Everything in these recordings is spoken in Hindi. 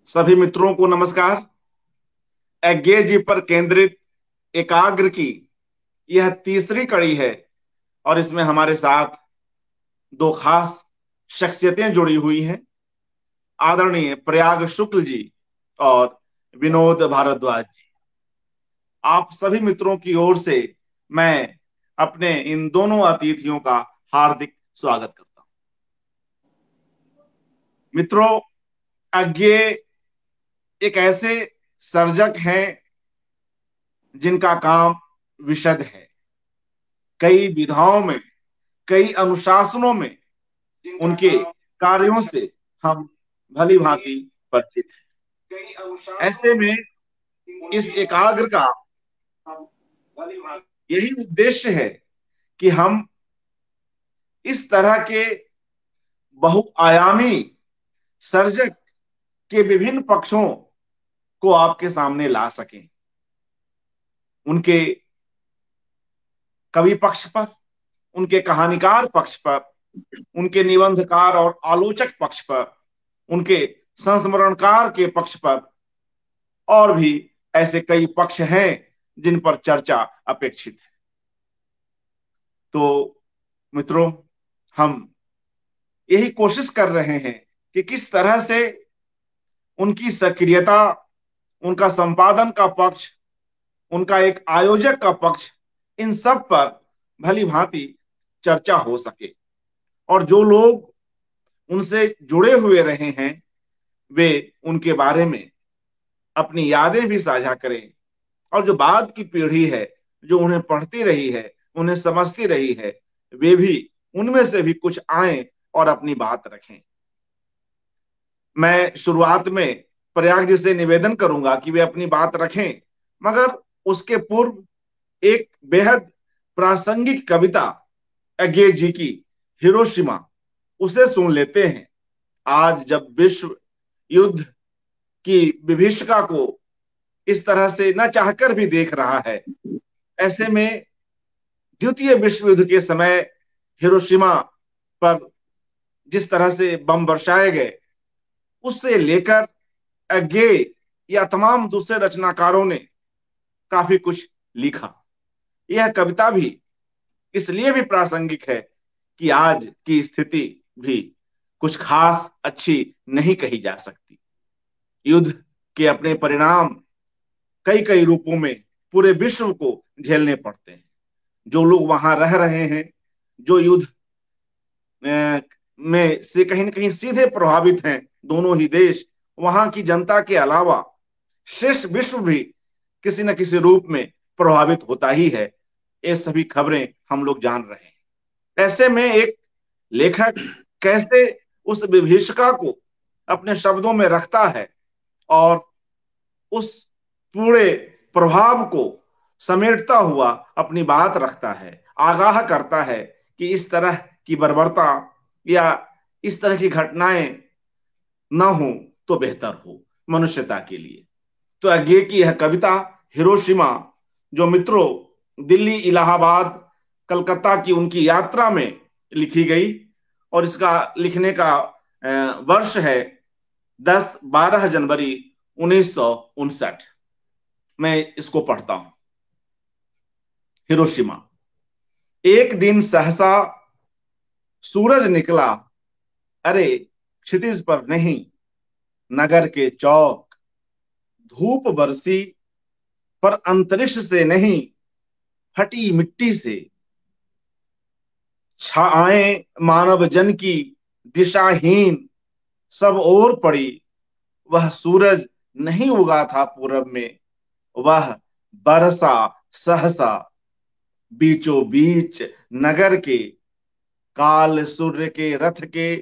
सभी मित्रों को नमस्कार। अज्ञे जी पर केंद्रित एकाग्र की यह तीसरी कड़ी है और इसमें हमारे साथ दो खास शख्सियतें जुड़ी हुई हैं। आदरणीय प्रयाग शुक्ल जी और विनोद भारद्वाज जी। आप सभी मित्रों की ओर से मैं अपने इन दोनों अतिथियों का हार्दिक स्वागत करता हूं। मित्रों, अज्ञे एक ऐसे सर्जक हैं जिनका काम विशद है। कई विधाओं में, कई अनुशासनों में उनके कार्यों से हम भली भांति परिचित हैं। ऐसे में इस एकाग्र का यही उद्देश्य है कि हम इस तरह के बहुआयामी सर्जक के विभिन्न पक्षों को आपके सामने ला सकें। उनके कवि पक्ष पर, उनके कहानीकार पक्ष पर, उनके निबंधकार और आलोचक पक्ष पर, उनके संस्मरणकार के पक्ष पर और भी ऐसे कई पक्ष हैं जिन पर चर्चा अपेक्षित है। तो मित्रों, हम यही कोशिश कर रहे हैं कि किस तरह से उनकी सक्रियता, उनका संपादन का पक्ष, उनका एक आयोजक का पक्ष, इन सब पर भली भांति चर्चा हो सके और जो लोग उनसे जुड़े हुए रहे हैं वे उनके बारे में अपनी यादें भी साझा करें और जो बाद की पीढ़ी है, जो उन्हें पढ़ती रही है, उन्हें समझती रही है, वे भी उनमें से भी कुछ आए और अपनी बात रखें। मैं शुरुआत में प्रयाग जी से निवेदन करूंगा कि वे अपनी बात रखें, मगर उसके पूर्व एक बेहद प्रासंगिक कविता अज्ञे जी की, हिरोशिमा, उसे सुन लेते हैं। आज जब विश्व युद्ध की विभीषिका को इस तरह से न चाहकर भी देख रहा है, ऐसे में द्वितीय विश्व युद्ध के समय हिरोशिमा पर जिस तरह से बम बरसाए गए, उससे लेकर अज्ञे या तमाम दूसरे रचनाकारों ने काफी कुछ लिखा। यह कविता भी इसलिए भी प्रासंगिक है कि आज की स्थिति भी कुछ खास अच्छी नहीं कही जा सकती। युद्ध के अपने परिणाम कई कई रूपों में पूरे विश्व को झेलने पड़ते हैं। जो लोग वहां रह रहे हैं, जो युद्ध में से कहीं न कहीं सीधे प्रभावित हैं, दोनों ही देश, वहां की जनता के अलावा शेष विश्व भी किसी न किसी रूप में प्रभावित होता ही है। ये सभी खबरें हम लोग जान रहे हैं। ऐसे में एक लेखक कैसे उस विभीषिका को अपने शब्दों में रखता है और उस पूरे प्रभाव को समेटता हुआ अपनी बात रखता है, आगाह करता है कि इस तरह की बर्बरता या इस तरह की घटनाएं न हो तो बेहतर हो मनुष्यता के लिए। तो अज्ञे की यह कविता हिरोशिमा, जो मित्रों दिल्ली, इलाहाबाद, कलकत्ता की उनकी यात्रा में लिखी गई और इसका लिखने का वर्ष है 10-12 जनवरी 1959। मैं इसको पढ़ता हूं। हिरोशिमा। एक दिन सहसा सूरज निकला, अरे क्षितिज पर नहीं, नगर के चौक, धूप बरसी पर अंतरिक्ष से नहीं, फटी मिट्टी से। छाएं मानव जन की दिशाहीन सब ओर पड़ी, वह सूरज नहीं उगा था पूरब में, वह बरसा सहसा बीचों बीच नगर के। काल सूर्य के रथ के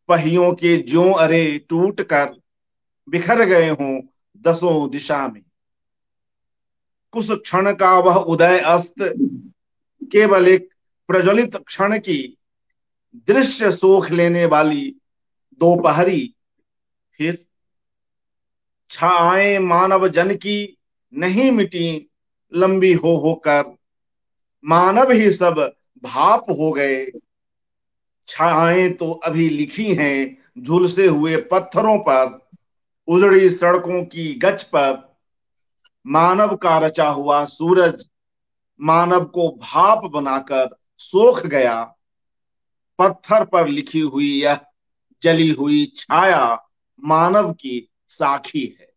पहियों के ज्यों अरे टूट कर बिखर गए हों दसों दिशा में। कुछ क्षण का वह उदय अस्त, केवल एक प्रज्वलित क्षण की दृश्य सोख लेने वाली दोपहरी। फिर छाएं मानव जन की नहीं मिटी लंबी हो होकर, मानव ही सब भाप हो गए। छाएं तो अभी लिखी हैं झुलसे हुए पत्थरों पर, उजड़ी सड़कों की गच पर मानव का रचा हुआ सूरज मानव को भाप बनाकर सोख गया। पत्थर पर लिखी हुई यह जली हुई छाया मानव की साखी है।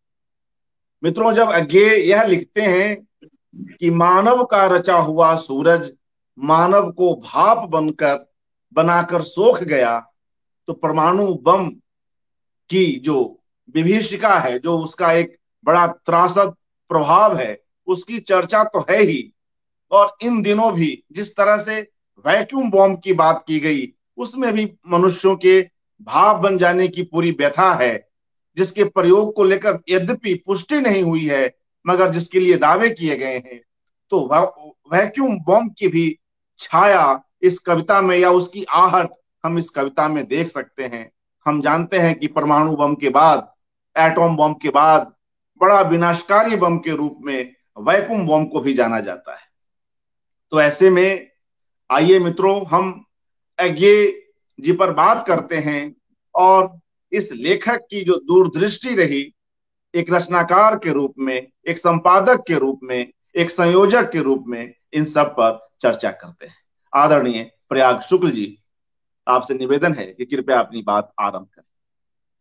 मित्रों, जब अज्ञे यह लिखते हैं कि मानव का रचा हुआ सूरज मानव को भाप बनकर बनाकर सोख गया, तो परमाणु बम की जो विभीषिका है, जो उसका एक बड़ा त्रासद प्रभाव है, उसकी चर्चा तो है ही। और इन दिनों भी जिस तरह से वैक्यूम बॉम्ब की बात की गई, उसमें भी मनुष्यों के भाप बन जाने की पूरी व्यथा है, जिसके प्रयोग को लेकर यद्यपि पुष्टि नहीं हुई है, मगर जिसके लिए दावे किए गए हैं। तो वैक्यूम बॉम्ब की भी छाया इस कविता में, या उसकी आहट हम इस कविता में देख सकते हैं। हम जानते हैं कि परमाणु बम के बाद, एटॉम बम के बाद, बड़ा विनाशकारी बम के रूप में वैक्यूम बम को भी जाना जाता है। तो ऐसे में आइए मित्रों, हम अज्ञे जी पर बात करते हैं, और इस लेखक की जो दूरदृष्टि रही, एक रचनाकार के रूप में, एक संपादक के रूप में, एक संयोजक के रूप में, इन सब पर चर्चा करते हैं। आदरणीय प्रयाग शुक्ल जी, आपसे निवेदन है कि कृपया अपनी बात आरंभ करें।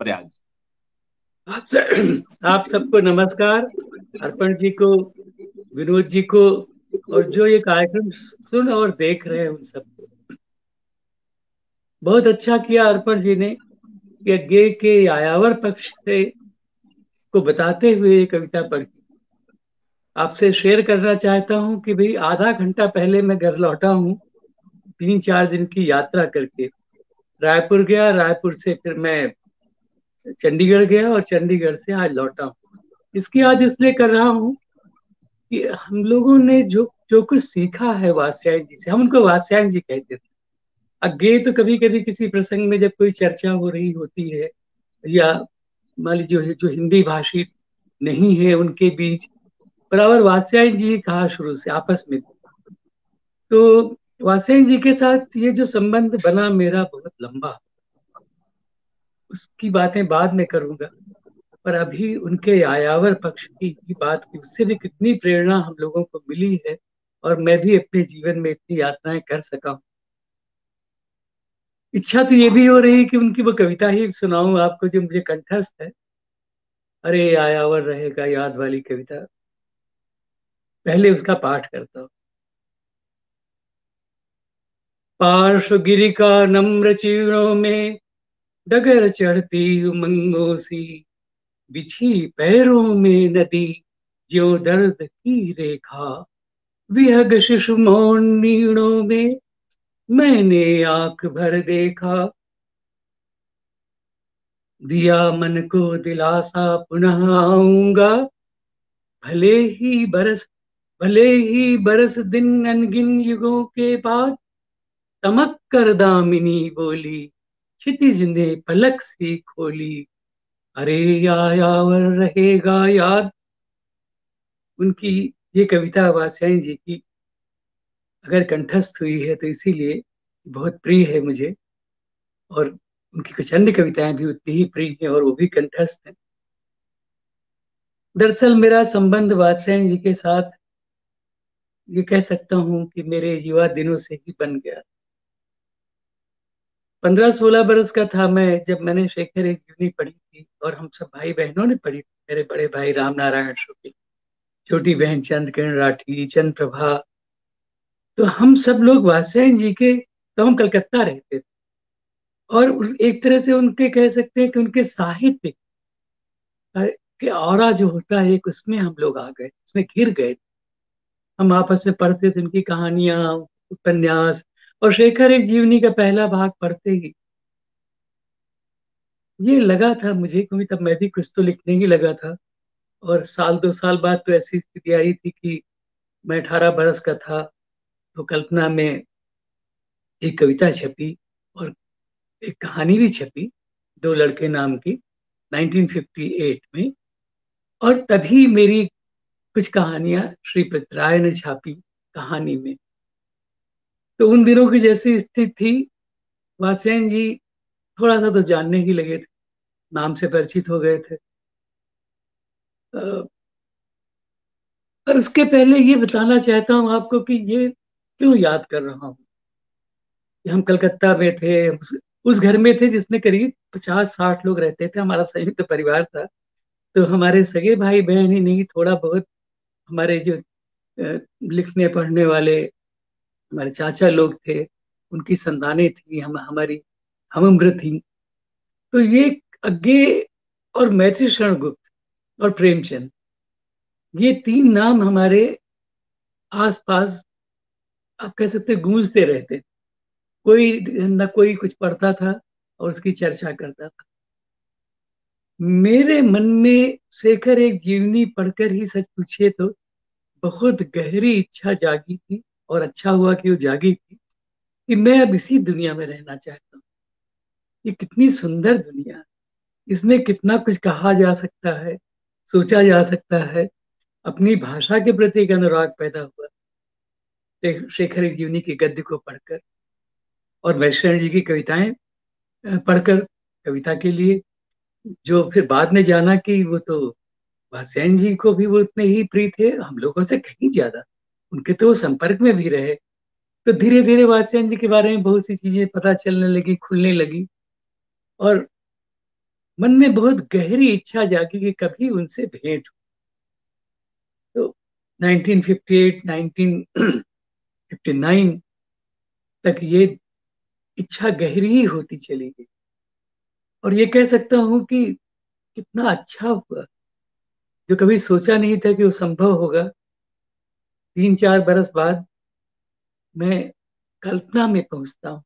प्रयाग जी। आप सबको नमस्कार। अर्पण जी को, विनोद जी को, और जो ये कार्यक्रम सुन और देख रहे हैं उन सबको। बहुत अच्छा किया अर्पण जी ने कि गे के यायावर पक्ष से को बताते हुए ये कविता पढ़ी। आपसे शेयर करना चाहता हूँ कि भाई आधा घंटा पहले मैं घर लौटा हूँ 3-4 दिन की यात्रा करके। रायपुर गया, रायपुर से फिर मैं चंडीगढ़ गया और चंडीगढ़ से आज लौटा हूँ। इसकी आज इसलिए कर रहा हूँ कि हम लोगों ने जो जो कुछ सीखा है वात्स्यायन जी से, हम उनको वात्स्यायन जी कहते थे। अज्ञेय तो कभी कभी किसी प्रसंग में जब कोई चर्चा हो रही होती है, या मान लीजिए जो हिंदी भाषी नहीं है उनके बीच, बराबर वात्स्यायन जी कहा शुरू से आपस में। तो वात्स्यायन जी के साथ ये जो संबंध बना मेरा बहुत लंबा, उसकी बातें बाद में करूंगा। पर अभी उनके यायावर पक्ष की बात की, उससे भी कितनी प्रेरणा हम लोगों को मिली है, और मैं भी अपने जीवन में इतनी यात्राएं कर सका हूँ। इच्छा तो ये भी हो रही कि उनकी वो कविता ही सुनाऊं आपको जो मुझे कंठस्थ है। अरे यायावर रहेगा याद वाली कविता, पहले उसका पाठ करता हूँ। पार्श्व गिरिका नम्र चीर्णों में डगर चढ़ती उमंगों सी, बिछी पैरों में नदी ज्यो दर्द की रेखा, विहग शिशु मौन नीड़ों में मैंने आंख भर देखा। दिया मन को दिलासा पुनः आऊंगा, भले ही बरस भले ही बरस दिन अनगिन युगों के बाद। तमक कर दामिनी बोली, क्षितिज ने पलक सी खोली, अरे यायावर रहेगा याद। उनकी ये कविता वात्स्यायन जी की अगर कंठस्थ हुई है तो इसीलिए बहुत प्रिय है मुझे, और उनकी कुछ अन्य कविताएं भी उतनी ही प्रिय हैं और वो भी कंठस्थ हैं। दरअसल मेरा संबंध वात्स्यायन जी के साथ, ये कह सकता हूँ कि मेरे युवा दिनों से ही बन गया। 15-16 बरस का था मैं जब मैंने शेखर एक जीवनी पढ़ी थी, और हम सब भाई बहनों ने पढ़ी थी। मेरे बड़े भाई राम नारायण शुक्ल, छोटी बहन चंद किरण राठी, चंद प्रभा। तो हम सब लोग वात्स्यायन जी के, तो हम कलकत्ता रहते थे, और एक तरह से उनके कह सकते हैं कि उनके साहित्य के औरा जो होता है, एक उसमें हम लोग आ गए, उसमें घिर गए। हम आपस में पढ़ते थे उनकी कहानियां, उपन्यास, और शेखर एक जीवनी का पहला भाग पढ़ते ही ये लगा था मुझे, क्योंकि तब मैं भी कुछ तो लिखने ही लगा था। और 1-2 साल बाद तो ऐसी स्थिति आई थी कि मैं 18 बरस का था, तो कल्पना में एक कविता छपी और एक कहानी भी छपी, दो लड़के नाम की, 1958 में। और तभी मेरी कुछ कहानियां श्री पृथ्वीराय ने छापी कहानी में। तो उन दिनों की जैसी स्थिति थी, वात्स्यायन जी थोड़ा सा तो जानने ही लगे थे, नाम से परिचित हो गए थे। अ, पर उसके पहले ये बताना चाहता हूँ आपको कि ये क्यों याद कर रहा हूँ। कि हम कलकत्ता में थे, उस घर में थे जिसमें करीब 50-60 लोग रहते थे, हमारा संयुक्त परिवार था। तो हमारे सगे भाई बहन ही नहीं, थोड़ा बहुत हमारे जो लिखने पढ़ने वाले हमारे चाचा लोग थे, उनकी संतानें थी, हम हमारी हम उम्र थी। तो ये अज्ञे और मैत्री शरण गुप्त और प्रेमचंद, ये तीन नाम हमारे आसपास आप कह सकते गूंजते रहते। कोई न कोई कुछ पढ़ता था और उसकी चर्चा करता था। मेरे मन में शेखर एक जीवनी पढ़कर ही सच पूछिए तो बहुत गहरी इच्छा जागी थी, और अच्छा हुआ कि वो जागी थी, कि मैं अब इसी दुनिया में रहना चाहता हूँ। ये कितनी सुंदर दुनिया है, इसमें कितना कुछ कहा जा सकता है, सोचा जा सकता है। अपनी भाषा के प्रति एक अनुराग पैदा हुआ शेखर एक जीवनी के गद्य को पढ़कर, और वैष्णव जी की कविताएं पढ़कर, कविता के लिए। जो फिर बाद में जाना कि वो तो वात्स्यायन जी को भी वो उतने ही प्रिय थे, हम लोगों से कहीं ज्यादा। उनके तो वो संपर्क में भी रहे। तो धीरे धीरे वात्स्यायन जी के बारे में बहुत सी चीजें पता चलने लगी, खुलने लगी, और मन में बहुत गहरी इच्छा जागी कि कभी उनसे भेंट हो। तो 1958 1959 तक ये इच्छा गहरी ही होती चली गई। और ये कह सकता हूँ कि कितना अच्छा हुआ, जो कभी सोचा नहीं था कि वो संभव होगा। 3-4 बरस बाद मैं कल्पना में पहुंचता हूँ।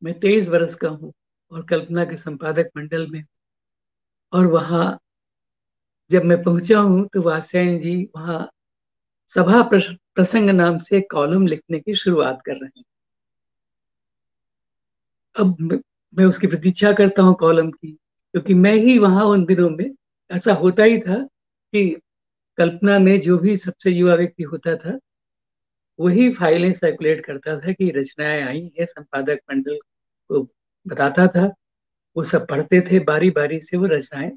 मैं 23 वर्ष का हूँ और कल्पना के संपादक मंडल में। और वहां जब मैं पहुंचा हूँ तो वात्स्यायन जी वहाँ सभा प्रसंग नाम से कॉलम लिखने की शुरुआत कर रहे हैं। अब मैं उसकी प्रतीक्षा करता हूँ कॉलम की, क्योंकि मैं ही वहां उन दिनों में, ऐसा होता ही था कि कल्पना में जो भी सबसे युवा व्यक्ति होता था वही फाइलें सर्कुलेट करता था कि रचनाएं आई है, संपादक मंडल को बताता था। वो सब पढ़ते थे, बारी बारी से वो रचनाएं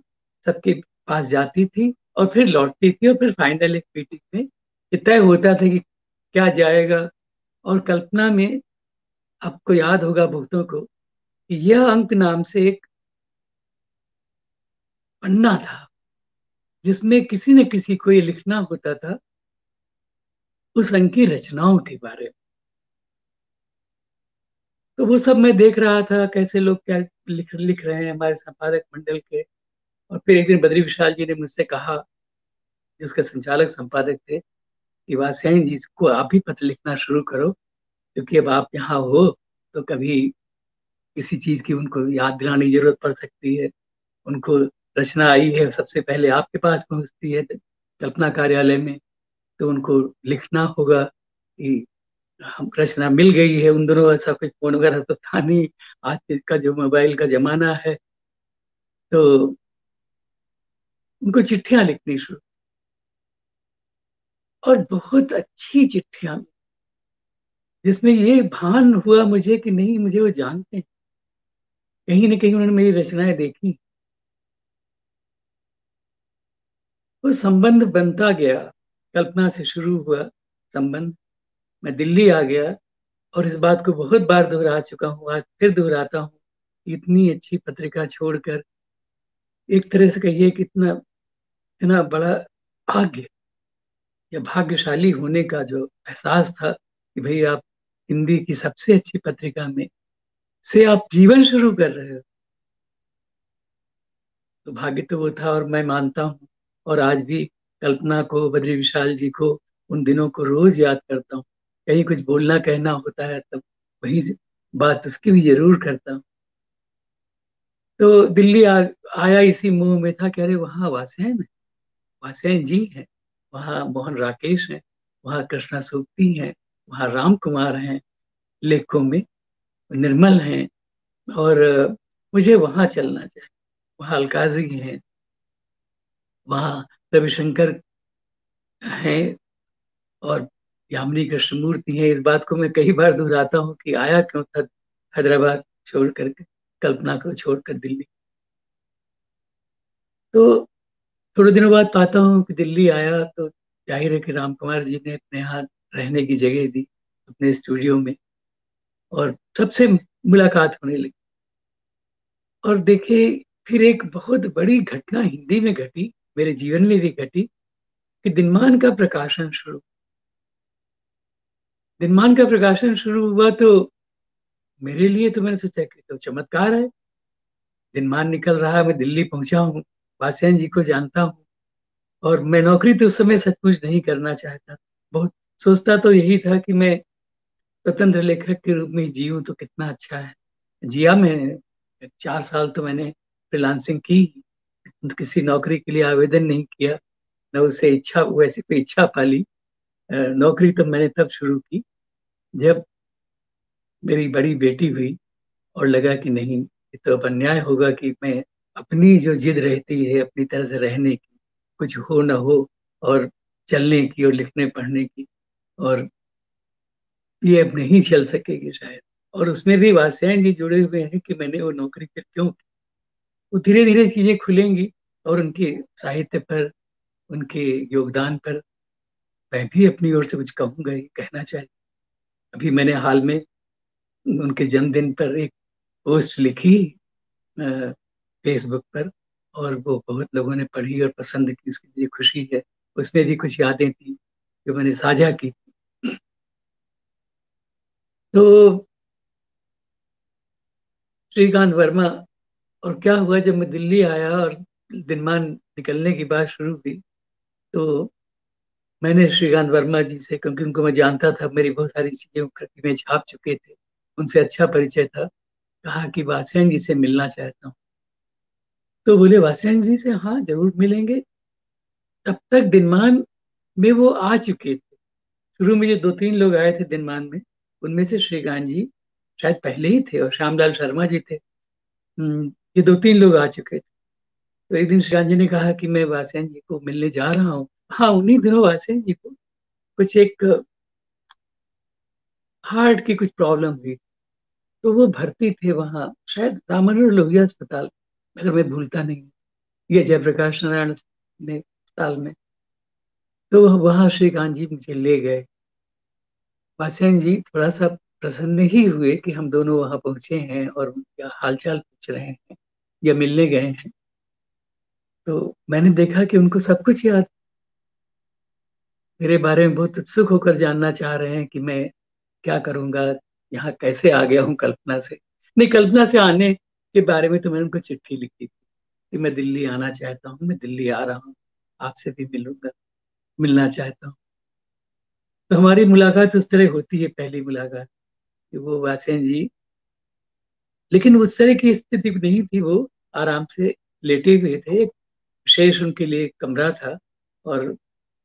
सबके पास जाती थी और फिर लौटती थी, और फिर फाइनल एक मीटिंग में ये तय होता था कि क्या जाएगा। और कल्पना में आपको याद होगा बहुतों को कि यह अंक नाम से एक पन्ना था जिसमें किसी न किसी को ये लिखना होता था उस अंक की रचनाओं के बारे में। तो वो सब मैं देख रहा था, कैसे लोग क्या लिख रहे हैं हमारे संपादक मंडल के। और फिर एक दिन बद्री विशाल जी ने मुझसे कहा, जिसके संचालक संपादक थे, कि वात्स्यायन जी को आप भी पत्र लिखना शुरू करो, क्योंकि अब आप यहाँ हो तो कभी किसी चीज की उनको याद दिलाने की जरूरत पड़ सकती है। उनको रचना आई है सबसे पहले आपके पास पहुंचती है कल्पना कार्यालय में, तो उनको लिखना होगा कि हम रचना मिल गई है। उन दोनों ऐसा कोई फोन वगैरह तो था नहीं, आज का जो मोबाइल का जमाना है। तो उनको चिट्ठियां लिखनी शुरू, और बहुत अच्छी चिट्ठियां, जिसमें ये भान हुआ मुझे कि नहीं, मुझे वो जानते हैं, कहीं ना कहीं उन्होंने मेरी रचनाएं देखी। वो संबंध बनता गया, कल्पना से शुरू हुआ संबंध। मैं दिल्ली आ गया और इस बात को बहुत बार दोहरा चुका हूँ, आज फिर दोहराता हूँ। इतनी अच्छी पत्रिका छोड़कर, एक तरह से कहिए कि इतना इतना बड़ा भाग्य या भाग्यशाली होने का जो एहसास था कि भाई आप हिंदी की सबसे अच्छी पत्रिका में से आप जीवन शुरू कर रहे हो, तो भाग्य तो वो था। और मैं मानता हूँ, और आज भी कल्पना को, बद्री विशाल जी को, उन दिनों को रोज याद करता हूँ। कहीं कुछ बोलना कहना होता है तब वही बात उसकी भी जरूर करता हूँ। तो दिल्ली आया इसी मुंह में था कि अरे वहाँ वात्स्यायन है, वात्स्यायन जी हैं, वहाँ मोहन राकेश हैं, वहाँ कृष्णा सूक्ति हैं, वहाँ राम कुमार हैं लेखकों में, निर्मल हैं। और मुझे वहाँ चलना चाहिए। वहाँ अलकाजी हैं, वहाँ रविशंकर हैं, और यामिनी कृष्णमूर्ति है। इस बात को मैं कई बार दोहराता हूँ कि आया क्यों था हैदराबाद छोड़कर, कल्पना को छोड़कर दिल्ली। तो थोड़े दिनों बाद पाता हूँ कि दिल्ली आया तो जाहिर है कि राम कुमार जी ने अपने यहाँ रहने की जगह दी अपने स्टूडियो में, और सबसे मुलाकात होने लगी। और देखिए, फिर एक बहुत बड़ी घटना हिंदी में घटी, मेरे जीवन में भी घटी, कि दिनमान का प्रकाशन शुरू हुआ। तो मेरे लिए तो मैंने सोचा कि तो चमत्कार है, दिनमान निकल रहा है, मैं दिल्ली पहुंचा हूँ, वात्स्यन जी को जानता हूँ। और मैं नौकरी तो उस समय सचमुच नहीं करना चाहता, बहुत सोचता तो यही था कि मैं स्वतंत्र लेखक के रूप में जीऊं तो कितना अच्छा है। जिया मैंने 4 साल तो मैंने फ्रीलांसिंग की, किसी नौकरी के लिए आवेदन नहीं किया, न उसे इच्छा, वैसे कोई इच्छा पाली। नौकरी तो मैंने तब शुरू की जब मेरी बड़ी बेटी हुई, और लगा कि नहीं, ये तो अब अन्याय होगा कि मैं अपनी जो जिद रहती है अपनी तरह से रहने की, कुछ हो ना हो, और चलने की और लिखने पढ़ने की, और ये अब नहीं चल सकेगी शायद। और उसमें भी वात्स्यायन जी जुड़े हुए हैं कि मैंने वो नौकरी फिर क्यों की। वो धीरे धीरे चीजें खुलेंगी, और उनके साहित्य पर, उनके योगदान पर मैं भी अपनी ओर से कुछ कहूंगा, ही कहना चाहिए। अभी मैंने हाल में उनके जन्मदिन पर एक पोस्ट लिखी फेसबुक पर, और वो बहुत लोगों ने पढ़ी और पसंद की, उसकी मुझे खुशी है। उसमें भी कुछ यादें थी जो मैंने साझा की। तो श्रीकांत वर्मा, और क्या हुआ जब मैं दिल्ली आया और दिनमान निकलने की बात शुरू हुई, तो मैंने श्रीकांत वर्मा जी से, क्योंकि उनको मैं जानता था, मेरी बहुत सारी चीजें प्रतिमें छाप चुके थे, उनसे अच्छा परिचय था, कहा कि वात्स्यन जी से मिलना चाहता हूँ। तो बोले वात्स्यन जी से, हाँ जरूर मिलेंगे। तब तक दिनमान में वो आ चुके थे। शुरू में जो 2-3 लोग आए थे दिनमान में, उनमें से श्रीकांत जी शायद पहले ही थे, और श्यामलाल शर्मा जी थे। ये 2-3 लोग आ चुके थे। तो एक दिन श्रीकांत जी ने कहा कि मैं वात्स्यन जी को मिलने जा रहा हूँ। हाँ, उन्हीं दिनों वात्स्यन जी को कुछ एक हार्ट की कुछ प्रॉब्लम हुई, तो वो भर्ती थे वहाँ, शायद रामानंद लोहिया अस्पताल, अगर मैं भूलता नहीं, या जयप्रकाश नारायण में अस्पताल में। तो वहाँ श्रीकांत जी मुझे ले गए। वात्स्यन जी थोड़ा सा प्रसन्न ही हुए कि हम दोनों वहां पहुंचे हैं और क्या हालचाल पूछ रहे हैं या मिलने गए हैं। तो मैंने देखा कि उनको सब कुछ याद, मेरे बारे में बहुत उत्सुक होकर जानना चाह रहे हैं कि मैं क्या करूंगा, यहाँ कैसे आ गया हूँ कल्पना से। नहीं, कल्पना से आने के बारे में तो मैंने उनको चिट्ठी लिखी थी कि मैं दिल्ली आना चाहता हूँ, मैं दिल्ली आ रहा हूँ, आपसे भी मिलूंगा, मिलना चाहता हूँ। तो हमारी मुलाकात उस तरह होती है, पहली मुलाकात, कि वो वात्स्यन जी, लेकिन उस तरह की स्थिति नहीं थी, वो आराम से लेटे हुए थे। एक विशेष उनके लिए कमरा था, और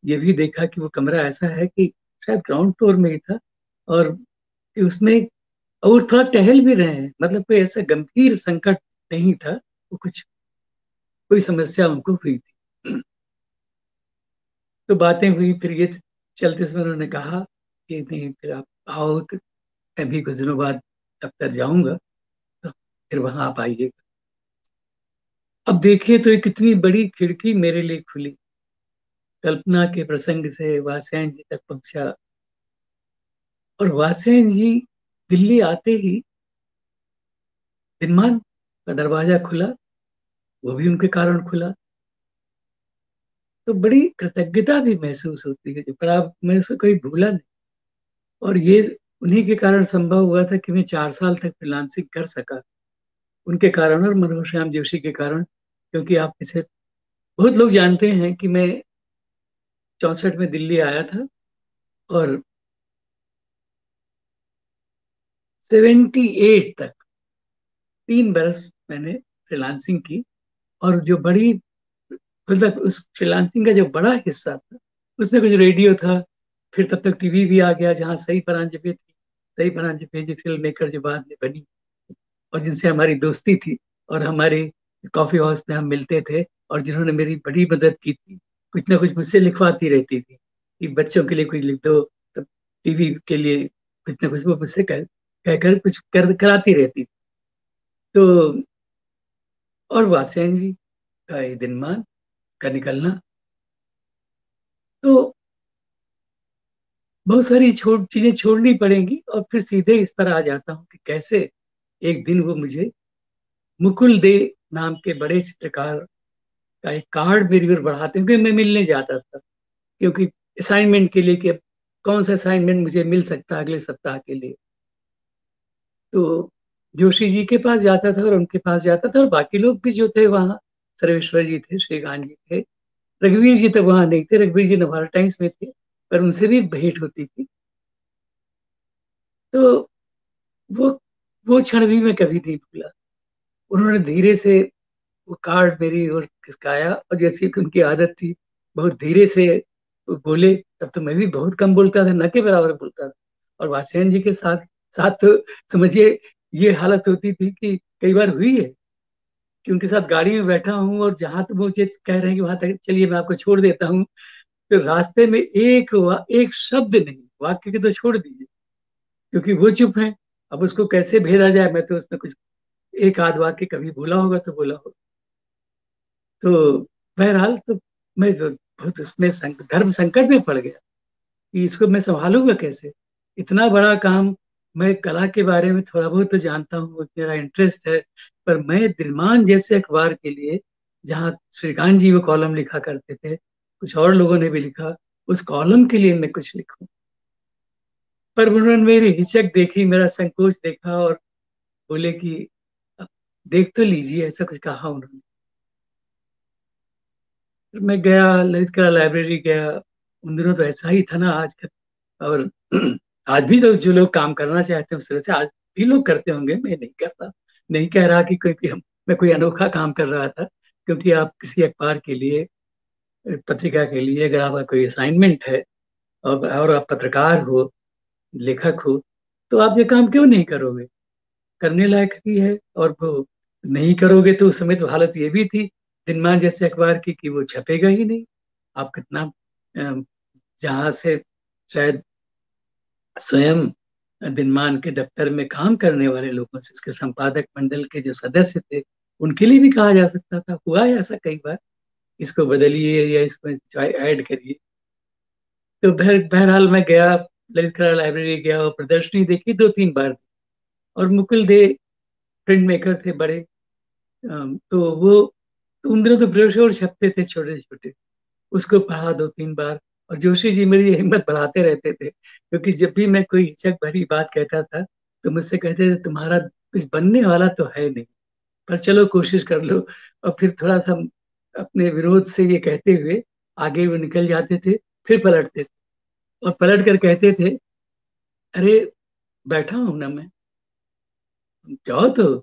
ये भी देखा कि वो कमरा ऐसा है कि शायद ग्राउंड फ्लोर में ही था, और उसमें, और थोड़ा टहल भी रहे हैं, मतलब कोई ऐसा गंभीर संकट नहीं था, वो कुछ कोई समस्या उनको हुई थी। तो बातें हुई, फिर ये चलते समय उन्होंने कहा कि नहीं, फिर आप आओ, मैं भी कुछ दिनों बाद दफ्तर जाऊंगा, तो फिर वहां आप आइएगा। अब देखिए तो एक कितनी बड़ी खिड़की मेरे लिए खुली, कल्पना के प्रसंग से वात्स्यन जी तक पहुंचा। और वात्स्यन जी दिल्ली आते ही दिनमान का दरवाजा खुला, वो भी उनके कारण खुला। तो बड़ी कृतज्ञता भी महसूस होती है, पर आप, मैं उसको कभी भूला नहीं। और ये उन्हीं के कारण संभव हुआ था कि मैं 4 साल तक फ्रीलांसिंग कर सका, उनके कारण और मनोज श्याम जोशी के कारण। क्योंकि आप इसे, बहुत लोग जानते हैं कि मैं 64 में दिल्ली आया था, और 78 तक 3 बरस मैंने फ्रीलांसिंग की। और जो बड़ी, मतलब उस फ्रीलांसिंग का जो बड़ा हिस्सा था, उसमें कुछ रेडियो था, फिर तब तक टीवी भी आ गया, जहाँ सई परांजपे थी, सई परांजपे जी फिल्म मेकर जो बाद में बनी, और जिनसे हमारी दोस्ती थी, और हमारे कॉफी हाउस में हम मिलते थे, और जिन्होंने मेरी बड़ी मदद की थी, कुछ ना कुछ मुझसे लिखवाती रहती थी कि बच्चों के लिए कुछ लिख दो, तब टीवी के लिए कुछ ना कुछ वो मुझसे कहकर कुछ कराती रहती थी। तो और वात्स्यन जी का ये दिनमान, का निकलना। तो बहुत सारी चीजें छोड़नी पड़ेंगी और फिर सीधे इस पर आ जाता हूँ कि कैसे एक दिन वो मुझे मुकुल दे नाम के बड़े चित्रकार का एक कार्ड मेरी ओर बढ़ाते हैं, क्योंकि मैं मिलने जाता था, क्योंकि असाइनमेंट के लिए कि अब कौन सा असाइनमेंट मुझे मिल सकता है अगले सप्ताह के लिए। तो जोशी जी के पास जाता था और उनके पास जाता था, और बाकी लोग भी जो थे वहाँ, सर्वेश्वर जी थे, श्रीकांत जी थे, रघुवीर जी तो वहाँ नहीं थे, रघुवीर जी नवारा टाइम्स में थे, पर उनसे भी भेंट होती थी। तो वो वो क्षण भी मैं कभी नहीं भूला। उन्होंने धीरे से वो कार्ड मेरी ओर खिसकाया, और जैसी कि उनकी आदत थी, बहुत धीरे से वो बोले। तब तो मैं भी बहुत कम बोलता था, न के बराबर बोलता था। और वात्स्यन जी के साथ साथ तो समझिए ये हालत होती थी कि कई बार हुई है कि उनके साथ गाड़ी में बैठा हूँ और जहां तक मुझे कह रहे हैं कि वहां तक चलिए मैं आपको छोड़ देता हूँ, तो रास्ते में एक शब्द नहीं, वाक्य के तो छोड़ दीजिए, क्योंकि वो चुप है। अब उसको कैसे भेजा जाए, मैं तो उसमें कुछ एक आध वाक्य कभी बोला होगा तो बोला होगा। तो बहरहाल तो मैं तो बहुत उसमें धर्म संकट में पड़ गया कि इसको मैं संभालूंगा कैसे, इतना बड़ा काम। मैं कला के बारे में थोड़ा बहुत तो जानता हूँ, मेरा इंटरेस्ट है, पर मैं दिलमान जैसे अखबार के लिए, जहाँ श्रीकांत जी वो कॉलम लिखा करते थे, कुछ और लोगों ने भी लिखा, उस कॉलम के लिए मैं कुछ लिखूं। पर उन्होंने मेरी हिचक देखी, मेरा संकोच देखा, और बोले कि "अब देख तो लीजिए", ऐसा कुछ कहा उन्होंने। फिर मैं गया, ललित कला लाइब्रेरी गया। उन दिनों तो ऐसा ही था ना आज का। और आज भी तो जो लोग काम करना चाहते हैं उस तरह से आज भी लोग करते होंगे, मैं नहीं करता। नहीं कह रहा कि मैं कोई अनोखा काम कर रहा था, क्योंकि आप किसी अखबार के लिए, पत्रिका के लिए, अगर आपका कोई असाइनमेंट है और आप पत्रकार हो, लेखक हो, तो आप ये काम क्यों नहीं करोगे? करने लायक भी है। और वो नहीं करोगे तो उस समय तो हालत ये भी थी दिनमान जैसे अखबार की कि वो छपेगा ही नहीं। आप कितना जहां से शायद स्वयं दिनमान के दफ्तर में काम करने वाले लोगों से, इसके संपादक मंडल के जो सदस्य थे, उनके लिए भी कहा जा सकता था। हुआ है ऐसा कई बार, इसको बदलिए या इसमें ऐड करिए। तो बहरहाल मैं गया, ललित कला लाइब्रेरी गया और प्रदर्शनी देखी 2-3 बार। और मुकुल दे प्रिंट मेकर थे बड़े। तो वो, तो उन दिनों तो ब्रोशर छपते थे छोटे छोटे, उसको पढ़ा 2-3 बार। और जोशी जी मेरी हिम्मत बढ़ाते रहते थे, क्योंकि जब भी मैं कोई हिचक भरी बात कहता था तो मुझसे कहते थे तुम्हारा कुछ बनने वाला तो है नहीं, पर चलो कोशिश कर लो। और फिर थोड़ा सा अपने विरोध से ये कहते हुए आगे वो निकल जाते थे, फिर पलटते थे और पलट कर कहते थे, अरे बैठा हूं ना मैं, जाओ तो।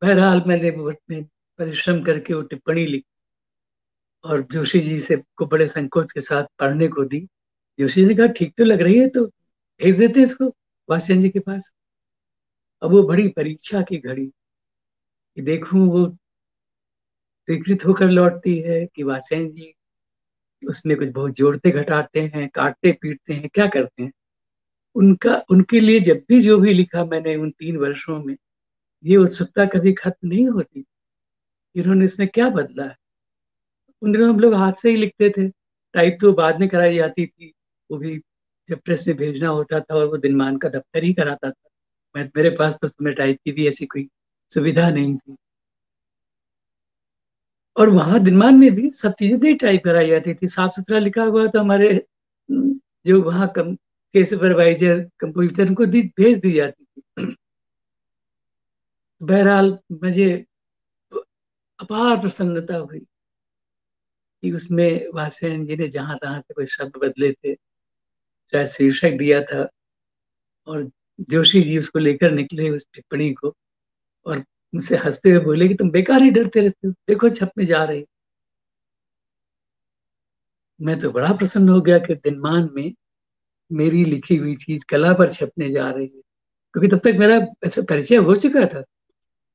बहरहाल मैंने वो अपने परिश्रम करके वो टिप्पणी लिखी और जोशी जी से को बड़े संकोच के साथ पढ़ने को दी। जोशी जी ने कहा ठीक तो लग रही है, तो भेज देते हैं इसको वात्स्यन जी के पास। अब वो बड़ी परीक्षा की घड़ी कि देखूं वो स्वीकृत होकर लौटती है कि वात्स्यन जी उसमें कुछ बहुत जोड़ते घटाते हैं, काटते पीटते हैं, क्या करते हैं। उनका उनके लिए जब भी जो भी लिखा मैंने उन 3 वर्षों में, ये उत्सुकता कभी खत्म नहीं होती इन्होंने इसमें क्या बदला है। उन दिनों हम लोग हाथ से ही लिखते थे, टाइप तो बाद में कराई जाती थी, वो भी जब प्रेस में भेजना होता था, और वो दिनमान का दफ्तर ही कराता था। मेरे पास तो समय टाइप की भी ऐसी कोई सुविधा नहीं थी। और वहां दिनमान में भी सब चीजें नहीं टाइप कराई जाती थी, साफ सुथरा लिखा हुआ तो हमारे जो वहाँ के सुपरवाइजर कंप्यूटर उनको भेज दी जाती थी। बहरहाल मुझे अपार प्रसन्नता हुई कि उसमें वात्स्यन जी ने जहां तहां से कोई शब्द बदले थे, शायद शीर्षक दिया था, और जोशी जी उसको लेकर निकले उस टिप्पणी को, और मुझसे हंसते हुए बोले कि तुम बेकार ही डरते रहते हो, देखो छपने जा रही। मैं तो बड़ा प्रसन्न हो गया कि दिनमान में मेरी लिखी हुई चीज कला पर छपने जा रही है, क्योंकि तब तक मेरा ऐसा परिचय हो चुका था,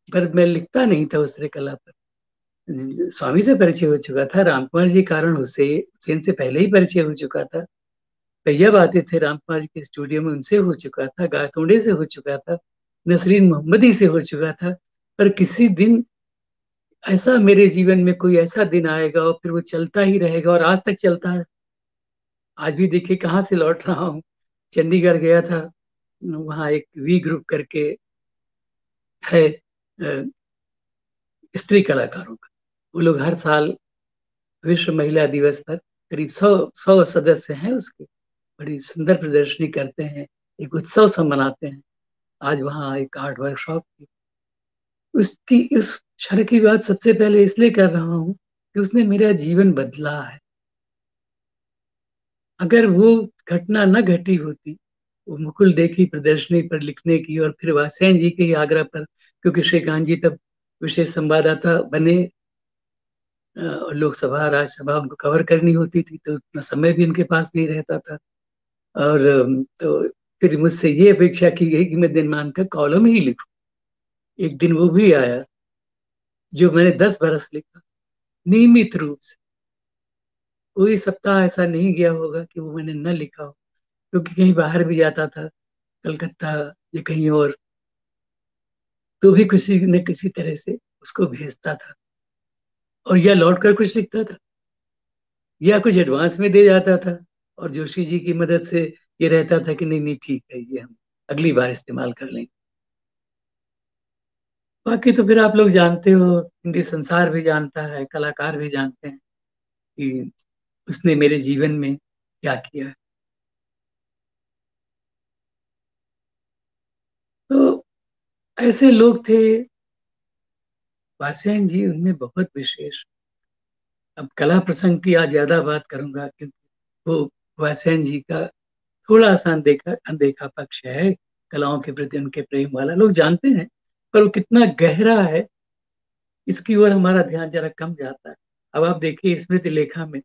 पर मैं लिखता नहीं था उस तरह कला पर। स्वामी से परिचय हो चुका था, रामकुमार जी कारण उससे सेन से पहले ही परिचय हो चुका था। तैयब आते थे रामकुमार जी के स्टूडियो में, उनसे हो चुका था, गायतोंडे से हो चुका था, नसरीन मोहम्मदी से हो चुका था। पर किसी दिन ऐसा मेरे जीवन में कोई ऐसा दिन आएगा और फिर वो चलता ही रहेगा, और आज तक चलता है। आज भी देखिए कहाँ से लौट रहा हूँ, चंडीगढ़ गया था। वहाँ एक वी ग्रुप करके है, स्त्री कलाकारों का। वो लोग हर साल विश्व महिला दिवस पर करीब 100 सदस्य हैं उसके, बड़ी सुंदर प्रदर्शनी करते हैं, एक उत्सव सा मनाते हैं। आज वहाँ एक आर्ट वर्कशॉप की, उसकी उस क्षण की बात सबसे पहले इसलिए कर रहा हूँ कि उसने मेरा जीवन बदला है। अगर वो घटना न घटी होती, वो मुकुल देखी प्रदर्शनी पर लिखने की, और फिर वात्स्यन जी के ही आग्रह पर, क्योंकि श्रीकांत जी तब विशेष संवाददाता बने, और लोकसभा राज्यसभा उनको कवर करनी होती थी, तो उतना समय भी उनके पास नहीं रहता था। और तो फिर मुझसे ये अपेक्षा की गई कि मैं दिनमान का कॉलम ही लिखूं। एक दिन वो भी आया जो मैंने 10 बरस लिखा, नियमित रूप से। कोई सप्ताह ऐसा नहीं गया होगा कि वो मैंने न लिखा हो, क्योंकि कहीं बाहर भी जाता था, कलकत्ता या कहीं और, तो भी किसी न किसी तरह से उसको भेजता था, और या लौट कर कुछ लिखता था या कुछ एडवांस में दे जाता था। और जोशी जी की मदद से ये रहता था कि नहीं नहीं ठीक है, ये हम अगली बार इस्तेमाल कर लेंगे। बाकी तो फिर आप लोग जानते हो, हिंदी संसार भी जानता है, कलाकार भी जानते हैं कि उसने मेरे जीवन में क्या किया है। तो ऐसे लोग थे वात्स्यन जी, उनमें बहुत विशेष। अब कला प्रसंग की आज ज्यादा बात करूंगा, क्योंकि वो वात्स्यन जी का थोड़ा सा अनदेखा अनदेखा पक्ष है। कलाओं के प्रति उनके प्रेम वाला लोग जानते हैं, पर वो कितना गहरा है इसकी ओर हमारा ध्यान जरा कम जाता है। अब आप देखिए स्मृति लेखा में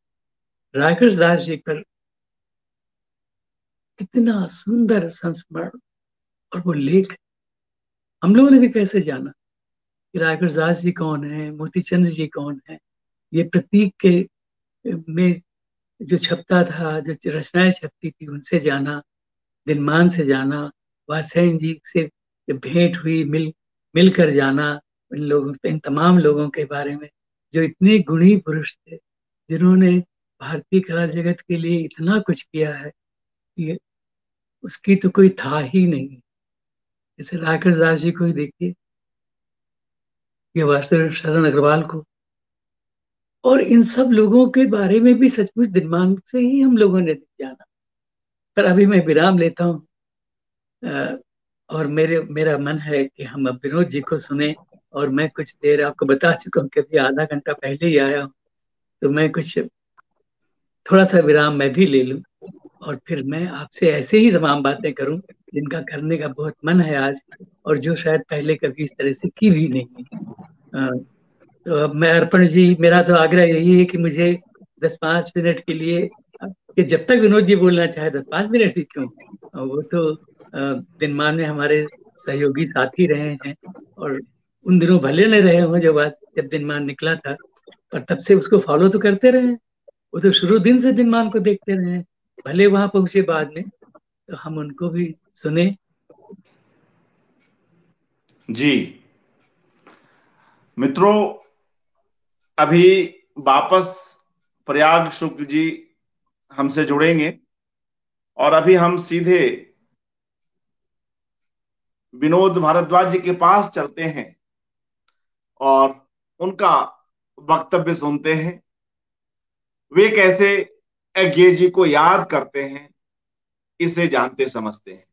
राकेश दास जी पर कितना सुंदर संस्मरण, और वो लेख हम लोगों ने भी कैसे जाना कि राकेश दास जी कौन है, मोती चंद्र जी कौन है। ये प्रतीक के में जो छपता था, जो रचनाएं छपती थी, उनसे जाना, दिनमान से जाना, वात्स्यन जी से जब भेंट हुई, मिलकर जाना, इन तमाम लोगों के बारे में जो इतने गुणी पुरुष थे, जिन्होंने भारतीय कला जगत के लिए इतना कुछ किया है, ये उसकी तो कोई था ही नहीं। जैसे राकेश दास जी को ही देखिए, या वासुदेव शरण अग्रवाल को, और इन सब लोगों के बारे में भी सचमुच दिनमान से ही हम लोगों ने जाना। पर अभी मैं विराम लेता हूँ, अ, और मेरा मन है कि हम अब विनोद जी को सुने। और मैं कुछ देर आपको बता चुका हूँ कि अभी आधा घंटा पहले ही आया हूँ, तो मैं कुछ थोड़ा सा विराम मैं भी ले लूँ, और फिर मैं आपसे ऐसे ही तमाम बातें करूं जिनका करने का बहुत मन है आज, और जो शायद पहले कभी इस तरह से की भी नहीं है। अ, तो अब मैं, अर्पण जी, मेरा तो आग्रह यही है कि मुझे 10-5 मिनट के लिए, कि जब तक विनोद जी बोलना चाहे, 10-5 मिनट ही क्यों, वो तो दिनमान में हमारे सहयोगी साथी रहे हैं, और उन दिनों भले न रहे हों जो बात जब दिनमान निकला था, पर तब से उसको फॉलो तो करते रहे हैं। वो तो शुरू दिन से दिनमान को देखते रहे हैं, भले वहां पहुंचे बाद में, तो हम उनको भी सुने। जी मित्रों, अभी वापस प्रयाग शुक्ल जी हमसे जुड़ेंगे, और अभी हम सीधे विनोद भारद्वाज जी के पास चलते हैं और उनका वक्तव्य सुनते हैं। वे कैसे एग्गे जी को याद करते हैं, इसे जानते समझते हैं।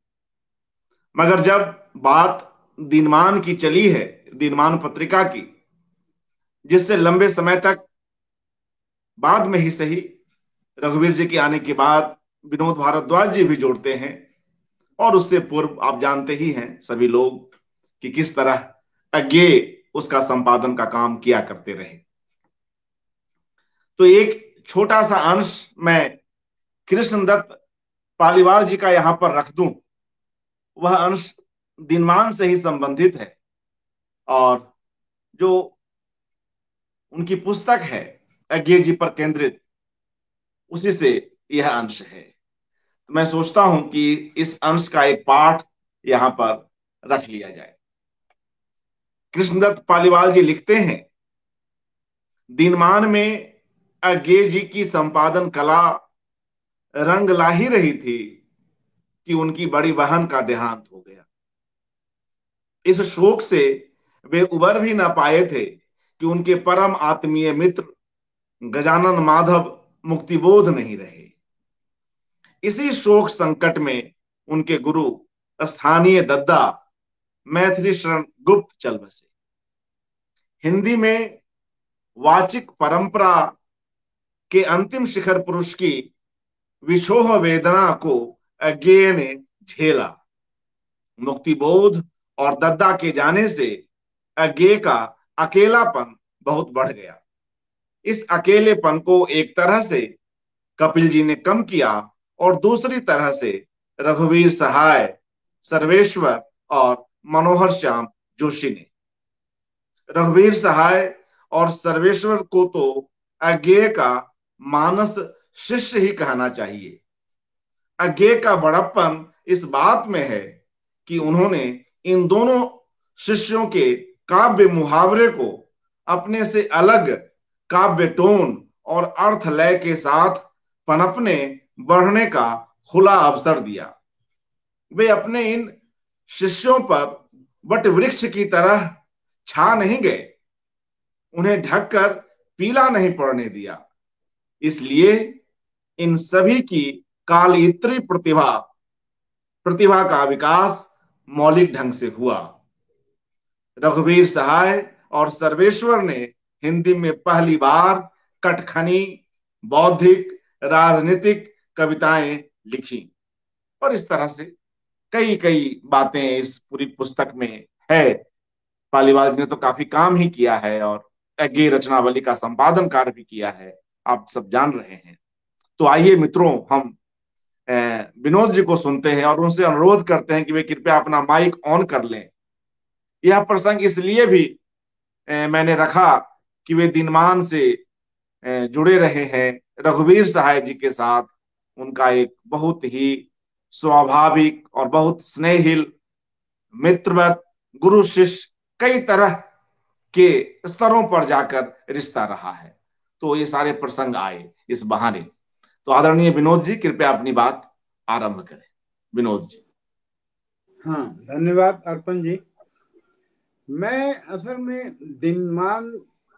मगर जब बात दिनमान की चली है, दिनमान पत्रिका की, जिससे लंबे समय तक, बाद में ही सही, रघुवीर जी के आने के बाद विनोद भारद्वाज जी भी जोड़ते हैं, और उससे पूर्व आप जानते ही हैं सभी लोग कि किस तरह अज्ञे उसका संपादन का काम किया करते रहे। तो एक छोटा सा अंश मैं कृष्णदत्त पालीवाल जी का यहां पर रख दूं। वह अंश दिनमान से ही संबंधित है, और जो उनकी पुस्तक है अज्ञे जी पर केंद्रित, उसी से यह अंश है। तो मैं सोचता हूं कि इस अंश का एक पाठ यहां पर रख लिया जाए। कृष्णदत्त पालीवाल जी लिखते हैं दिनमान में अज्ञे जी की संपादन कला रंग ला ही रही थी कि उनकी बड़ी बहन का देहांत हो गया। इस शोक से वे उबर भी ना पाए थे कि उनके परम आत्मीय मित्र गजानन माधव मुक्तिबोध नहीं रहे। इसी शोक संकट में उनके गुरु स्थानीय दद्दा मैथिली शरण गुप्त चल बसे। हिंदी में वाचिक परंपरा के अंतिम शिखर पुरुष की विछोह वेदना को अज्ञेय ने झेला। मुक्तिबोध और दद्दा के जाने से अज्ञेय का अकेलापन बहुत बढ़ गया। इस अकेलेपन को एक तरह से कपिल जी ने कम किया और दूसरी तरह से रघुवीर सहाय, सर्वेश्वर और मनोहर श्याम जोशी ने। रघुवीर सहाय और सर्वेश्वर को तो अज्ञेय का मानस शिष्य ही कहना चाहिए। अज्ञेय का बड़प्पन इस बात में है कि उन्होंने इन दोनों शिष्यों के काव्य मुहावरे को अपने से अलग काव्य टोन और अर्थ लय के साथ पनपने बढ़ने का खुला अवसर दिया। वे अपने इन शिष्यों पर वट वृक्ष की तरह छा नहीं गए, उन्हें ढककर पीला नहीं पड़ने दिया। इसलिए इन सभी की कालयित्री प्रतिभा प्रतिभा का विकास मौलिक ढंग से हुआ। रघुवीर सहाय और सर्वेश्वर ने हिंदी में पहली बार कटखनी, बौद्धिक, राजनीतिक कविताएं लिखी और इस तरह से कई कई बातें इस पूरी पुस्तक में है। पालीवाल जी ने तो काफी काम ही किया है और अज्ञेय रचनावली का संपादन कार्य भी किया है, आप सब जान रहे हैं। तो आइए मित्रों, हम विनोद जी को सुनते हैं और उनसे अनुरोध करते हैं कि वे कृपया अपना माइक ऑन कर लें। यह प्रसंग इसलिए भी मैंने रखा कि वे दिनमान से जुड़े रहे हैं रघुवीर सहाय जी के साथ। उनका एक बहुत ही स्वाभाविक और बहुत स्नेहिल, मित्रवत, गुरु शिष्य कई तरह के स्तरों पर जाकर रिश्ता रहा है। तो ये सारे प्रसंग आए इस बहाने। तो आदरणीय विनोद जी, कृपया अपनी बात आरंभ करें। विनोद जी। हाँ, धन्यवाद अर्पण जी। मैं असल में दिनमान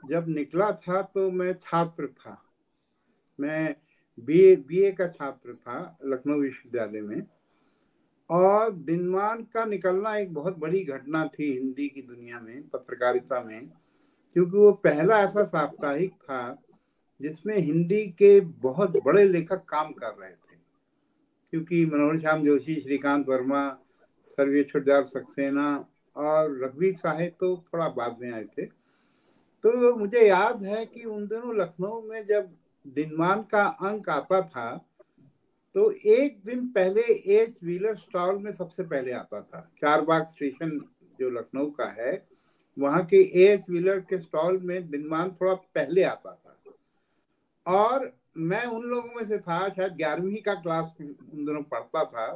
जब निकला था तो मैं छात्र था। मैं बीए का छात्र था लखनऊ विश्वविद्यालय में, और दिनमान का निकलना एक बहुत बड़ी घटना थी हिंदी की दुनिया में, पत्रकारिता में, क्योंकि वो पहला ऐसा साप्ताहिक था जिसमें हिंदी के बहुत बड़े लेखक काम कर रहे थे। क्योंकि मनोहर श्याम जोशी, श्रीकांत वर्मा, सर्वेश्वर सक्सेना और रघुवीर सहाय तो थोड़ा बाद में आए थे। तो मुझे याद है कि उन दिनों लखनऊ में जब दिनमान का अंक आता था तो एक दिन पहले एच व्हीलर स्टॉल में सबसे पहले आता था। चारबाग स्टेशन जो लखनऊ का है, वहां के एच व्हीलर के स्टॉल में दिनमान थोड़ा पहले आता था। और मैं उन लोगों में से था, शायद 11वीं का क्लास उन दिनों पढ़ता था,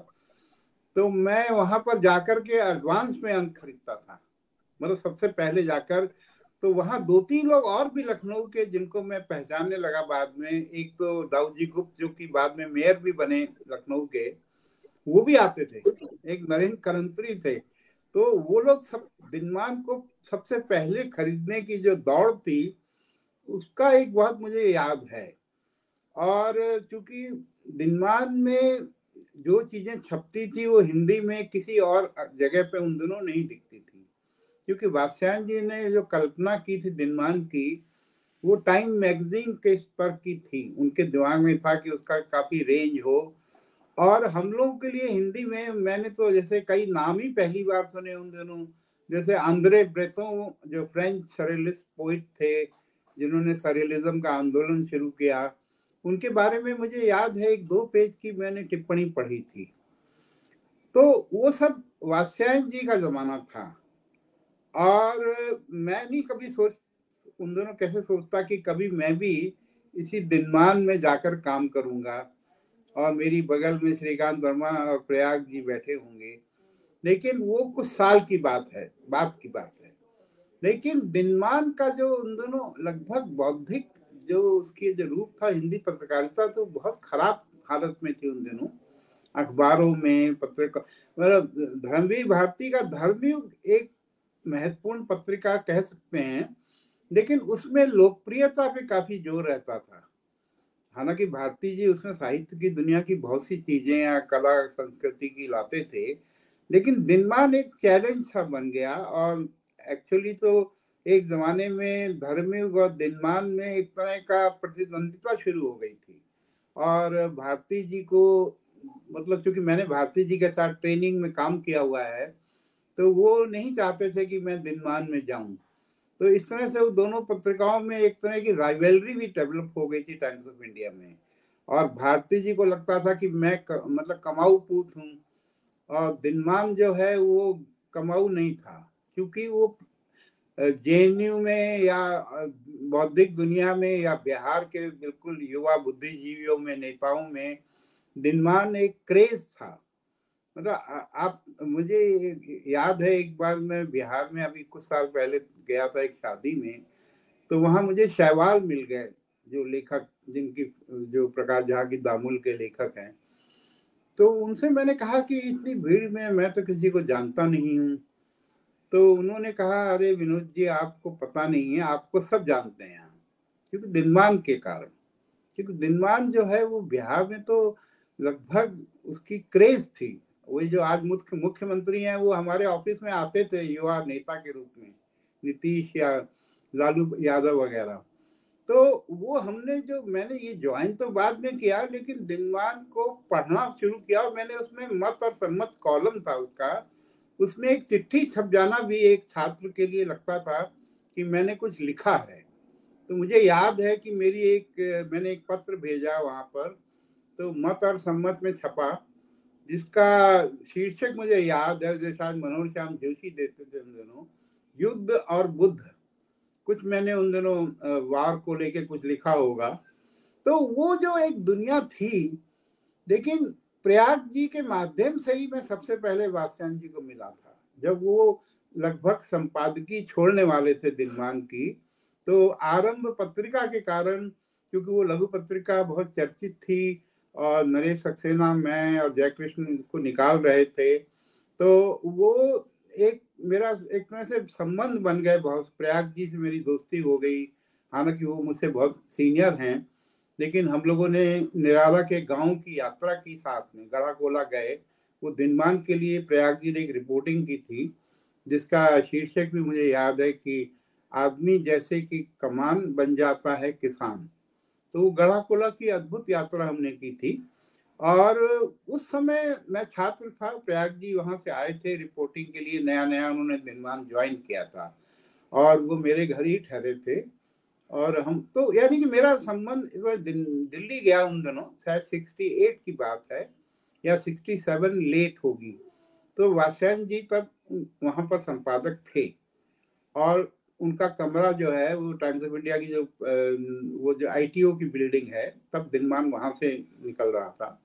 तो मैं वहां पर जाकर के एडवांस में अंक खरीदता था, मतलब सबसे पहले जाकर। तो वहां 2-3 लोग और भी लखनऊ के जिनको मैं पहचानने लगा बाद में। एक तो दाऊजी गुप्त जो कि बाद में मेयर भी बने लखनऊ के, वो भी आते थे। एक नरेंद्र करंत्री थे। तो वो लोग सब दिनमान को सबसे पहले खरीदने की जो दौड़ थी, उसका एक बहुत मुझे याद है। और चूंकि दिनमान में जो चीजें छपती थी वो हिंदी में किसी और जगह पे उन दिनों नहीं दिखती थी, क्योंकि वात्स्यायन जी ने जो कल्पना की थी दिनमान की, वो टाइम मैगजीन के स्तर की थी। उनके दिमाग में था कि उसका काफी रेंज हो। और हम लोगों के लिए हिंदी में मैंने तो जैसे कई नाम ही पहली बार सुने उन दिनों, जैसे आंद्रे ब्रेतो जो फ्रेंच सरेलिस्ट पोइट थे जिन्होंने सरेलिज्म का आंदोलन शुरू किया, उनके बारे में मुझे याद है 1-2 पेज की मैंने टिप्पणी पढ़ी थी। तो वो सब वात्स्यायन जी का जमाना था। और मैं नहीं कभी उन दोनों कैसे सोचता कि कभी मैं भी इसी दिनमान में जाकर काम करूंगा और मेरी बगल में श्रीकांत वर्मा और प्रयाग जी बैठे होंगे। लेकिन वो कुछ साल की बात है, बात की बात है। लेकिन दिनमान का जो उन दोनों लगभग बौद्धिक जो उसकी जो रूप था, हिंदी पत्रकारिता तो बहुत खराब हालत में थी उन दिनों, अखबारों में पत्रिका, मतलब धर्मवीर भारती का धर्मयुग एक महत्वपूर्ण पत्रिका कह सकते हैं, लेकिन उसमें लोकप्रियता पे काफी जोर रहता था। हालांकि भारती जी उसमें साहित्य की दुनिया की बहुत सी चीजें या कला संस्कृति की लाते थे, लेकिन दिनमान एक चैलेंज सा बन गया। और एक्चुअली तो एक जमाने में धर्मयुग और दिनमान में एक तरह का प्रतिद्वंदिता शुरू हो गई थी। और भारती जी को, मतलब चूंकि मैंने भारती जी के साथ ट्रेनिंग में काम किया हुआ है, तो वो नहीं चाहते थे कि मैं दिनमान में जाऊं। तो इस तरह से वो दोनों पत्रिकाओं में एक तरह की राइवलरी भी डेवलप हो गई थी टाइम्स ऑफ इंडिया में। और भारती जी को लगता था कि मैं मतलब कमाऊ पूत हूँ, और दिनमान जो है वो कमाऊ नहीं था, क्योंकि वो जेएनयू में या बौद्धिक दुनिया में या बिहार के बिल्कुल युवा बुद्धिजीवियों में, नेताओं में दिनमान एक क्रेज था। मतलब आप, मुझे याद है एक बार मैं बिहार में अभी कुछ साल पहले गया था एक शादी में, तो वहां मुझे शैवाल मिल गए, जो लेखक, जिनकी, जो प्रकाश झा की दामुल के लेखक हैं। तो उनसे मैंने कहा कि इतनी भीड़ में मैं तो किसी को जानता नहीं हूँ। तो उन्होंने कहा, अरे विनोद जी, आपको पता नहीं है, आपको सब जानते हैं यहाँ, क्योंकि दिनमान के कारण। क्योंकि दिनमान जो है वो बिहार में तो लगभग उसकी क्रेज थी। वही जो आज मुख्यमंत्री हैं, वो हमारे ऑफिस में आते थे युवा नेता के रूप में, नीतीश या लालू यादव वगैरह। तो वो हमने, जो मैंने ये ज्वाइन तो बाद में किया, लेकिन दिनमान को पढ़ना शुरू किया, और मैंने उसमें मत और सम्मत कॉलम था उसका, उसमें एक चिट्ठी छप जाना भी एक छात्र के लिए लगता था कि मैंने कुछ लिखा है। तो मुझे याद है कि मैंने एक पत्र भेजा वहां पर, तो मत और सम्मत में छपा, जिसका शीर्षक मुझे याद है, जो शायद मनोहर श्याम जोशी देते थे उन दिनों, युद्ध और बुद्ध। कुछ मैंने उन दिनों वार को लेके कुछ लिखा होगा। तो वो जो एक दुनिया थी, लेकिन प्रयाग जी के माध्यम से ही मैं सबसे पहले वात्स्यायन जी को मिला था, जब वो लगभग संपादकीय छोड़ने वाले थे दिनमान की। तो आरंभ पत्रिका के कारण, क्योंकि वो लघु पत्रिका बहुत चर्चित थी, और नरेश सक्सेना, मैं और जयकृष्ण को निकाल रहे थे, तो वो एक मेरा एक तरह से संबंध बन गए बहुत। प्रयाग जी से मेरी दोस्ती हो गई, हालांकि वो मुझसे बहुत सीनियर हैं, लेकिन हम लोगों ने निराला के गांव की यात्रा की, साथ में गढ़ाकोला गए। वो दिनमान के लिए प्रयाग जी ने एक रिपोर्टिंग की थी, जिसका शीर्षक भी मुझे याद है कि आदमी जैसे कि कमान बन जाता है किसान। तो वो गढ़ाकोला की अद्भुत यात्रा हमने की थी। और उस समय मैं छात्र था, प्रयाग जी वहां से आए थे रिपोर्टिंग के लिए, नया नया उन्होंने दिनमान ज्वाइन किया था, और वो मेरे घर ही ठहरे थे। और हम तो, यानी कि मेरा संबंध इस बार दिल्ली गया उन दिनों, शायद 68 की बात है या 67 लेट होगी। तो वात्स्यायन जी तब वहां पर संपादक थे, और उनका कमरा जो है वो टाइम्स ऑफ इंडिया की जो वो जो आईटीओ की बिल्डिंग है, तब दिनमान वहां से निकल रहा था।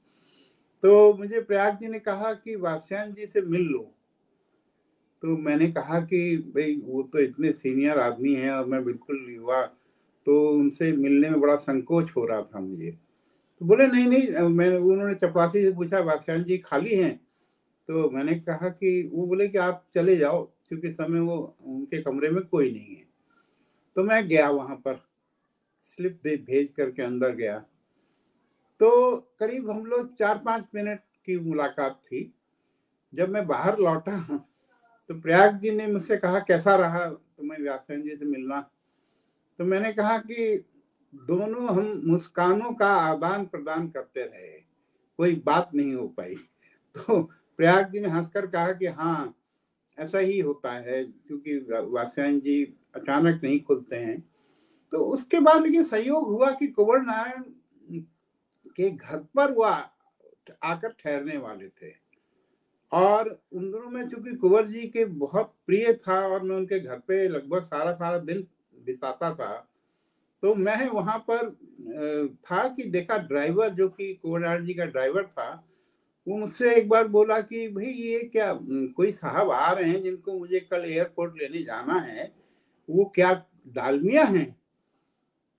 तो मुझे प्रयाग जी ने कहा कि वात्स्यायन जी से मिल लो। तो मैंने कहा कि भाई वो तो इतने सीनियर आदमी हैं और मैं बिल्कुल युवा, तो उनसे मिलने में बड़ा संकोच हो रहा था मुझे। तो बोले नहीं नहीं, मैंने, उन्होंने चपरासी से पूछा, वात्स्यायन जी खाली हैं? तो मैंने कहा कि, वो बोले कि आप चले जाओ, क्योंकि समय वो उनके कमरे में कोई नहीं है। तो मैं गया वहां पर, स्लिप दे भेज करके अंदर गया। तो करीब हम लोग 4-5 मिनट की मुलाकात थी। जब मैं बाहर लौटा, तो प्रयाग जी ने मुझसे कहा, कैसा रहा तुम्हें व्यासन जी से मिलना? तो मैंने कहा कि दोनों हम मुस्कानों का आदान प्रदान करते रहे, कोई बात नहीं हो पाई। तो प्रयाग जी ने हंसकर कहा कि हाँ, ऐसा ही होता है, क्योंकि वात्स्यायन जी अचानक नहीं खुलते हैं। तो उसके बाद लेकिन संयोग हुआ कि कुंवर नारायण के घर पर वो आकर ठहरने वाले थे, और उन दोनों में चूंकि कुंवर जी के बहुत प्रिय था, और मैं उनके घर पे लगभग सारा सारा दिन बिताता था। तो मैं वहां पर था कि देखा, ड्राइवर जो कि कुंवर जी का ड्राइवर था, वो मुझसे एक बार बोला कि भाई ये क्या, कोई साहब आ रहे हैं जिनको मुझे कल एयरपोर्ट लेने जाना है, वो क्या डालमिया हैं?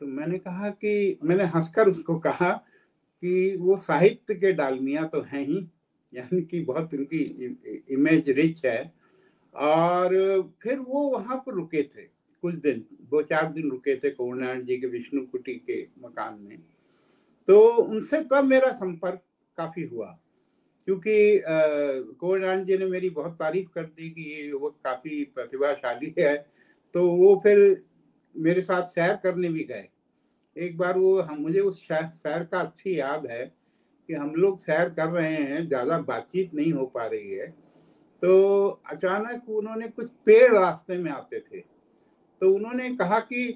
तो मैंने कहा कि मैंने हंसकर उसको कहा कि वो साहित्य के डालमिया तो हैं ही, यानी कि बहुत उनकी इमेज रिच है। और फिर वो वहां पर रुके थे कुछ दिन, 2-4 दिन रुके थे कुंवरनारायण जी के विष्णु कुटी के मकान में। तो उनसे तब मेरा संपर्क काफी हुआ, क्योंकि कुंवरनारायण जी ने मेरी बहुत तारीफ कर दी कि ये युवक काफी प्रतिभाशाली है। तो वो फिर मेरे साथ सैर करने भी गए। एक बार मुझे उस सैर का अच्छी याद है कि हम लोग सैर कर रहे हैं, ज्यादा बातचीत नहीं हो पा रही है, तो अचानक उन्होंने कुछ पेड़ रास्ते में आते थे, तो उन्होंने कहा कि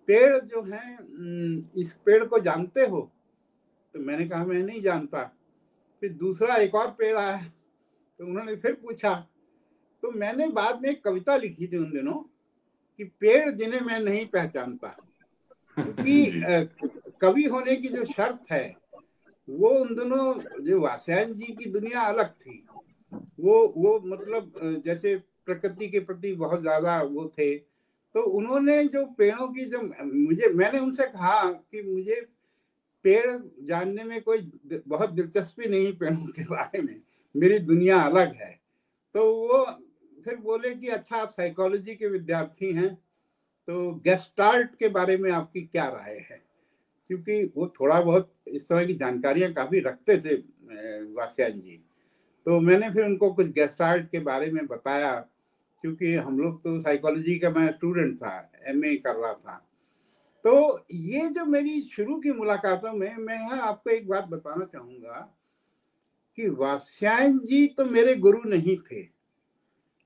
पेड़ जो हैं, इस पेड़ को जानते हो? तो मैंने कहा मैं नहीं जानता। फिर दूसरा एक और पेड़ आया, तो उन्होंने फिर पूछा। तो मैंने बाद में एक कविता लिखी थी उन दिनों कि पेड़ जिन्हें मैं नहीं पहचानता, क्योंकि कवि होने की जो शर्त है वो उन दिनों जो वात्स्यायन जी की दुनिया अलग थी। वो मतलब जैसे प्रकृति के प्रति बहुत ज्यादा वो थे। तो उन्होंने जो पेड़ों की जो मैंने उनसे कहा कि मुझे पेड़ जानने में कोई बहुत दिलचस्पी नहीं पेड़ों के बारे में, मेरी दुनिया अलग है। तो वो फिर बोले कि अच्छा, आप साइकोलॉजी के विद्यार्थी हैं, तो गेस्टाल्ट के बारे में आपकी क्या राय है? क्योंकि वो थोड़ा बहुत इस तरह की जानकारियां काफी रखते थे वात्स्यायन जी। तो मैंने फिर उनको कुछ गेस्टाल्ट के बारे में बताया, क्योंकि हम लोग तो साइकोलॉजी का, मैं स्टूडेंट था, एमए कर रहा था। तो ये जो मेरी शुरू की मुलाकातों में, मैं यहाँ आपको एक बात बताना चाहूंगा कि वात्स्यायन जी तो मेरे गुरु नहीं थे,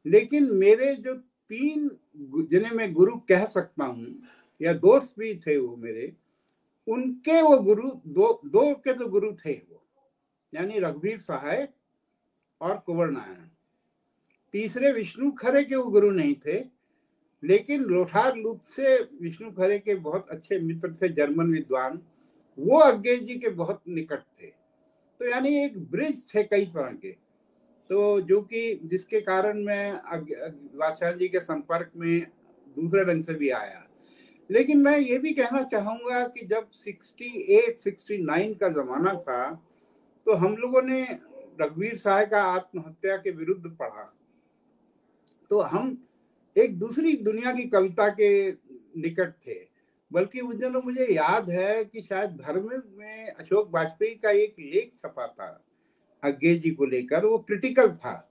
लेकिन मेरे जो 3 जिन्हें मैं गुरु कह सकता हूँ, या दोस्त भी थे वो मेरे, उनके वो गुरु दो के तो गुरु थे वो, यानी रघुवीर सहाय और कुंवरनारायण। तीसरे विष्णु खरे के वो गुरु नहीं थे, लेकिन लोठार लूप से विष्णु खरे के बहुत अच्छे मित्र थे, जर्मन विद्वान, वो अज्ञे जी के बहुत निकट थे। तो यानी एक ब्रिज थे कई तरह के। तो जो कि जिसके कारण मैं वात्स्यायन जी के संपर्क में दूसरे ढंग से भी आया। लेकिन मैं ये भी कहना चाहूंगा कि जब 68-69 का जमाना था, तो हम लोगों ने रघुवीर सहाय का आत्महत्या के विरुद्ध पढ़ा। तो हम एक दूसरी दुनिया की कविता के निकट थे। बल्कि उन दिनों मुझे याद है कि शायद धर्म में अशोक वाजपेयी का एक लेख छपा था अज्ञे जी को लेकर, वो क्रिटिकल था।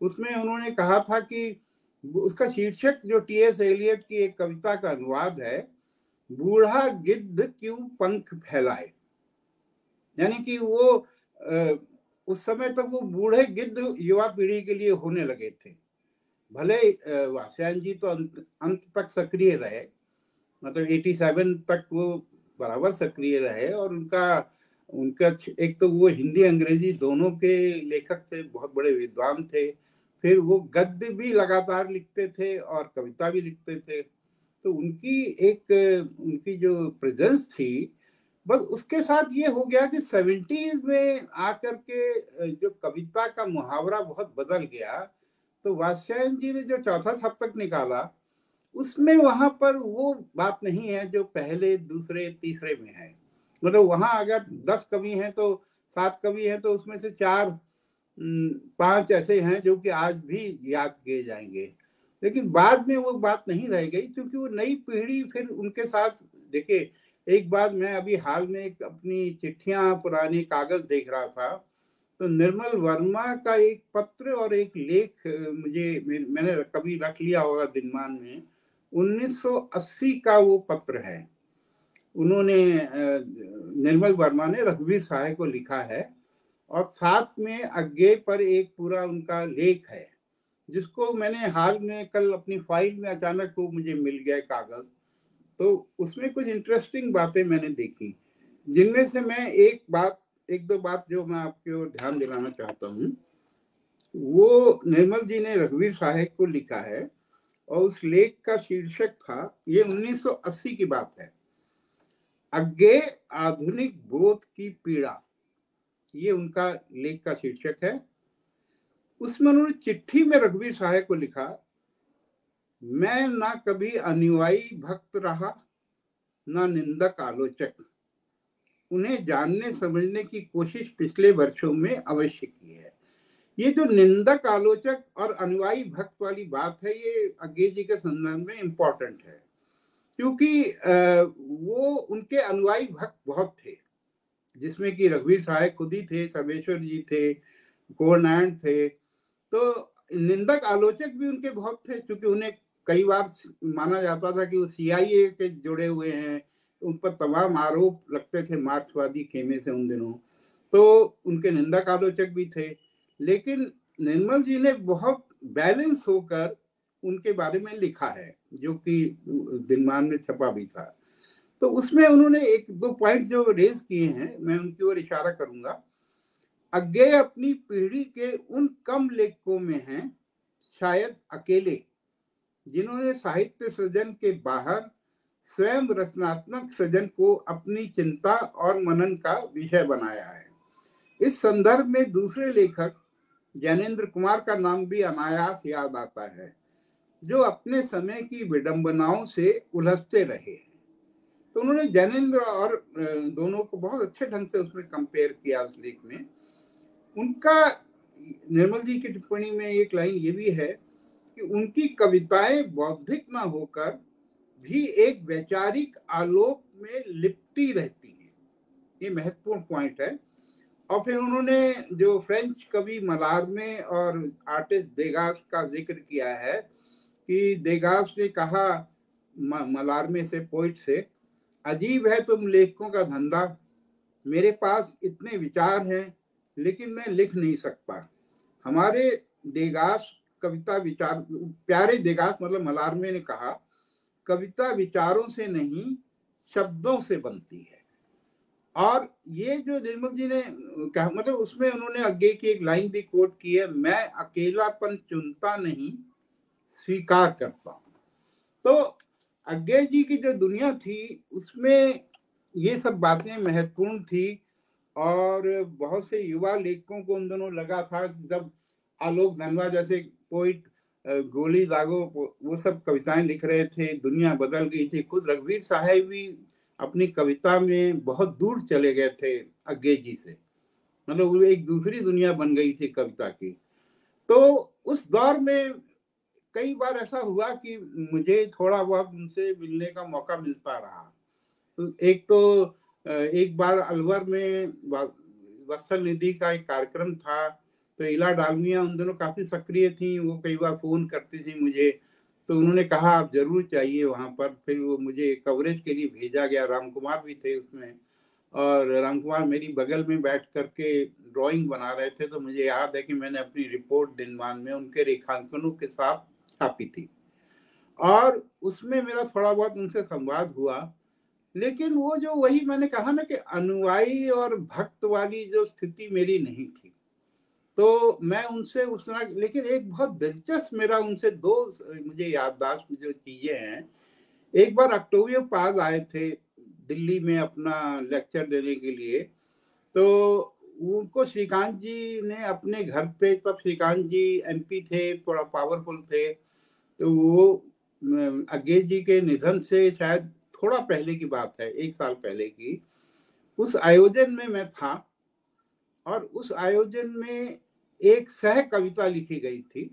उसमें उन्होंने कहा था कि उसका शीर्षक जो टीएस एलियट की एक कविता का अनुवाद है, बूढ़ा गिद्ध क्यों पंख फैलाए। यानी कि वो उस समय तक वो बूढ़े गिद्ध युवा पीढ़ी के लिए होने लगे थे। भले वात्स्यायन जी तो अंत तक सक्रिय रहे, मतलब 87 तक वो बराबर सक्रिय रहे, और उनका एक तो वो हिंदी अंग्रेजी दोनों के लेखक थे, बहुत बड़े विद्वान थे। फिर वो गद्य भी लगातार लिखते थे और कविता भी लिखते थे। तो उनकी जो प्रेजेंस थी, बस उसके साथ ये हो गया कि 70s में आकर के जो कविता का मुहावरा बहुत बदल गया। तो वात्स्यायन जी ने जो चौथा सप्तक निकाला, उसमें वहां पर वो बात नहीं है जो पहले, दूसरे, तीसरे में है। मतलब वहां अगर 10 कवि हैं तो 7 कवि हैं, तो उसमें से 4-5 ऐसे हैं जो कि आज भी याद किए जाएंगे। लेकिन बाद में वो बात नहीं रह गई, क्योंकि वो नई पीढ़ी फिर उनके साथ। देखिए, एक बात, मैं अभी हाल में एक अपनी चिट्ठियां पुराने कागज देख रहा था, तो निर्मल वर्मा का एक पत्र और एक लेख मैंने कभी रख लिया होगा दिनमान में, 1980 का वो पत्र है। उन्होंने निर्मल वर्मा ने रघुवीर सहाय को लिखा है, और साथ में अज्ञे पर एक पूरा उनका लेख है, जिसको मैंने हाल में कल अपनी फाइल में अचानक वो मुझे मिल गया कागज। तो उसमें कुछ इंटरेस्टिंग बातें मैंने देखी, जिनमें से मैं एक दो बात जो मैं आपके ओर ध्यान दिलाना चाहता हूँ। वो निर्मल जी ने रघुवीर सहाय को लिखा है, और उस लेख का शीर्षक था, ये 1980 की बात है, अज्ञे आधुनिक बोध की पीड़ा। ये उनका लेख का शीर्षक है। उसमें उन्होंने चिट्ठी में रघुवीर सहाय को लिखा, मैं ना कभी अनुयायी भक्त रहा, ना निंदक आलोचक। उन्हें जानने समझने की कोशिश पिछले वर्षों में अवश्य की है। ये जो निंदक आलोचक और अनुयायी भक्त वाली बात है, ये अज्ञे जी के संदर्भ में इम्पोर्टेंट है, क्योंकि वो उनके अनुयायी भक्त बहुत थे, जिसमें कि रघुवीर सहाय खुद ही थे, सर्वेश्वर जी थे, गोरनारायण थे। तो निंदक आलोचक भी उनके बहुत थे, क्योंकि उन्हें कई बार माना जाता था कि वो CIA के जुड़े हुए हैं, उन पर तमाम आरोप लगते थे मार्क्सवादी खेमे से उन दिनों, तो उनके निंदक आलोचक भी थे। लेकिन निर्मल जी ने बहुत बैलेंस होकर उनके बारे में लिखा है, जो कि दिनमान में छपा भी था। तो उसमें उन्होंने एक दो पॉइंट जो रेज किए हैं, मैं उनकी ओर इशारा करूंगा। अज्ञे अपनी पीढ़ी के उन कम लेखकों में हैं, शायद अकेले, जिन्होंने साहित्य सृजन के बाहर स्वयं रचनात्मक सृजन को अपनी चिंता और मनन का विषय बनाया है। इस संदर्भ में दूसरे लेखक ज्ञानेंद्र कुमार का नाम भी अनायास याद आता है, जो अपने समय की विडंबनाओं से उलझते रहे हैं। तो उन्होंने ज्ञानेंद्र और दोनों को बहुत अच्छे ढंग से उसमें कंपेयर किया उस लेख में। उनका निर्मल जी की टिप्पणी में एक लाइन ये भी है कि उनकी कविताएं बौद्धिक ना होकर भी एक वैचारिक आलोक में लिपटी रहती हैं। ये महत्वपूर्ण पॉइंट है। और फिर उन्होंने जो फ्रेंच कवि मलारमे और आर्टिस्ट देगास का जिक्र किया है कि देगास ने कहा मलारमे से, पोइट से, अजीब है तुम लेखकों का धंधा, मेरे पास इतने विचार हैं लेकिन मैं लिख नहीं सकता। हमारे देगास कविता विचार, प्यारे देगास मतलब मलारमे ने कहा, कविता विचारों से नहीं शब्दों से बनती है। और ये जो निर्मल जी ने कहा, मतलब उसमें उन्होंने अज्ञे की एक लाइन भी कोट की है, मैं अकेलापन चुनता नहीं स्वीकार करता हूं। तो अज्ञे जी की जो दुनिया थी उसमें ये सब बातें महत्वपूर्ण थी। और बहुत से युवा लेखकों को उन दोनों लगा था, जब आलोक धनवा जैसे पोइट गोली दागो वो सब कविताएं लिख रहे थे, दुनिया बदल गई थी। खुद रघुवीर साहब भी अपनी कविता में बहुत दूर चले गए थे अज्ञे जी से, मतलब वो एक दूसरी दुनिया बन गई थी कविता की। तो उस दौर में कई बार ऐसा हुआ कि मुझे थोड़ा बहुत उनसे मिलने का मौका मिलता रहा। तो एक बार अलवर में वत्सल निधि का एक कार्यक्रम था, तो इला डालमिया उन दोनों काफी सक्रिय थी, वो कई बार फोन करती थी मुझे, तो उन्होंने कहा आप जरूर चाहिए वहां पर। फिर वो मुझे कवरेज के लिए भेजा गया, राम कुमार भी थे उसमें, और राम कुमार मेरी बगल में बैठ करके ड्राइंग बना रहे थे। तो मुझे याद है कि मैंने अपनी रिपोर्ट दिनमान में उनके रेखांकनों के साथ छापी थी, और उसमें मेरा थोड़ा बहुत उनसे संवाद हुआ। लेकिन वो जो, वही मैंने कहा ना कि अनुयायी और भक्त वाली जो स्थिति मेरी नहीं थी, तो मैं उनसे उस तरह, लेकिन एक बहुत दिलचस्प मेरा उनसे दो मुझे याददाश्त जो चीजें हैं। एक बार ऑक्टेवियो पाज आए थे दिल्ली में अपना लेक्चर देने के लिए, तो उनको श्रीकांत जी ने अपने घर पे, तब श्रीकांत जी MP थे, थोड़ा पावरफुल थे, तो वो अज्ञे जी के निधन से शायद थोड़ा पहले की बात है, 1 साल पहले की, उस आयोजन में मैं था। और उस आयोजन में एक सह कविता लिखी गई थी,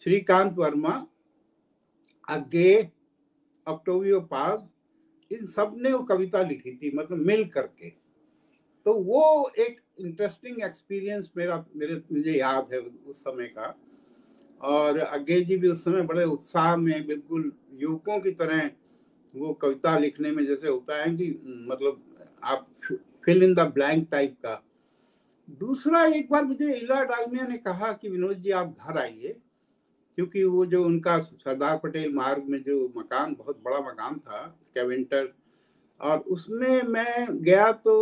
श्रीकांत वर्मा, अज्ञे, ऑक्टेवियो पाज, इन सब ने वो कविता लिखी थी, मतलब मिल करके। तो वो एक इंटरेस्टिंग एक्सपीरियंस मुझे याद है उस समय का। और अज्ञे जी भी उस समय बड़े उत्साह में, बिल्कुल युवकों की तरह वो कविता लिखने में, जैसे होता है कि मतलब आप fill in the blank type का। दूसरा, एक बार मुझे इला डालमिया ने कहा कि विनोद जी आप घर आइए, क्योंकि वो जो उनका सरदार पटेल मार्ग में जो मकान, बहुत बड़ा मकान था, स्कैवेंटर, और उसमें मैं गया तो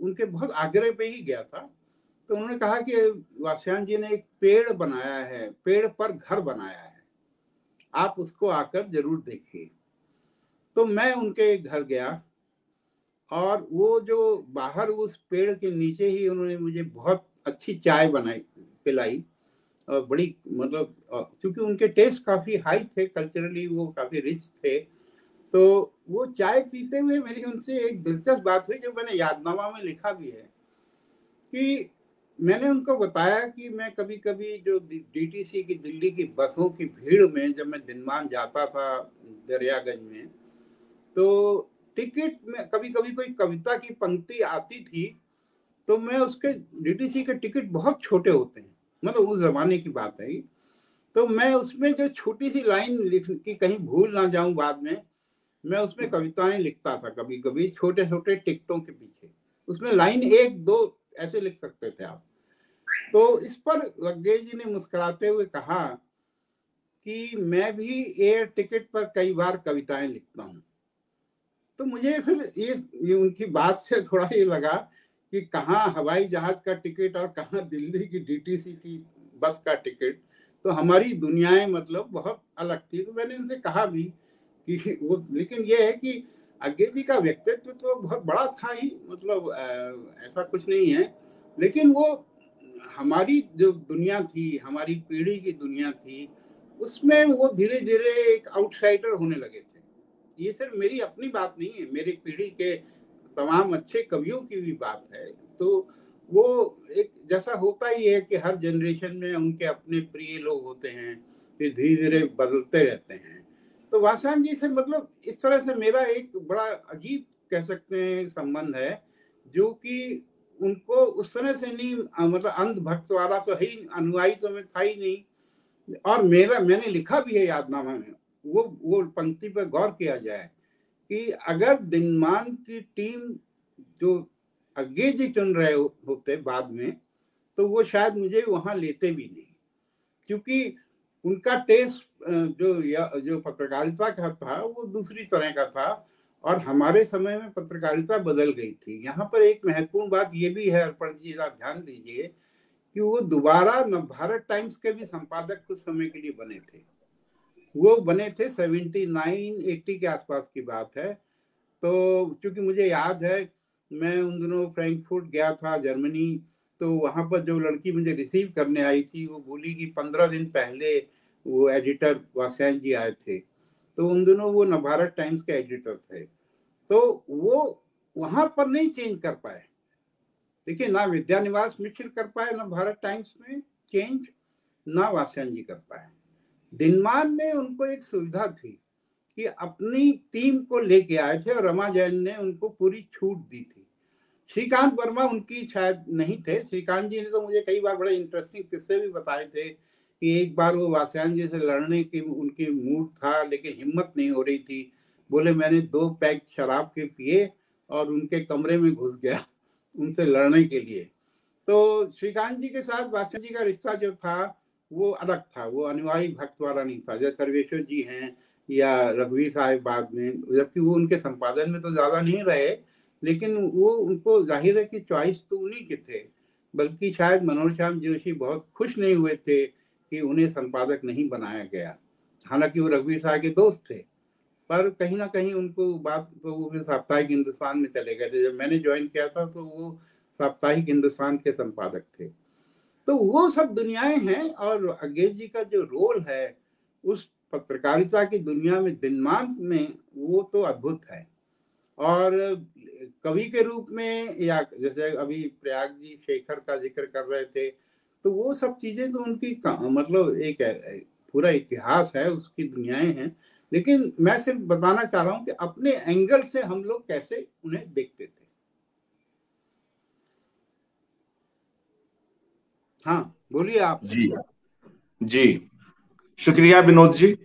उनके बहुत आग्रह पे ही गया था। तो उन्होंने कहा कि वात्स्यायन जी ने एक पेड़ बनाया है, पेड़ पर घर बनाया है, आप उसको आकर जरूर देखिए। तो मैं उनके घर गया, और वो जो बाहर उस पेड़ के नीचे ही उन्होंने मुझे बहुत अच्छी चाय बनाई, पिलाई, बड़ी मतलब क्योंकि उनके टेस्ट काफी हाई थे, कल्चरली वो काफी रिच थे। तो वो चाय पीते हुए मेरी उनसे एक दिलचस्प बात हुई जो मैंने यादनामा में लिखा भी है, कि मैंने उनको बताया कि मैं कभी कभी जो डीटीसी की दिल्ली की बसों की भीड़ में जब मैं दिनमान जाता था दरियागंज में, तो टिकट में कभी कभी कोई कविता की पंक्ति आती थी, तो मैं उसके डीटीसी के टिकट बहुत छोटे होते हैं, मतलब उस जमाने की बात है, तो मैं उसमें जो छोटी सी लाइन लिख की कहीं भूल ना जाऊं बाद में, मैं उसमें कविताएं लिखता था कभी कभी छोटे छोटे टिकटों के पीछे, उसमें लाइन एक दो ऐसे लिख सकते थे आप। तो इस पर वग्गेश जी ने मुस्कुराते हुए कहा कि मैं भी एयर टिकट पर कई बार कविताएं लिखता हूं। तो मुझे फिर ये उनकी बात से थोड़ा ये लगा कि कहाँ हवाई जहाज का टिकट और कहाँ दिल्ली की डीटीसी की बस का टिकट, तो हमारी दुनियाएं मतलब बहुत अलग थी। तो मैंने उनसे कहा भी कि वो, लेकिन ये है कि आगे जी का व्यक्तित्व तो बहुत बड़ा था ही, मतलब ऐसा कुछ नहीं है, लेकिन वो हमारी जो दुनिया थी, हमारी पीढ़ी की दुनिया थी, उसमें वो धीरे धीरे एक आउटसाइडर होने लगे थे। ये सिर्फ मेरी अपनी बात नहीं है, मेरी पीढ़ी के तमाम अच्छे कवियों की भी बात है। तो वो एक जैसा होता ही है कि हर जनरेशन में उनके अपने प्रिय लोग होते हैं, फिर धीरे धीरे बदलते रहते हैं। तो वासवान जी से मतलब इस तरह से मेरा एक बड़ा अजीब कह सकते हैं संबंध है, जो कि उनको उस तरह से नहीं, मतलब अंध भक्त वाला तो है ही, अनुयायी तो मैं था ही नहीं। और मैंने लिखा भी है यादनामा में, वो पंक्ति पर गौर किया जाए कि अगर दिनमान की टीम जो अग्गे जी चुन रहे होते बाद में, तो वो शायद मुझे वहां लेते भी नहीं, क्योंकि उनका टेस्ट जो पत्रकारिता का था वो दूसरी तरह का था, और हमारे समय में पत्रकारिता बदल गई थी। यहाँ पर एक महत्वपूर्ण बात ये भी है, अर्पण जी आप ध्यान दीजिए कि वो दोबारा नवभारत टाइम्स के भी संपादक कुछ समय के लिए बने थे। वो बने थे 79-80 के आसपास की बात है। तो क्योंकि मुझे याद है मैं उन दिनों फ्रैंकफर्ट गया था जर्मनी, तो वहां पर जो लड़की मुझे रिसीव करने आई थी वो बोली कि 15 दिन पहले वो एडिटर वासैन जी आए थे। तो उन दिनों वो नवभारत टाइम्स के एडिटर थे। तो वो वहां पर नहीं चेंज कर पाए, देखिए ना विद्यानिवास मिश्र कर पाए नवभारत टाइम्स में चेंज, ना वासैन जी कर पाए। दिनमान में उनको एक सुविधा थी कि अपनी टीम को लेके आए थे और रमा जैन ने उनको पूरी छूट दी थी। श्रीकांत वर्मा उनकी शायद नहीं थे। श्रीकांत जी ने तो मुझे कई बार बड़े इंटरेस्टिंग किस्से भी बताए थे कि एक बार वो वासयान जी से लड़ने की उनकी मूड था, लेकिन हिम्मत नहीं हो रही थी। बोले मैंने 2 पैक शराब के पिए और उनके कमरे में घुस गया उनसे लड़ने के लिए। तो श्रीकांत जी के साथ वासयान जी का रिश्ता जो था वो अलग था, वो अनुयायी भक्त वाला नहीं था, जैसे सर्वेश्वर जी हैं या रघुवीर साहब बाद में, जबकि वो उनके संपादन में तो ज्यादा नहीं रहे, लेकिन वो उनको जाहिर है कि चॉइस तो उन्हीं के थे। बल्कि शायद मनोज श्याम जोशी बहुत खुश नहीं हुए थे कि उन्हें संपादक नहीं बनाया गया, हालांकि वो रघुवीर साहब के दोस्त थे। पर कहीं ना कहीं उनको बात तो वो फिर साप्ताहिक हिंदुस्तान में चले गए थे। जब मैंने ज्वाइन किया था तो वो साप्ताहिक हिंदुस्तान के संपादक थे। तो वो सब दुनियाएं हैं, और अगेज जी का जो रोल है उस पत्रकारिता की दुनिया में दिनमान में, वो तो अद्भुत है। और कवि के रूप में, या जैसे अभी प्रयाग जी शेखर का जिक्र कर रहे थे, तो वो सब चीजें तो उनकी मतलब एक पूरा इतिहास है, उसकी दुनियाएं हैं। लेकिन मैं सिर्फ बताना चाह रहा हूं कि अपने एंगल से हम लोग कैसे उन्हें देखते थे। हाँ बोलिए आप। जी जी, शुक्रिया विनोद जी।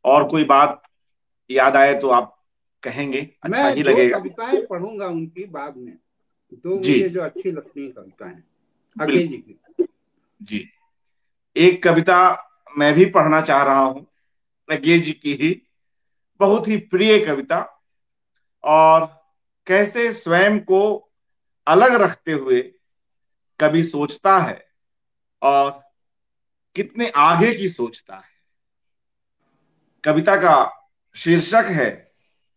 और कोई बात याद आए तो आप कहेंगे, अच्छा मैं ही 2 लगेगा। कविताएं पढ़ूंगा उनकी बाद में, 2 जी मुझे जो अच्छी लगती हैं कविताएं अगे जी बिल्कुल। की। जी, एक कविता मैं भी पढ़ना चाह रहा हूं, नगेश जी की ही बहुत ही प्रिय कविता। और कैसे स्वयं को अलग रखते हुए कवि सोचता है और कितने आगे की सोचता है। कविता का शीर्षक है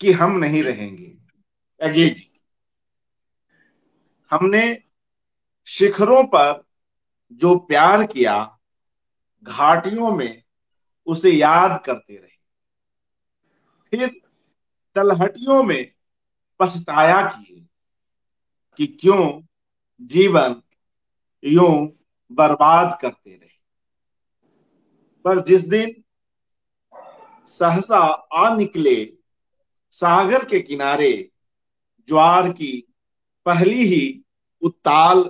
कि हम नहीं रहेंगे। नगेश जी, हमने शिखरों पर जो प्यार किया घाटियों में उसे याद करते रहे, फिर तलहटियों में पछताया किए कि क्यों जीवन यूं बर्बाद करते रहे। पर जिस दिन सहसा आ निकले सागर के किनारे, ज्वार की पहली ही उत्ताल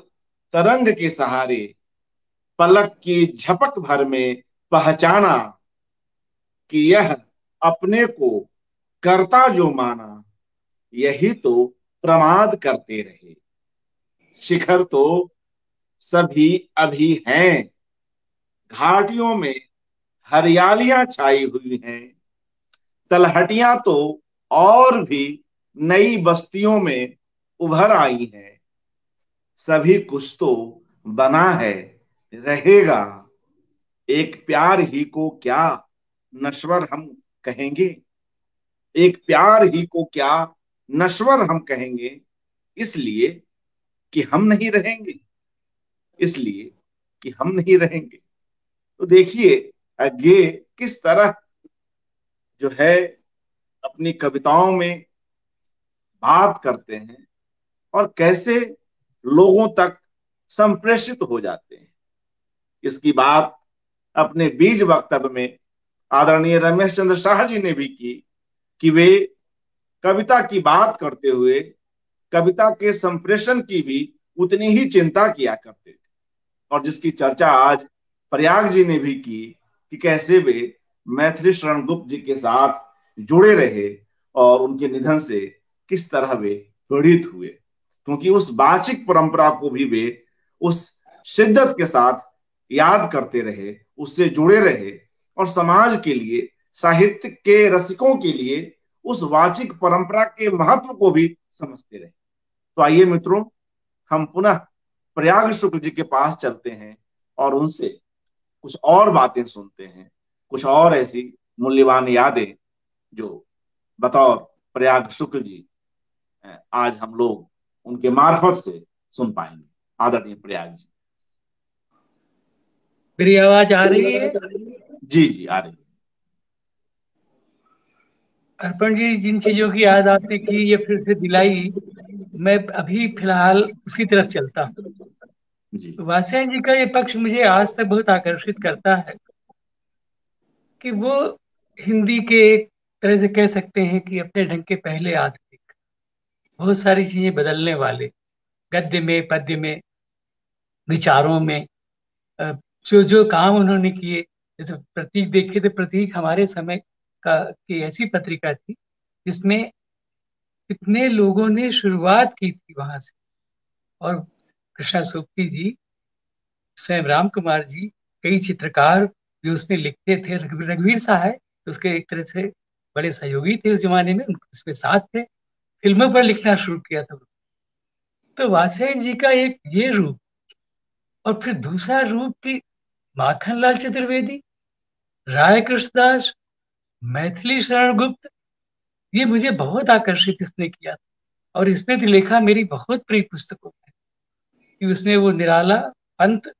तरंग के सहारे, पलक की झपक भर में पहचाना कि यह अपने को कर्ता जो माना, यही तो प्रमाद करते रहे। शिखर तो सभी अभी हैं, घाटियों में हरियालियां छाई हुई हैं, तलहटियां तो और भी नई बस्तियों में उभर आई हैं। सभी कुछ तो बना है, रहेगा, एक प्यार ही को क्या नश्वर हम कहेंगे, एक प्यार ही को क्या नश्वर हम कहेंगे, इसलिए कि हम नहीं रहेंगे, इसलिए कि हम नहीं रहेंगे। तो देखिए ये किस तरह जो है अपनी कविताओं में बात करते हैं और कैसे लोगों तक संप्रेषित हो जाते हैं। इसकी बात अपने बीज वक्तव्य में आदरणीय रमेश चंद्र शाह जी ने भी की कि वे कविता की बात करते हुए कविता के संप्रेषण की भी उतनी ही चिंता किया करते थे, और जिसकी चर्चा आज प्रयाग जी ने भी की कि कैसे वे मैथिली शरण गुप्त जी के साथ जुड़े रहे और उनके निधन से किस तरह वे पीड़ित हुए, क्योंकि उस वाचिक परंपरा को भी वे उस शिद्दत के साथ याद करते रहे, उससे जुड़े रहे और समाज के लिए, साहित्य के रसिकों के लिए उस वाचिक परंपरा के महत्व को भी समझते रहे। तो आइए मित्रों, हम पुनः प्रयाग शुक्ल जी के पास चलते हैं और उनसे कुछ और बातें सुनते हैं, कुछ और ऐसी मूल्यवान यादें जो बतौर प्रयाग शुक्ल जी आज हम लोग उनके मार्फत से सुन पाएंगे। आदरणीय प्रयाग जी। मेरी आवाज आ रही है? जी जी आ रही है। अर्पण जी, जिन चीजों की याद आपने की ये फिर से दिलाई, मैं अभी फिलहाल उसी तरफ चलता हूँ। जी वात्स्यायन जी का ये पक्ष मुझे आज तक बहुत आकर्षित करता है कि वो हिंदी के एक तरह से कह सकते हैं कि अपने ढंग के पहले आधुनिक, बहुत सारी चीजें बदलने वाले, गद्य में, पद्य में, विचारों में, अ, जो जो काम उन्होंने किए। जैसे प्रतीक देखे तो प्रतीक हमारे समय का की ऐसी पत्रिका थी जिसमें कितने लोगों ने शुरुआत की थी वहां से। और कृष्णा सोपती जी, स्वयं राम कुमार जी, कई चित्रकार जो उसमें लिखते थे, रघुवीर साहब तो उसके एक तरह से बड़े सहयोगी थे उस जमाने में, उनके उसमें साथ थे। फिल्मों पर लिखना शुरू किया था। तो वात्स्यायन जी का एक ये रूप, और फिर दूसरा रूप थी माखनलाल चतुर्वेदी, राय कृष्णदास, मैथिली शरण गुप्त। ये मुझे बहुत आकर्षित इसने किया और इसमें भी लेखा मेरी बहुत प्रिय पुस्तकों में कि उसमें वो निराला, पंत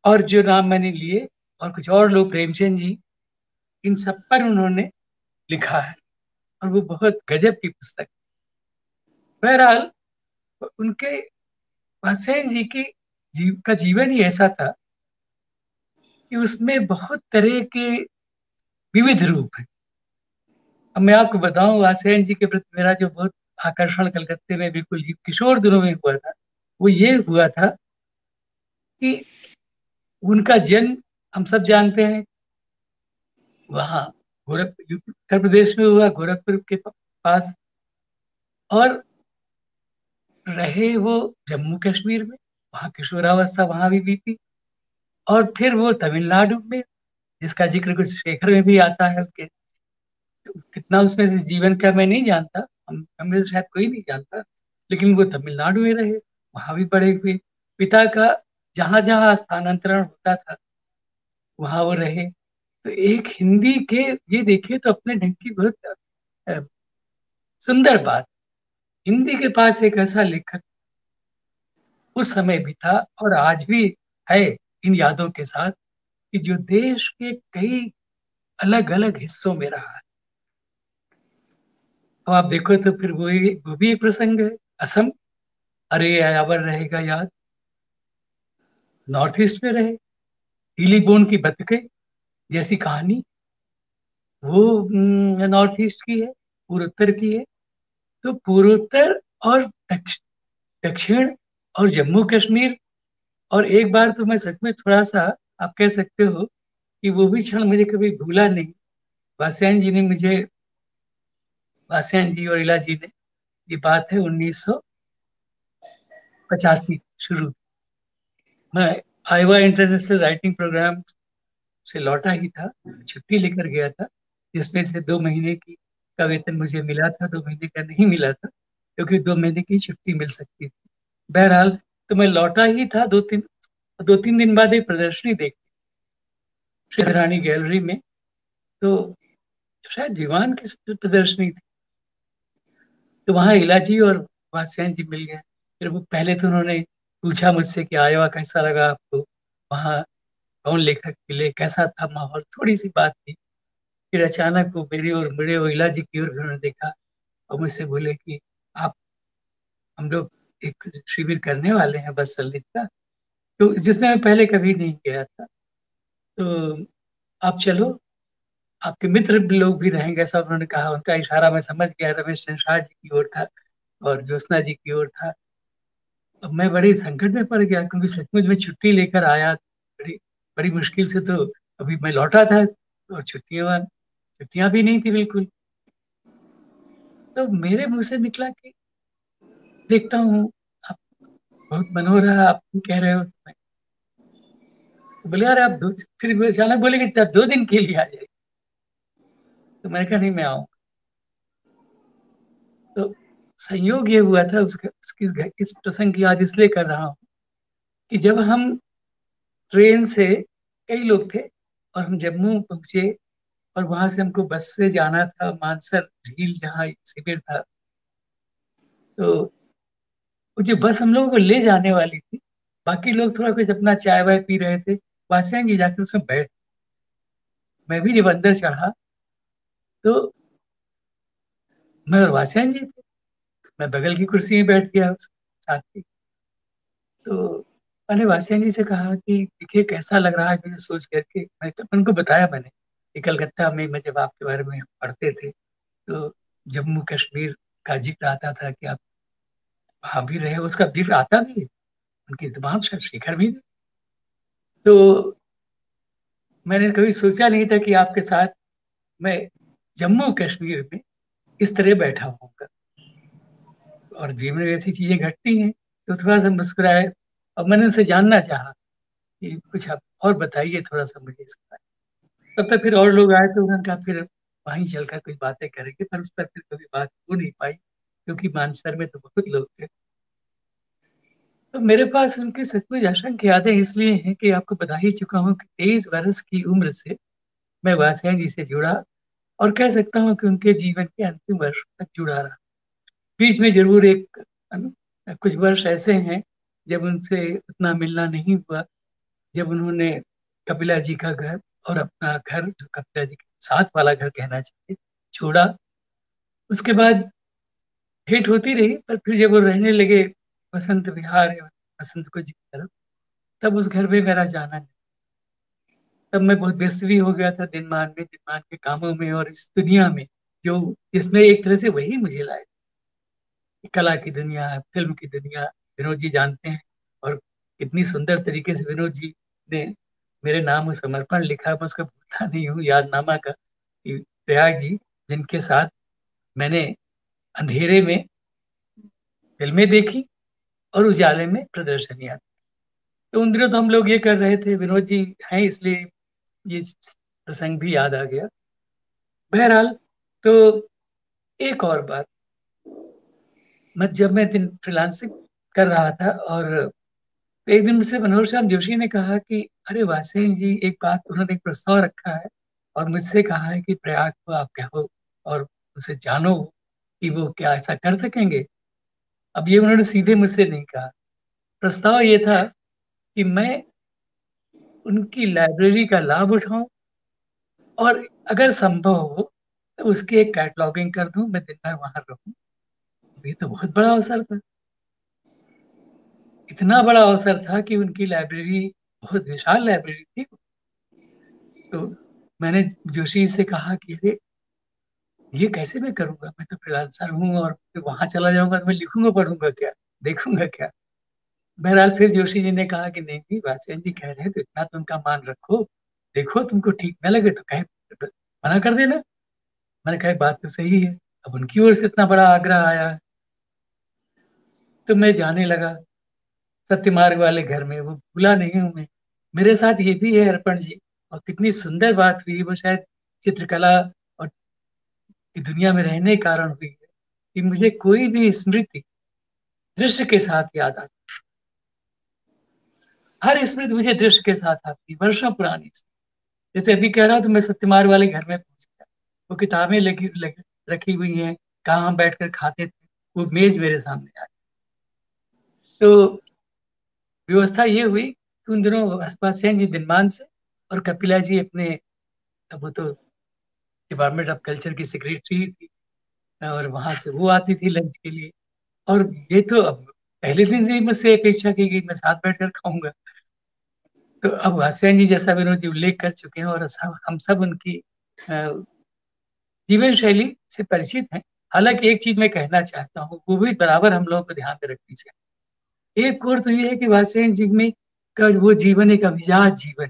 और जो नाम मैंने लिए और कुछ और लोग, प्रेमचंद जी, इन सब पर उन्होंने लिखा है और वो बहुत गजब की पुस्तक। बहरहाल उनके, वात्स्यायन जी की का जीवन ही ऐसा था कि उसमें बहुत तरह के विविध रूप हैं। अब मैं आपको बताऊं, वात्स्यायन जी के प्रति मेरा जो बहुत आकर्षण कलकत्ते में बिल्कुल ही किशोर दिनों में हुआ था, वो ये हुआ था कि उनका जन्म हम सब जानते हैं वहाँ उत्तर प्रदेश में हुआ, गोरखपुर के पास, और रहे वो जम्मू कश्मीर में, वहाँ किशोरावस्था वहां भी बीती। और फिर वो तमिलनाडु में, जिसका जिक्र कुछ शेखर में भी आता है उनके, कितना उसमें से जीवन का मैं नहीं जानता, हम में से शायद कोई नहीं जानता, लेकिन वो तमिलनाडु में रहे, वहां भी बड़े हुए। पिता का जहां जहां स्थानांतरण होता था वहां वो रहे। तो एक हिंदी के, ये देखिए तो अपने ढंग की बहुत अ, सुंदर बात, हिंदी के पास एक ऐसा लेखक उस समय भी था और आज भी है इन यादों के साथ, कि जो देश के कई अलग अलग हिस्सों में रहा है। अब आप देखो तो फिर वो भी एक प्रसंग है। असम, अरे यावर रहेगा याद, नॉर्थ ईस्ट में रहे। पीली बोन की बतखें जैसी कहानी, वो नॉर्थ ईस्ट की है, पूर्वोत्तर की है। तो पूर्वोत्तर और दक्षिण और जम्मू कश्मीर। और एक बार तो मैं सच में थोड़ा सा, आप कह सकते हो कि वो भी क्षण मुझे कभी भूला नहीं। वात्स्यायन जी ने मुझे, वात्स्यायन जी और इला जी ने, ये बात है 1985 शुरू, मैं आईवा इंटरनेशनल राइटिंग प्रोग्राम से लौटा ही था, छुट्टी लेकर गया था, जिसमें से 2 महीने की का वेतन मुझे मिला था, 2 महीने का नहीं मिला था, क्योंकि 2 महीने की छुट्टी मिल सकती थी। बहरहाल, तो मैं लौटा ही था, 2-3 दिन बाद एक प्रदर्शनी देखी श्रीधरानी गैलरी में। तो शायद विमान की प्रदर्शनी थी। तो वहाँ इलाजी और वात्स्यायन जी मिल गए। फिर वो पहले तो उन्होंने पूछा मुझसे कि आयोवा कैसा लगा आपको, वहाँ कौन लेखक मिले, कैसा था माहौल, थोड़ी सी बात थी। फिर अचानक वो मेरी और मेरे वो इलाजी की ओर उन्होंने देखा और मुझसे बोले कि आप, हम लोग एक शिविर करने वाले हैं बस संगीत का, तो जिसमें मैं पहले कभी नहीं गया था, तो आप चलो, आपके मित्र लोग भी रहेंगे, ऐसा उन्होंने कहा। उनका इशारा मैं समझ गया, रमेश चंद्र शाह जी की ओर था और ज्योत्सना जी की ओर था। अब मैं बड़े संकट में पड़ गया, क्योंकि सचमुच में छुट्टी लेकर आया, बड़ी बड़ी मुश्किल से, तो अभी मैं लौटा था और छुट्टियां भी नहीं थी बिल्कुल। तो मेरे मुंह से निकला कि देखता हूँ, आप बहुत मनोहर है, आप क्यों कह रहे हो। तो बोले यार आप फिर अचानक बोले कि तब 2 दिन के लिए आ जाए। तो मैंने कहा नहीं, मैं आऊँ। तो संयोग ये हुआ था, इस प्रसंग की याद इसलिए कर रहा हूँ कि जब हम ट्रेन से, कई लोग थे और हम जम्मू पहुंचे, और वहां से हमको बस से जाना था मानसर झील जहाँ शिविर था। तो वो जो बस हम लोगों को ले जाने वाली थी, बाकी लोग थोड़ा कुछ अपना चाय वाय पी रहे थे, वात्स्यायन जी जाकर उसमें बैठ, मैं भी जब अंदर चढ़ा तो मैं और वात्स्यायन जी थे, मैं बगल की कुर्सी में बैठ गया उसके साथ ही। तो मैंने वात्स्यायन जी से कहा कि देखिए कैसा लग रहा है मुझे सोच करके। मैं तो उनको बताया मैंने कि कलकत्ता में मैं जब आपके बारे में पढ़ते थे, तो जम्मू कश्मीर का जिक्र आता था कि आप वहां भी रहे, उसका जिक्र आता भी है उनके दिमाग से, शिखर भी। तो मैंने कभी सोचा नहीं था कि आपके साथ मैं जम्मू कश्मीर में इस तरह बैठा होऊंगा, और जीवन में ऐसी चीजें घटती हैं। तो थोड़ा सा मुस्कुराए और मैंने उनसे जानना चाहा कि कुछ आप और बताइए थोड़ा सा मुझे इसके बारे में। तब तक फिर और लोग आए, तो उन्होंने कहा फिर वहीं चलकर कुछ बातें करेंगे, पर उस पर फिर कभी बात हो नहीं पाई, क्योंकि मानसर में तो बहुत लोग थे। तो मेरे पास उनकी सचमुच असंख्य यादें इसलिए हैं कि आपको बता ही चुका हूँ कि 23 वर्ष की उम्र से मैं वात्स्यायन जी से जुड़ा, और कह सकता हूँ कि उनके जीवन के अंतिम वर्ष तक जुड़ा रहा। बीच में जरूर कुछ वर्ष ऐसे हैं जब उनसे उतना मिलना नहीं हुआ, जब उन्होंने कपिला जी का घर और अपना घर, जो कपिला जी के साथ वाला घर कहना चाहिए, छोड़ा। उसके बाद भेंट होती रही, पर फिर जब वो रहने लगे बसंत विहार या बसंत कुंज की तरफ, तब उस घर में मेरा जाना नहीं। तब मैं बहुत व्यस्त भी हो गया था दिनमान के कामों में, और इस दुनिया में जो, जिसमें एक तरह से वही मुझे लाए, कला की दुनिया, फिल्म की दुनिया। विनोद जी जानते हैं, और कितनी सुंदर तरीके से विनोद जी ने मेरे नाम में समर्पण लिखा, मैं उसका भूलता नहीं हूँ यादनामा का, कि प्रयाग जी, जिनके साथ मैंने अंधेरे में फिल्में देखी और उजाले में प्रदर्शनियां। तो उन दिनों तो हम लोग ये कर रहे थे, विनोद जी हैं इसलिए ये प्रसंग भी याद आ गया। बहरहाल, तो एक और बात, जब मैं दिन फ्रीलांसिंग कर रहा था, और एक दिन मुझसे मनोहर श्याम जोशी ने कहा कि अरे वासेन जी, एक बात, उन्होंने एक प्रस्ताव रखा है और मुझसे कहा है कि प्रयाग को आप कहो और उसे जानो कि वो क्या ऐसा कर सकेंगे। अब ये उन्होंने सीधे मुझसे नहीं कहा, प्रस्ताव ये था कि मैं उनकी लाइब्रेरी का लाभ उठाऊं और अगर संभव हो तो उसकी एक कैटलॉगिंग कर दूं, मैं दिन भर वहां रहूं। ये तो बहुत बड़ा अवसर था। इतना बड़ा अवसर था कि उनकी लाइब्रेरी बहुत विशाल लाइब्रेरी थी। तो मैंने जोशी से कहा कि अरे ये कैसे मैं करूंगा, मैं तो फ्रीलांसर हूँ और फिर वहां चला जाऊंगा तो मैं लिखूंगा पढ़ूंगा क्या, देखूंगा क्या। बहरहाल फिर जोशी जी ने कहा कि नहीं नहीं, वात्स्यन जी कह रहे हैं तो इतना तो उनका मान रखो, देखो तुमको ठीक न लगे तो कहे मना कर देना। मैंने कहा बात तो सही है, अब उनकी ओर से इतना बड़ा आग्रह आया है। तो मैं जाने लगा सत्यमार्ग वाले घर में। वो भूला नहीं हूं मैं। मेरे साथ ये भी है अर्पण जी, और कितनी सुंदर बात हुई, वो शायद चित्रकला और की दुनिया में रहने के कारण हुई है कि मुझे कोई भी स्मृति दृश्य के साथ याद आती। हर स्मृति मुझे दृश्य के साथ आती, वर्षों पुरानी। जैसे अभी कह रहा हूं तो मैं सत्यमार्ग वाले घर में पहुंच गया। वो किताबें रखी हुई हैं, कहाँ हम बैठकर खाते थे, वो मेज मेरे सामने आ गई। तो व्यवस्था ये हुई कि उन दिनों हसपाल सेन जी दिनमान से और कपिला जी अपने, अब वो तो डिपार्टमेंट ऑफ कल्चर की सेक्रेटरी थी, और वहां से वो आती थी लंच के लिए। और ये तो अब पहले दिन से ही मुझसे अपेक्षा की गई मैं साथ बैठकर खाऊंगा। तो अब हसैन जी जैसा विनोद जी उल्लेख कर चुके हैं, और हम सब उनकी अ, जीवन शैली से परिचित हैं। हालांकि एक चीज मैं कहना चाहता हूँ, वो भी बराबर हम लोगों को ध्यान में रखनी चाहिए। एक और तो ये है कि वासेन जी में का वो जीवन एक अभिजात जीवन,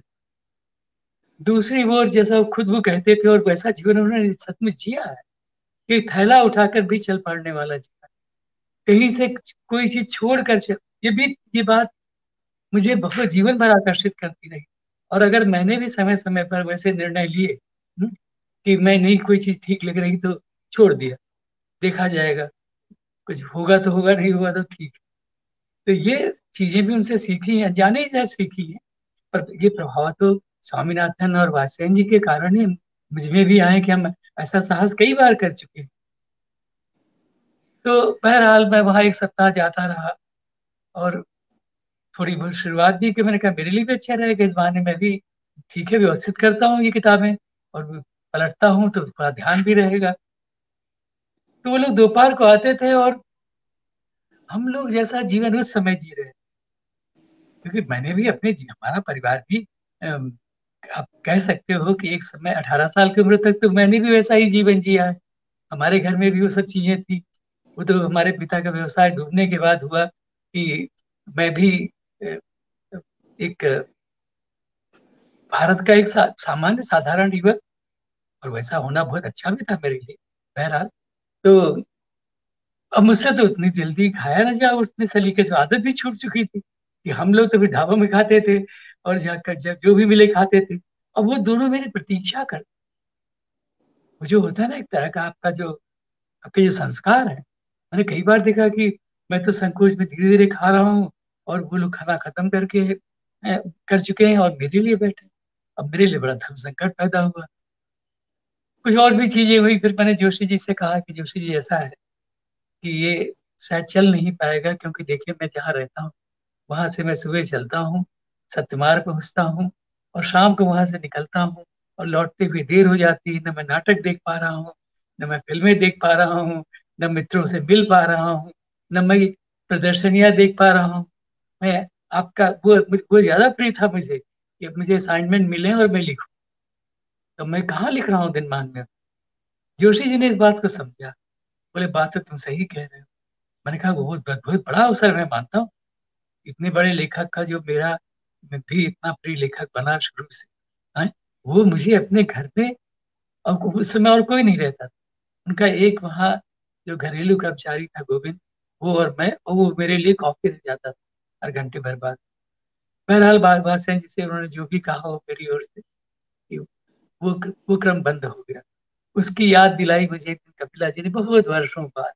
दूसरी ओर जैसा वो खुद वो कहते थे और वैसा जीवन उन्होंने सच में जिया है कि थैला उठाकर भी चल पड़ने वाला जीवन, कहीं से कोई चीज छोड़ कर चल। ये बात मुझे बहुत जीवन भर आकर्षित करती रही। और अगर मैंने भी समय समय पर वैसे निर्णय लिए कि मैं नहीं, कोई चीज ठीक लग रही तो छोड़ दिया, देखा जाएगा, कुछ होगा तो होगा, नहीं होगा तो ठीक। तो ये चीजें भी उनसे सीखी हैं, जाने ही जाए सीखी है। पर ये प्रभाव तो स्वामीनाथन और वात्स्यन जी के कारण ही मुझ में भी आए कि हम ऐसा साहस कई बार कर चुके हैं। तो बहरहाल मैं वहां एक सप्ताह जाता रहा, और थोड़ी बहुत शुरुआत भी कि मैंने कहा मेरे लिए भी अच्छा रहेगा, इस बहाने मैं भी ठीक है व्यवस्थित करता हूँ ये किताबें, और पलटता हूँ तो थोड़ा ध्यान भी रहेगा। तो वो लोग दोपहर को आते थे, और हम लोग जैसा जीवन उस समय जी रहे, क्योंकि मैंने भी हमारा परिवार भी अम, आप कह सकते हो कि एक समय 18 साल की उम्र तक तो मैंने भी वैसा ही जीवन जिया है। हमारे घर में भी वो सब चीजें थी। वो तो हमारे पिता का व्यवसाय डूबने के बाद हुआ कि मैं भी अ, एक भारत का एक सामान्य साधारण युवक, और वैसा होना बहुत अच्छा भी था मेरे लिए। बहरहाल, तो अब मुझसे तो उतनी जल्दी खाया ना जा, उतने सलीके से आदत भी छूट चुकी थी कि हम लोग तो फिर ढाबों में खाते थे और जाकर जब जो भी मिले खाते थे। अब वो दोनों मेरी प्रतीक्षा कर, वो जो होता है ना एक तरह का आपका जो आपके जो संस्कार है। मैंने कई बार देखा कि मैं तो संकोच में धीरे धीरे खा रहा हूँ, और वो लोग खाना खत्म करके कर चुके हैं और मेरे लिए बैठे। अब मेरे लिए बड़ा धर्म संकट पैदा हुआ। कुछ और भी चीजें हुई, फिर मैंने जोशी जी से कहा कि जोशी जी ऐसा है कि ये शायद चल नहीं पाएगा, क्योंकि देखिए मैं जहाँ रहता हूँ वहां से मैं सुबह चलता हूँ, सत्यमार्ग पहुंचता हूँ, और शाम को वहां से निकलता हूँ, और लौटते हुए देर हो जाती है। न मैं नाटक देख पा रहा हूँ, न मैं फिल्में देख पा रहा हूँ, न मित्रों से मिल पा रहा हूँ, न मैं प्रदर्शनियां देख पा रहा हूँ। मैं आपका वो ज्यादा प्रिय था मुझे कि मुझे असाइनमेंट मिले और मैं लिखूं, तो मैं कहाँ लिख रहा हूँ दिनमान में। जोशी जी ने इस बात को समझा, बोले बात तो तुम सही कह रहे हो। मैंने कहा वो बहुत बहुत बड़ा अवसर मैं मानता हूँ, इतने बड़े लेखक का जो मेरा, मैं भी इतना प्रिय लेखक बना शुरू से, है वो मुझे अपने घर में, और उस समय और कोई नहीं रहता था। उनका एक वहाँ जो घरेलू कर्मचारी था गोविंद, वो और मैं, और वो मेरे लिए कॉफी रख जाता था हर घंटे भर बाद। बहरहाल बात बात से जिसे उन्होंने जो भी कहा हो मेरी ओर से कि वो क्रम बंद हो गया। उसकी याद दिलाई मुझे एक दिन कपिला जी ने बहुत वर्षों बाद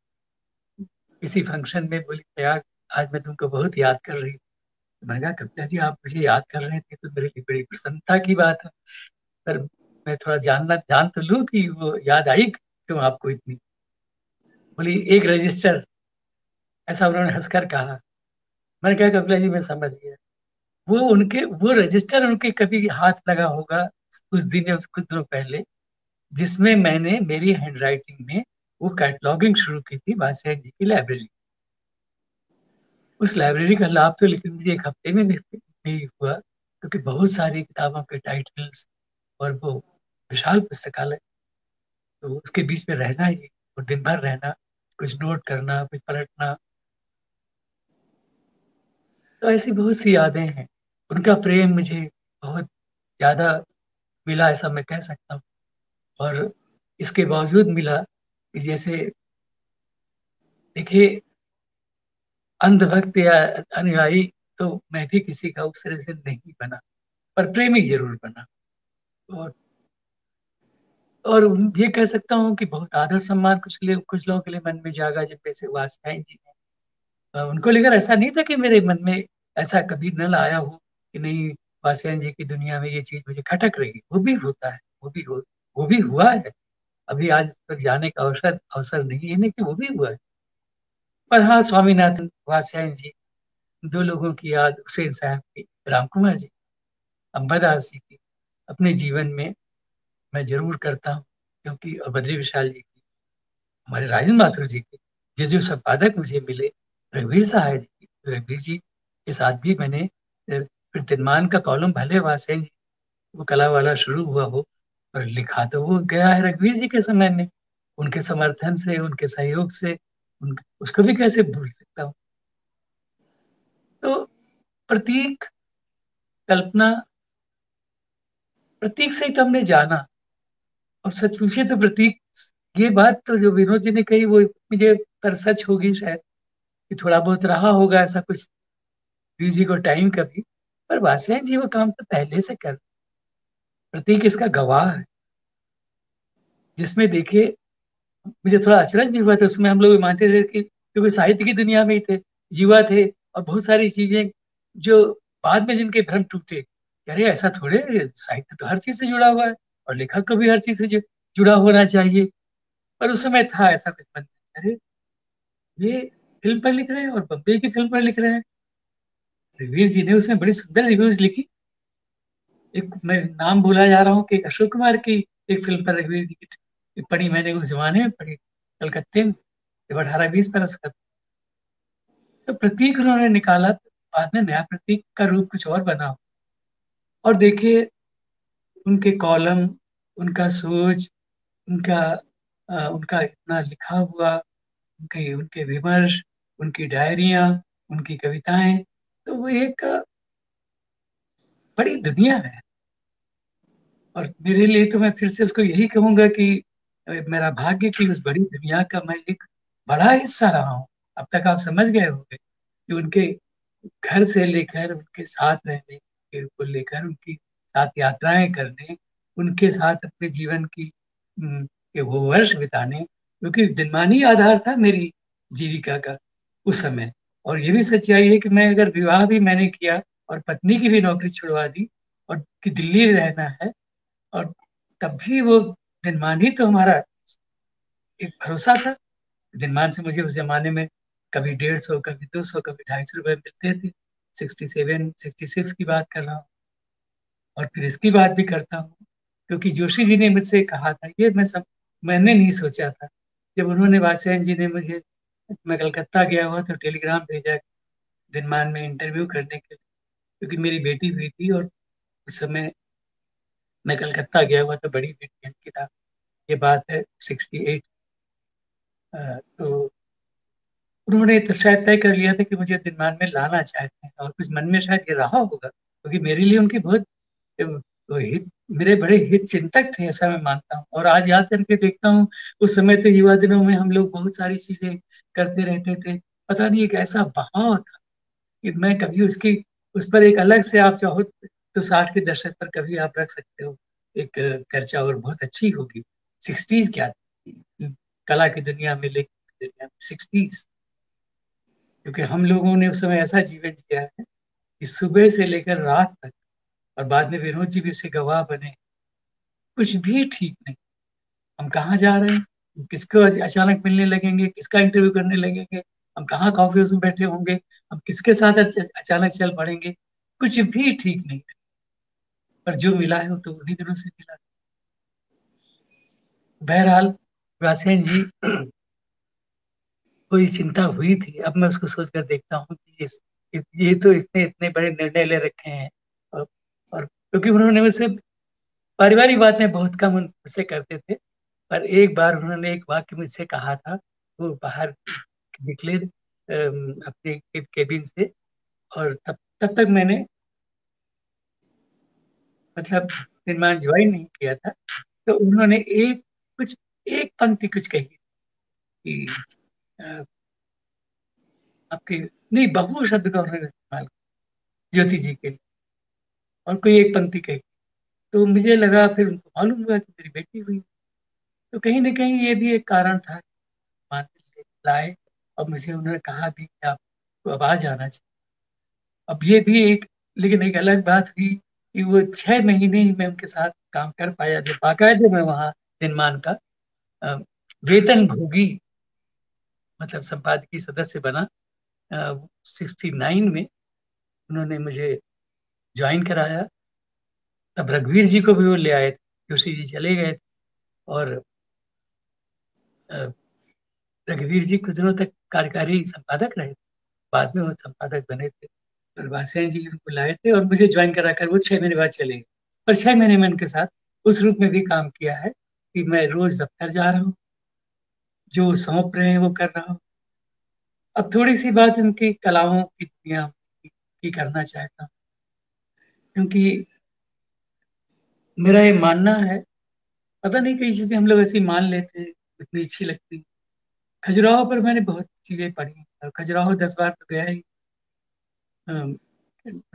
किसी फंक्शन में। बोली प्रयाग, आज मैं तुमको बहुत याद कर रही हूँ। मैंने कहा कविता जी आप मुझे याद कर रहे थे तो मेरे लिए बड़ी प्रसन्नता की बात है, पर मैं थोड़ा जान तो लूं कि वो याद आई क्यों आपको इतनी। बोली एक रजिस्टर, ऐसा उन्होंने हंसकर कहा। मैंने कहा कपिला जी मैं समझ गया, वो रजिस्टर उनके कभी हाथ लगा होगा उस दिन या उस कुछ दिनों पहले, जिसमें मैंने मेरी हैंडराइटिंग में वो कैटलॉगिंग शुरू की थी वात्स्यायन जी की लाइब्रेरी। उस लाइब्रेरी का लाभ तो लेकिन मुझे एक हफ्ते में नहीं हुआ, क्योंकि बहुत सारी किताबों के टाइटल्स और वो विशाल पुस्तकालय, तो उसके बीच में रहना ही और दिन भर रहना, कुछ नोट करना, कुछ पलटना, तो ऐसी बहुत सी यादें हैं। उनका प्रेम मुझे बहुत ज्यादा मिला, ऐसा मैं कह सकता हूँ। और इसके बावजूद मिला कि जैसे देखिए, अंधभक्त या अनुयायी तो मैं भी किसी का उस तरह से नहीं बना, पर प्रेमी जरूर बना। और ये कह सकता हूँ कि बहुत आदर सम्मान कुछ लोगों के लिए मन में जागा, जब जैसे वात्स्यायन जी ने उनको लेकर ऐसा नहीं था कि मेरे मन में ऐसा कभी न आया हो कि नहीं, वात्स्यायन जी की दुनिया में ये चीज मुझे खटक रही है। वो भी होता है, वो भी हुआ है। अभी आज उस पर जाने का अवसर अवसर नहीं है, लेकिन वो भी हुआ है। पर हाँ, स्वामीनाथन वात्स्यायन जी, दो लोगों की याद, हुसैन साहब की, राम कुमार जी, अंबादास जी की अपने जीवन में मैं जरूर करता हूँ। क्योंकि और बद्री विशाल जी की, हमारे राजेंद्र माथुर जी के, जो संपादक मुझे मिले, रघुवीर सहाय जी की, रघुवीर जी के साथ भी मैंने फिर तिनमान का कॉलम भले वहां से वो कला वाला शुरू हुआ हो, पर लिखा तो वो गया है रघुवीर जी के समय में। उनके समर्थन से, उनके सहयोग से, उसको भी कैसे भूल सकता हूँ। तो प्रतीक, कल्पना, प्रतीक से ही तो हमने जाना। और सच पूछे तो प्रतीक, ये बात तो जो विनोद जी ने कही वो मुझे पर सच होगी शायद, कि थोड़ा बहुत रहा होगा ऐसा कुछ जी को टाइम कभी, पर वात्स्यायन जी वो काम तो पहले से कर, प्रतीक इसका गवाह है। जिसमें देखिए, मुझे थोड़ा अचरज भी हुआ था उसमें, हम लोग मानते थे कि क्योंकि साहित्य की दुनिया में ही थे, युवा थे, और बहुत सारी चीजें जो बाद में जिनके भ्रम टूटे, अरे ऐसा थोड़े, साहित्य तो हर चीज से जुड़ा हुआ है और लेखक को भी हर चीज से जुड़ा होना चाहिए। पर उस समय था ऐसा कुछ मन में, अरे ये फिल्म पर लिख रहे हैं और बम्बई की फिल्म पर लिख रहे हैं। रघुवीर जी ने उसमें बड़ी सुंदर रिव्यूज लिखी। एक मैं नाम भूला जा रहा हूँ कि एक अशोक कुमार की एक फिल्म पर रघुवीर जी की पढ़ी मैंने, उस जमाने में पढ़ी, कलकत्ते में, जब 18-20 बरस का। तो प्रतीक उन्होंने निकाला, तो बाद में नया प्रतीक का रूप कुछ और बना। और देखिए, उनके कॉलम, उनका सोच, उनका उनका इतना लिखा हुआ, उनके उनके विमर्श, उनकी डायरियां, उनकी कविताएं, तो वो एक बड़ी दुनिया है। और मेरे लिए तो मैं फिर से उसको यही कहूंगा कि मेरा भाग्य कि उस बड़ी दुनिया का मैं एक बड़ा हिस्सा रहा हूँ। अब तक आप समझ गए होंगे कि उनके घर से लेकर उनके साथ रहने को लेकर, उनकी साथ यात्राएं करने, उनके साथ अपने जीवन की के वो वर्ष बिताने, क्योंकि दिनमानी आधार था मेरी जीविका का उस समय। और ये भी सच्चाई है कि मैं अगर विवाह भी मैंने किया और पत्नी की भी नौकरी छुड़वा दी और कि दिल्ली रहना है, और तब भी वो दिनमान ही तो हमारा एक भरोसा था। दिनमान से मुझे उस जमाने में कभी 150, कभी 200, कभी 250 रुपए मिलते थे। 67 66 की बात कर रहा हूँ। और फिर इसकी बात भी करता हूँ, क्योंकि जोशी जी ने मुझसे कहा था, ये मैंने नहीं सोचा था। जब उन्होंने, वात्स्यायन जी ने मुझे, मैं कलकत्ता गया हुआ तो टेलीग्राम भेजा दिनमान में इंटरव्यू करने के लिए, क्योंकि मेरी बेटी हुई थी और उस समय मैं कलकत्ता गया हुआ तो बड़ी बेटी की था। ये बात है 68। तो उन्होंने तो शायद तय कर लिया था कि मुझे दिनमान में लाना चाहते हैं, और कुछ मन में शायद ये रहा होगा, क्योंकि मेरे लिए उनकी बहुत हित, मेरे बड़े हित चिंतक थे, ऐसा मैं मानता हूँ। और आज याद करके देखता हूँ, उस समय तो युवा दिनों में हम लोग बहुत सारी चीजें करते रहते थे। पता नहीं एक ऐसा बहाव था कि मैं कभी उसकी, उस पर एक अलग से, आप चाहो तो 60 के दशक पर कभी आप रख सकते हो एक चर्चा, और बहुत अच्छी होगी। 60s क्या थी कला की दुनिया में, लेखन की दुनिया में 60s, क्योंकि हम लोगों ने उस समय ऐसा जीवन जिया है कि सुबह से लेकर रात तक, और बाद में विनोद जी भी उसके गवाह बने, कुछ भी ठीक नहीं। हम कहाँ जा रहे हैं, किसको अचानक मिलने लगेंगे, किसका इंटरव्यू करने लगेंगे, हम कहाँ कॉफी हाउस में बैठे होंगे, हम किसके साथ अचानक चल पड़ेंगे, कुछ भी ठीक नहीं था, पर जो मिला है वो तो उन्हीं दिनों से मिला। बहरहाल रासेन जी को ये चिंता हुई थी। अब मैं उसको सोच कर देखता हूँ कि ये तो इतने इतने बड़े निर्णय ले रखे हैं, और क्योंकि उन्होंने मुझसे पारिवारिक बातें बहुत कम मुझसे करते थे, पर एक बार उन्होंने एक वाक्य मुझसे कहा था। वो बाहर निकले अपने केबिन से, और तब तब तक मैंने मतलब निर्माण ज्वाइन नहीं किया था। तो उन्होंने एक पंक्ति कुछ कही कि अ, आपके, नहीं, बहु शब्द का उन्होंने इस्तेमाल किया ज्योति जी के लिए, और कोई एक पंक्ति कही। तो मुझे लगा, फिर उनको मालूम हुआ कि मेरी बेटी हुई। तो कहीं ना कहीं ये भी एक कारण था, मान के लाए। और मुझे उन्होंने कहा भी कि आपको अब आ जाना चाहिए। अब ये भी एक, लेकिन एक अलग बात हुई कि वो 6 महीने ही मैं उनके साथ काम कर पाया। जब बाकायदे मैं वहाँ निर्माण का अ, वेतन भोगी, मतलब संपादकीय सदस्य बना 69 में, उन्होंने मुझे ज्वाइन कराया। तब रघुवीर जी को भी वो ले आए थे, जोशी जी चले गए थे। और अ, रघुवीर जी कुछ दिनों तक कार्यकारी संपादक रहे थे, बाद में वो संपादक बने थे। और वात्स्यायन जी उनको लाए थे और मुझे ज्वाइन कराकर वो 6 महीने बाद चले गए। और 6 महीने में उनके साथ उस रूप में भी काम किया है कि मैं रोज दफ्तर जा रहा हूँ, जो सौंप रहे हैं वो कर रहा हूँ। अब थोड़ी सी बात उनकी कलाओं की दुनिया की करना चाहता हूँ, क्योंकि मेरा ये मानना है, पता नहीं कई चीजें हम लोग ऐसी मान लेते हैं, इतनी अच्छी लगती। खजुराहो पर मैंने बहुत चीजें पढ़ी, और खजुराहो 10 बार तो गया ही।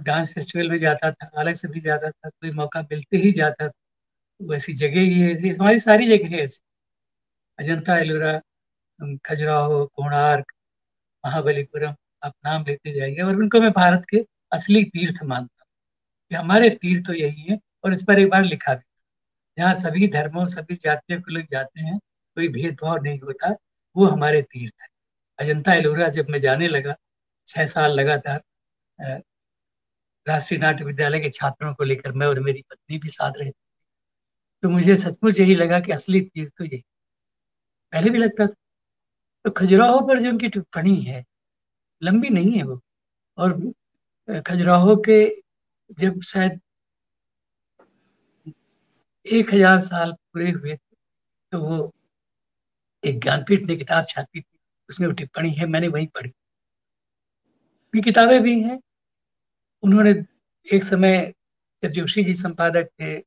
डांस फेस्टिवल में जाता था, अलग से भी जाता था, कोई मौका मिलते ही जाता था। वैसी जगह ही है, ऐसी हमारी सारी जगह है ऐसी। अजंता एलोरा, खजुराहो, कोणार्क, महाबलीपुरम, आप नाम लेते जाइए। और उनको मैं भारत के असली तीर्थ मानता हूँ, कि हमारे तीर्थ तो यही है। और इस पर एक बार लिखा भी, जहाँ सभी धर्मों सभी जातियों के लोग जाते हैं, कोई भेदभाव नहीं होता, वो हमारे तीर्थ है। अजंता एलोरा जब मैं जाने लगा, 6 साल लगातार, अ, राष्ट्रीय नाट्य विद्यालय के छात्रों को लेकर, मैं और मेरी पत्नी भी साथ रहे, तो मुझे सचमुच यही लगा कि असली तीर्थ तो यही। पहले भी लगता था। तो खजुराहो पर जो उनकी टिप्पणी है, लंबी नहीं है वो। और खजुराहो के जब शायद 1000 साल पूरे हुए थे, तो वो एक ज्ञानपीठ ने किताब छापी थी, उसमें वो टिप्पणी है, मैंने वही पढ़ी। ये किताबें भी हैं। उन्होंने एक समय, जब जोशी जी संपादक थे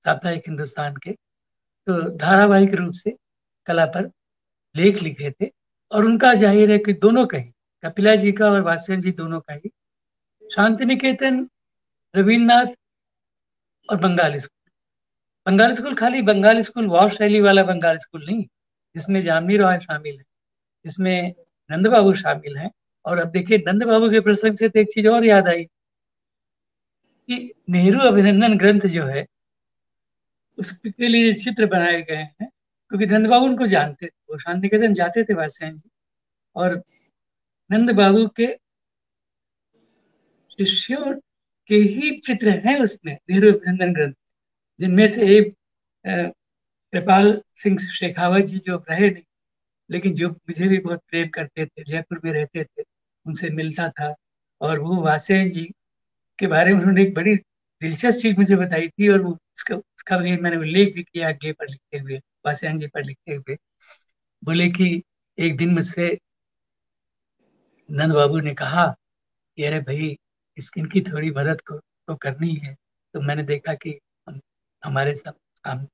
साप्ताहिक हिंदुस्तान के, तो धारावाहिक रूप से कला पर लेख लिखे थे। और उनका जाहिर है कि दोनों का ही, कपिला जी का और वात्स्यन जी दोनों का ही, शांति निकेतन, रविन्द्रनाथ और बंगाली स्कूल। बंगाली स्कूल खाली बंगाली स्कूल वॉश शैली वाला बंगाली स्कूल नहीं, जिसमें जामनी रॉय शामिल है, जिसमें नंद बाबू शामिल हैं। और अब देखिए, नंद बाबू के प्रसंग से तो एक चीज और याद आई कि नेहरू अभिनंदन ग्रंथ जो है, उसके लिए चित्र बनाए गए हैं, क्योंकि नंद बाबू उनको जानते थे, वो शांति निकेतन जाते थे वात्स्यन जी। और नंद बाबू के शिष्यों के ही चित्र हैं उसमें, नेहरू अभिनंदन ग्रंथ, जिनमें से एक कृपाल सिंह शेखावत जी, जो रहे नहीं, लेकिन जो मुझे भी बहुत प्रेम करते थे, जयपुर में रहते थे, उनसे मिलता था। और वो वात्स्यायन जी के बारे में उन्होंने एक बड़ी दिलचस्प चीज मुझे बताई थी, और वो उसका भी मैंने उल्लेख भी किया आगे पर लिखते हुए, वात्स्यायन जी पर लिखते हुए। बोले कि एक दिन मुझसे नंद बाबू ने कहा कि अरे भाई, इनकी थोड़ी मदद को तो करनी है। तो मैंने देखा कि हमारे सब हम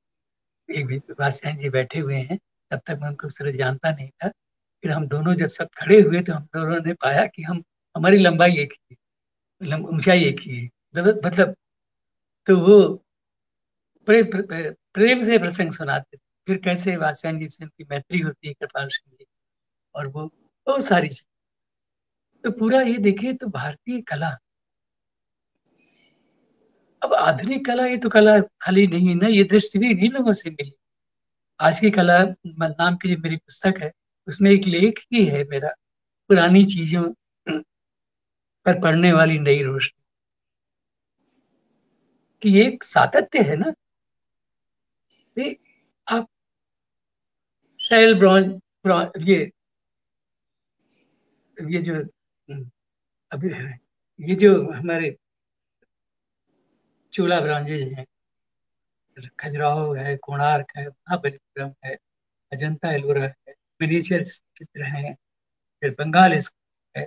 एक भी वात्स्यायन जी बैठे हुए हैं, तब तक मैं उनको उस तरह जानता नहीं था। फिर हम दोनों जब सब खड़े हुए, तो हम दोनों ने पाया कि हम हमारी लंबाई एक ही है, ऊंचाई एक ही है। मतलब, तो वो प्रेम से प्रसंग सुनाते थे। फिर कैसे वात्स्यायन जी से उनकी मैत्री होती है, कृपाल सिंह जी, और वो बहुत सारी चीज। तो पूरा ये देखिए, तो भारतीय कला, अब आधुनिक कला, ये तो कला खाली नहीं है ना, ये दृष्टि भी इन्हीं लोगों से मिली। आज की कला नाम की जो मेरी पुस्तक है, उसमें एक लेख ही है मेरा, पुरानी चीजों पर पड़ने वाली नई रोशनी। कि ये एक सातत्य है ना। ये आप शैल ये जो अभी ये जो हमारे चूला ब्रॉन्जेज हैं, खजुराहो है, कोणार्क है, महाबलीपुरम है, अजंता एलोरा है, मिनिएचर चित्र हैं, फिर बंगाल है।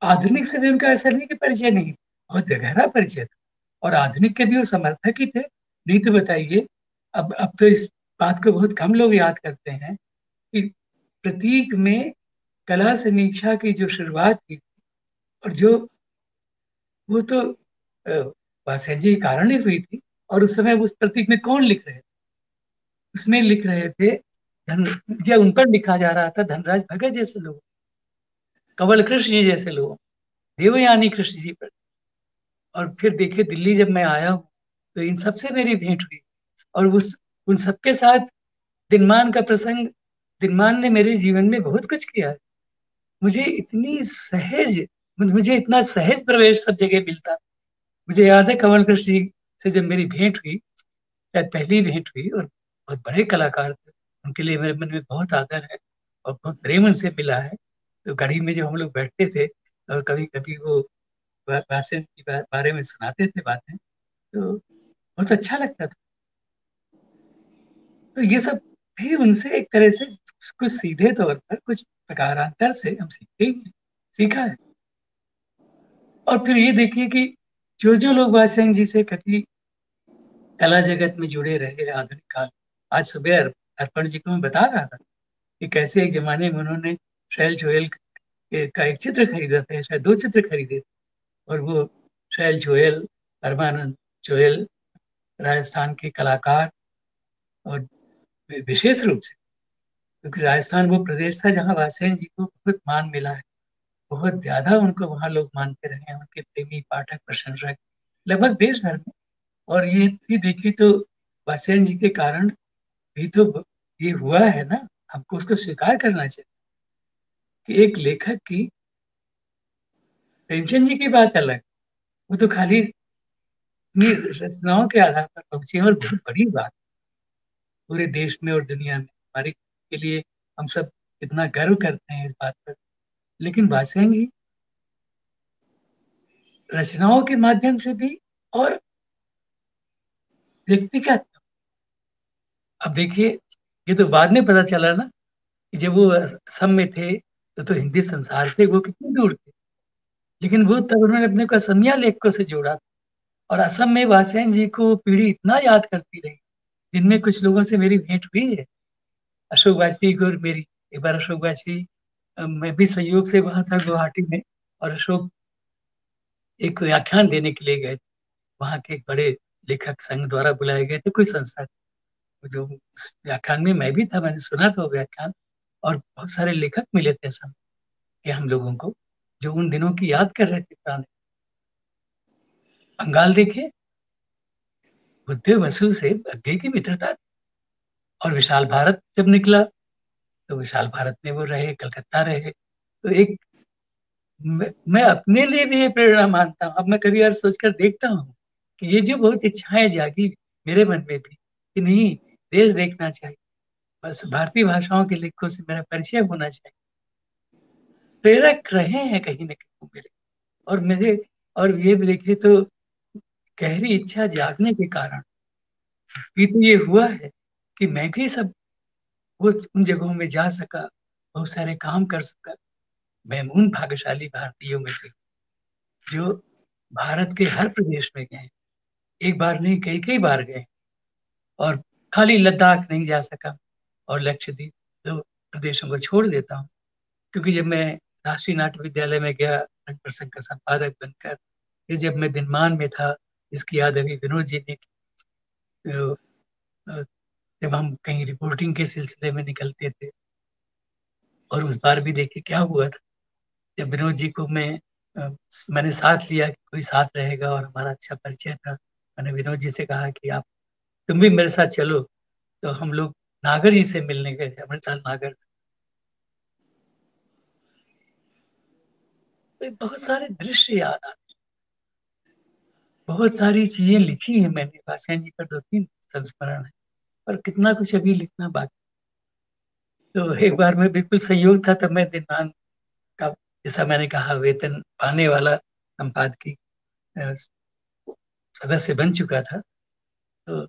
आधुनिक से भी उनका ऐसा नहीं कि परिचय नहीं, बहुत गहरा परिचय था। और आधुनिक के भी वो समर्थक ही थे। नहीं तो बताइए, अब तो इस बात को बहुत कम लोग याद करते हैं कि प्रतीक में कला समीक्षा की जो शुरुआत की, और जो वो तो वासव्य जी के कारण ही हुई थी। और उस समय उस प्रतीक में कौन लिख रहे थे? उसमें लिख रहे थे धन, या उन पर लिखा जा रहा था धनराज भगत जैसे लोग, कंवल कृष्ण जी जैसे लोग, देवयानी कृष्ण जी पर। और फिर देखे दिल्ली जब मैं आया हूँ तो इन सबसे मेरी भेंट हुई। और उस उन सबके साथ दिनमान का प्रसंग, दिनमान ने मेरे जीवन में बहुत कुछ किया है। मुझे इतनी सहज मुझे इतना सहज प्रवेश सब जगह मिलता। मुझे याद है कंवल कृष्ण जी से जब मेरी भेंट हुई, शायद पहली भेंट हुई, और बहुत बड़े कलाकार थे। उनके लिए मेरे मन में बहुत आदर है और बहुत प्रेम उनसे मिला है। तो गाड़ी में जो हम लोग बैठते थे और कभी कभी वो भाषण के बारे में सुनाते थे बातें, तो बहुत अच्छा लगता था। तो ये सब भी उनसे एक तरह से कुछ सीधे तौर पर, कुछ प्रकारांतर से हम सीखते ही हैं, सीखा है। और फिर ये देखिए कि जो जो लोग वात्स्यन जी से कभी कला जगत में जुड़े रहे आधुनिक काल, आज सुबह अर्पण जी को मैं बता रहा था कि कैसे एक जमाने में उन्होंने शैल जोयल का एक चित्र खरीदा था, शायद दो चित्र खरीदे थे। और वो शैल जोयल, परमानंद जोयल, राजस्थान के कलाकार, और विशेष रूप से क्योंकि राजस्थान वो प्रदेश था जहाँ वात्स्यन जी को बहुत मान मिला है। बहुत ज्यादा उनको वहाँ लोग मानते रहे हैं, उनके प्रेमी, पाठक, प्रशंसक लगभग देश भर में। और ये भी देखिए तो वात्स्यन जी के कारण भी तो ये हुआ है ना। हमको उसको स्वीकार करना चाहिए कि एक लेखक की, प्रेमचंद जी की बात अलग, वो तो खाली अपनी रचनाओं के आधार पर पहुंचे हैं, और बहुत बड़ी बात पूरे देश में और दुनिया में हमारे के लिए। हम सब इतना गर्व करते हैं इस बात पर। लेकिन वात्स्यन जी रचनाओं के माध्यम से भी, और व्यक्तिगत, अब देखिए ये तो बाद में पता चला ना कि जब वो असम में थे तो हिंदी संसार से वो कितनी दूर थे। लेकिन वो तब उन्होंने अपने को असमिया लेखकों से जोड़ा। और असम में वात्स्यन जी को पीढ़ी इतना याद करती रही। जिनमें कुछ लोगों से मेरी भेंट हुई है, अशोक वाजपेयी को, और मेरी एक बार अशोक वाजपेयी, मैं भी संयोग से वहां था गुवाहाटी में, और अशोक एक व्याख्यान देने के लिए गए। वहां के एक बड़े लेखक संघ द्वारा बुलाए गए थे, कोई संस्था थी। जो उस व्याख्यान में मैं भी था, मैंने सुना था वो व्याख्यान। और बहुत सारे लेखक मिले थे असम के हम लोगों को, जो उन दिनों की याद कर रहे थे पुराने। बंगाल देखे, बुद्ध वसु से अग्गे की मित्रता थी। और विशाल भारत जब निकला तो विशाल भारत में वो रहे, कलकत्ता रहे। तो एक मैं अपने लिए भी ये प्रेरणा मानता हूँ। अब मैं कभी यार सोचकर देखता हूँ कि ये जो बहुत इच्छाएं जागी मेरे मन में भी कि नहीं, देश देखना चाहिए, बस भारतीय भाषाओं के लेखकों से मेरा परिचय होना चाहिए, प्रेरक रहे हैं कहीं ना कहीं मेरे। और मेरे, और ये भी देखिए तो गहरी इच्छा जागने के कारण भी तो ये हुआ है कि मैं भी सब वो उन जगहों में जा सका, बहुत सारे काम कर सका। मैं उन भाग्यशाली भारतीयों में से जो भारत के हर प्रदेश में गए, एक बार नहीं कई कई बार गए। और खाली लद्दाख नहीं जा सका, और लक्षद्वीप, दो प्रदेशों को छोड़ देता हूँ। क्योंकि जब मैं राष्ट्रीय नाट्य विद्यालय में गया रंग प्रसंग का संपादक बनकर, ये जब मैं दिनमान में था, इसकी याद अभी विनोद जी ने की। तो, जब हम कहीं रिपोर्टिंग के सिलसिले में निकलते थे, और उस बार भी देखिए क्या हुआ था, जब विनोद जी को मैंने साथ लिया कि कोई साथ रहेगा, और हमारा अच्छा परिचय था। मैंने विनोद जी से कहा कि आप, तुम भी मेरे साथ चलो। तो हम लोग नागर जी से मिलने गए थे, अमृतलाल नागर। तो बहुत सारे दृश्य याद आते। बहुत सारी चीजें लिखी है मैंने, वात्स्यायन जी पर 2-3 संस्मरण है, पर कितना कुछ अभी लिखना बाकी। तो एक बार मैं बिल्कुल संयोग था, तब मैं दिनमान का, जैसा मैंने कहा, वेतन पाने वाला संपादकीय अ, सदस्य बन चुका था। तो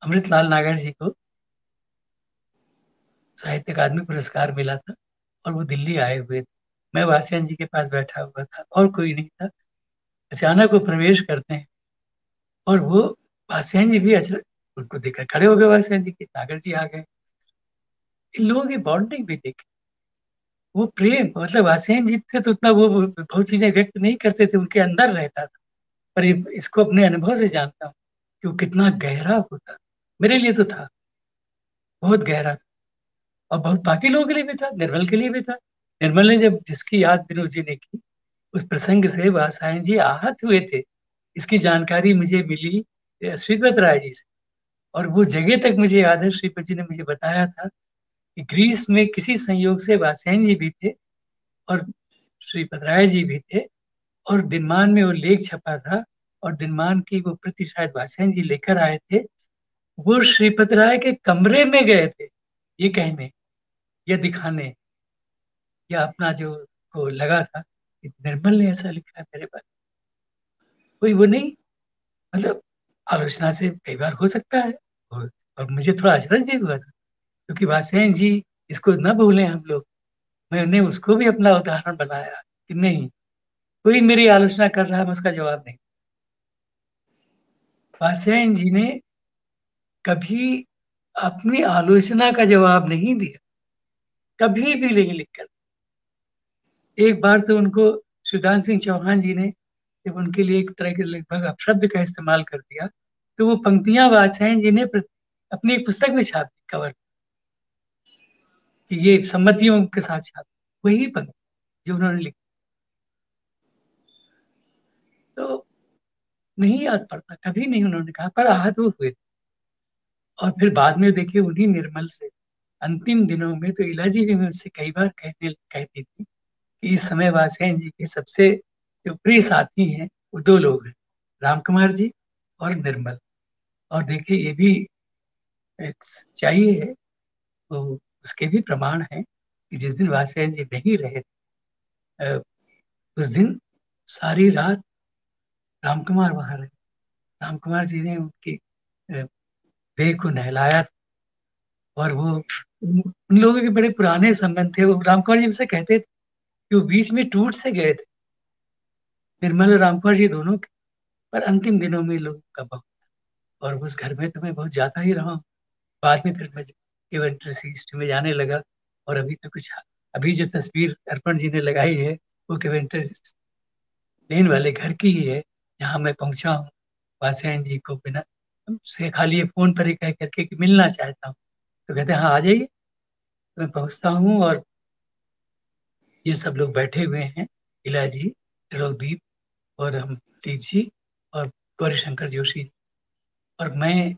अमृतलाल नागर जी को साहित्य अकादमी पुरस्कार मिला था और वो दिल्ली आए हुए थे। मैं वात्स्यायन जी के पास बैठा हुआ था और कोई नहीं था। अचानक वो प्रवेश करते हैं और वो वात्स्यायन जी भी अचानक उनको देखकर खड़े हो गए। वात्स्यायन जी के, नागर जी आ गए। इन लोगों की बॉन्डिंग भी देखी, वो प्रेम, मतलब वात्स्यायन जी थे तो उतना वो बहुत चीजें व्यक्त नहीं करते थे, उनके अंदर रहता था। पर इसको अपने अनुभव से जानता हूँ कि वो कितना गहरा होता। मेरे लिए तो था बहुत गहरा, और बहुत बाकी लोगों के लिए भी था, निर्मल के लिए भी था। निर्मल ने जब जिसकी याद विनोद जी ने की, उस प्रसंग से वात्स्यायन जी आहत हुए थे, इसकी जानकारी मुझे मिली श्रीपत राय जी से। और वो जगह तक मुझे याद है, श्रीपत जी ने मुझे बताया था कि ग्रीस में किसी संयोग से वात्स्यायन जी भी थे और श्रीपत राय जी भी थे, और दिनमान में वो लेख छपा था, और दिनमान की वो प्रति शायद वात्स्यायन जी लेकर आए थे। वो श्रीपत राय के कमरे में गए थे ये कहने या दिखाने, या अपना जो को लगा था कि निर्मल ने ऐसा लिखा है मेरे बारे में। कोई वो नहीं, मतलब आलोचना से कई बार हो सकता है। और मुझे थोड़ा अचरज भी हुआ था, क्योंकि वात्स्यायन जी, इसको न भूलें हम लोग, मैंने उसको भी अपना उदाहरण बनाया कि नहीं, कोई मेरी आलोचना कर रहा है, मैं उसका जवाब नहीं। वात्स्यायन जी ने कभी अपनी आलोचना का जवाब नहीं दिया, कभी भी नहीं लिखकर। एक बार तो उनको सुधांशु सिंह चौहान जी ने जब उनके लिए एक तरह के लगभग अपशब्द का इस्तेमाल कर दिया, तो वो पंक्तियां वात्स्यायन जी ने अपनी एक पुस्तक में छाप दी कवर, कि ये सम्मतियों के साथ छाप, वही पंक्ति जो उन्होंने लिखी। तो नहीं याद पड़ता, कभी नहीं उन्होंने कहा, पर आहत वो हुए। और फिर बाद में देखिए उन्हीं निर्मल से अंतिम दिनों में तो इला जी भी मुझसे कई बार कहती थी कि इस समय वात्स्यायन जी के सबसे जो प्रिय साथी हैं वो 2 लोग हैं, राम कुमार जी और निर्मल। और देखिए ये भी एक सच्चाई है, तो उसके भी प्रमाण हैं कि जिस दिन वात्स्यायन जी नहीं रहे, अ, उस दिन सारी रात राम कुमार वहां रहे। राम कुमार जी ने उनकी देह को नहलाया, और वो उन लोगों के बड़े पुराने संबंध थे। वो राम कुमार जी से कहते थे कि वो बीच में टूट से गए थे, निर्मल और राम कुमार जी दोनों के। पर अंतिम दिनों में लोग का बहुत, और उस घर में तो मैं बहुत जाता ही रहा हूँ। बाद में फिर मैं केवल इंटरेस्ट में जाने लगा, और अभी तो कुछ, अभी जो तस्वीर अर्पण जी ने लगाई है वो केवल इंटरेस्ट लेन वाले घर की ही है, जहाँ मैं पहुंचा हूँ। वात्स्यायन जी को बिना से खाली ये फोन पर ही कह करके कि मिलना चाहता हूँ, तो कहते हैं हाँ आ जाइए। तो मैं पहुंचता हूँ और ये सब लोग बैठे हुए हैं, इला जी, त्रिलोकदीप, और हम दीप जी, और गौरीशंकर जोशी जी। और मैं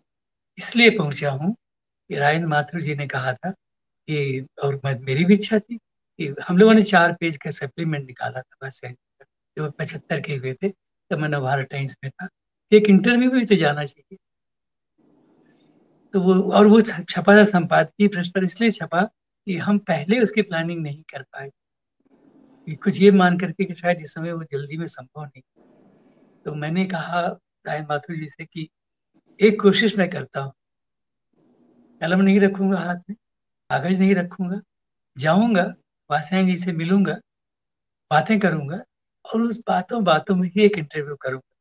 इसलिए पहुंचा हूँ कि रायन माथुर जी ने कहा था कि, और मेरी भी इच्छा थी कि हम लोगों ने 4 पेज का सप्लीमेंट निकाला था वैसे, जो 75 के हुए थे, तब मैं नवभारत टाइम्स में था। एक इंटरव्यू भी तो जाना चाहिए। तो वो, और वो छपा था संपादकीय पृष्ठ पर, इसलिए छपा कि हम पहले उसकी प्लानिंग नहीं कर पाए, कि कुछ ये मान करके कि शायद इस समय वो जल्दी में संभव नहीं। तो मैंने कहा रायन माथुर जी से कि एक कोशिश मैं करता हूँ, कलम नहीं रखूंगा हाथ में, कागज नहीं रखूंगा, जाऊंगा, वात्स्यायन जी से मिलूंगा, बातें करूंगा, और उस बातों बातों में ही एक इंटरव्यू करूंगा।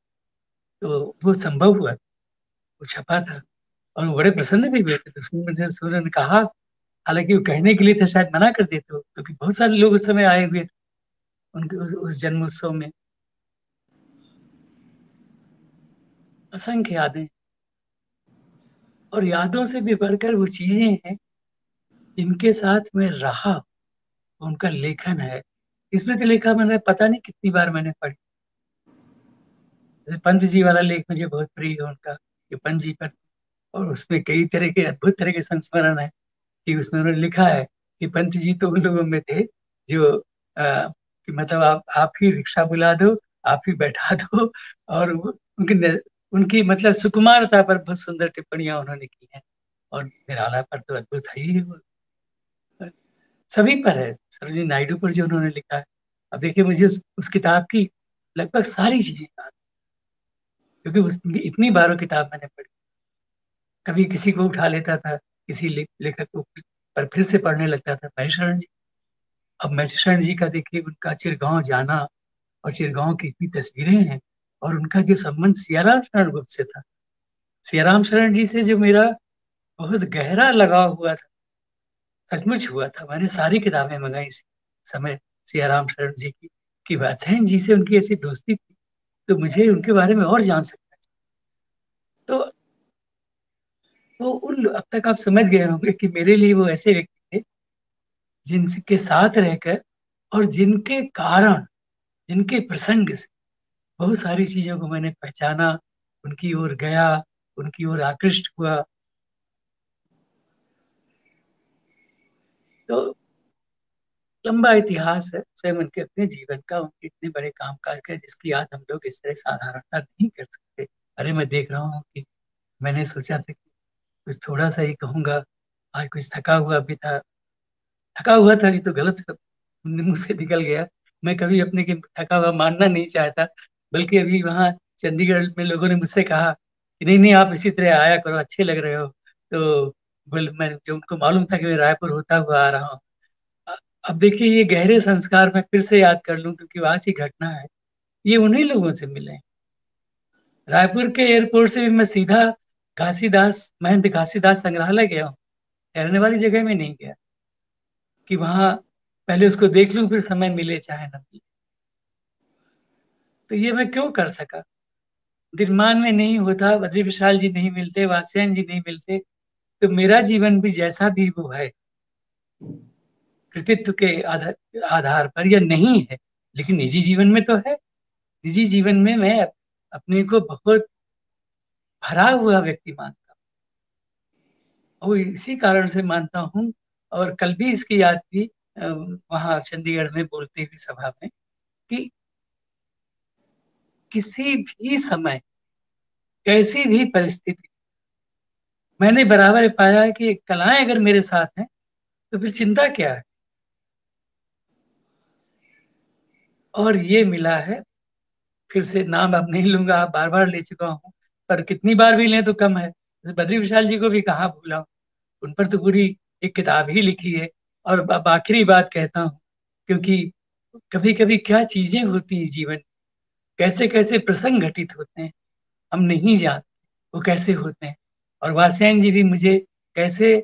तो वो संभव हुआ, वो छपा था, और वो बड़े प्रसन्न भी हुए थे। तो मुझे सूर्य ने कहा, हालांकि वो कहने के लिए था, शायद मना कर देते हो, क्योंकि बहुत सारे लोग उस समय आए हुए थे उनके उस जन्मोत्सव में। असंख्य यादें, और यादों से भी बढ़कर वो चीजें हैं जिनके साथ मैं रहा, उनका लेखन है। इसमें तो लेखा मैंने पता नहीं कितनी बार मैंने पढ़ी। जैसे पंत जी वाला लेख मुझे बहुत प्रिय है उनका, जो पंत जी पर, और उसमें कई तरह के अद्भुत तरह के संस्मरण है। कि उसमें उन्होंने लिखा है कि पंत जी तो उन लोगों में थे जो कि मतलब आप ही रिक्शा बुला दो, आप ही बैठा दो। और उनकी मतलब सुकुमारता पर बहुत सुंदर टिप्पणियां उन्होंने की हैं, और निराला पर तो अद्भुत है ही वो। सभी पर है, सरोजिनी नायडू पर जो उन्होंने लिखा है। अब देखिए, मुझे उस किताब की लगभग सारी चीजें याद, क्योंकि इतनी बार किताब मैंने पढ़ी। कभी किसी को उठा लेता था, किसी लेखक को, पर फिर से पढ़ने लगता था महेश। अब मैथिली जी का देखिए, उनका चिरगांव जाना, और चिरगांव की इतनी तस्वीरें हैं, और उनका जो संबंध सियाराम शरण गुप्त से था। सियाराम शरण जी से जो मेरा बहुत गहरा लगाव हुआ था, सचमुच हुआ था। मैंने सारी किताबें मंगाई इसी समय सियाराम शरण जी की, कि वात्स्यायन जी से उनकी ऐसी दोस्ती थी, तो मुझे उनके बारे में और जान सकता। तो उन अब तक आप समझ गए होंगे कि मेरे लिए वो ऐसे व्यक्ति थे जिनके साथ रहकर, और जिनके कारण, जिनके प्रसंग से बहुत सारी चीजों को मैंने पहचाना, उनकी ओर गया, उनकी ओर आकृष्ट हुआ। तो लंबा इतिहास है स्वयं उनके अपने जीवन का, उनके इतने बड़े कामकाज का, जिसकी याद हम लोग इस तरह साधारणता नहीं कर सकते। अरे, मैं देख रहा हूँ कि मैंने सोचा था कि कुछ थोड़ा सा ही कहूंगा, आज कुछ थका हुआ भी था। थका हुआ था, ये तो गलत मुंह से निकल गया। मैं कभी अपने के थका हुआ मानना नहीं चाहता, बल्कि अभी वहाँ चंडीगढ़ में लोगों ने मुझसे कहा कि नहीं नहीं, आप इसी तरह आया करो, अच्छे लग रहे हो। तो बोल, मैं जो उनको मालूम था कि मैं रायपुर होता हुआ आ रहा हूँ। अ- अब देखिए, ये गहरे संस्कार मैं फिर से याद कर लूं, क्योंकि आज की घटना है। ये उन्हीं लोगों से मिले हैं। रायपुर के एयरपोर्ट से भी मैं सीधा घासीदास, महंत घासीदास संग्रहालय गया हूँ। ठहरने वाली जगह में नहीं गया, कि वहां पहले उसको देख लूं, फिर समय मिले चाहे न मिले। तो ये मैं क्यों कर सका? दिनमान में नहीं होता, बद्री विशाल जी नहीं मिलते, वात्स्यायन जी नहीं मिलते, तो मेरा जीवन भी जैसा भी वो है, कृतित्व के आधार पर या नहीं है, लेकिन निजी जीवन में तो है। निजी जीवन में मैं अपने को बहुत भरा हुआ व्यक्ति मानता हूँ, और इसी कारण से मानता हूँ। और कल भी इसकी याद थी, वहां चंडीगढ़ में बोलते हुए सभा में, कि किसी भी समय, कैसी भी परिस्थिति, मैंने बराबर पाया है कि कलाएं अगर मेरे साथ हैं, तो फिर चिंता क्या है। और ये मिला है। फिर से नाम अब नहीं लूंगा, आप बार बार ले चुका हूँ, पर कितनी बार भी लें तो कम है। बद्री विशाल जी को भी कहाँ भूला हूं, उन पर तो पूरी एक किताब ही लिखी है। और अब आखिरी बात कहता हूँ, क्योंकि कभी कभी क्या चीजें होती हैं जीवन, कैसे कैसे प्रसंग घटित होते हैं, हम नहीं जानते वो कैसे होते हैं। और वात्स्यायन जी भी मुझे कैसे,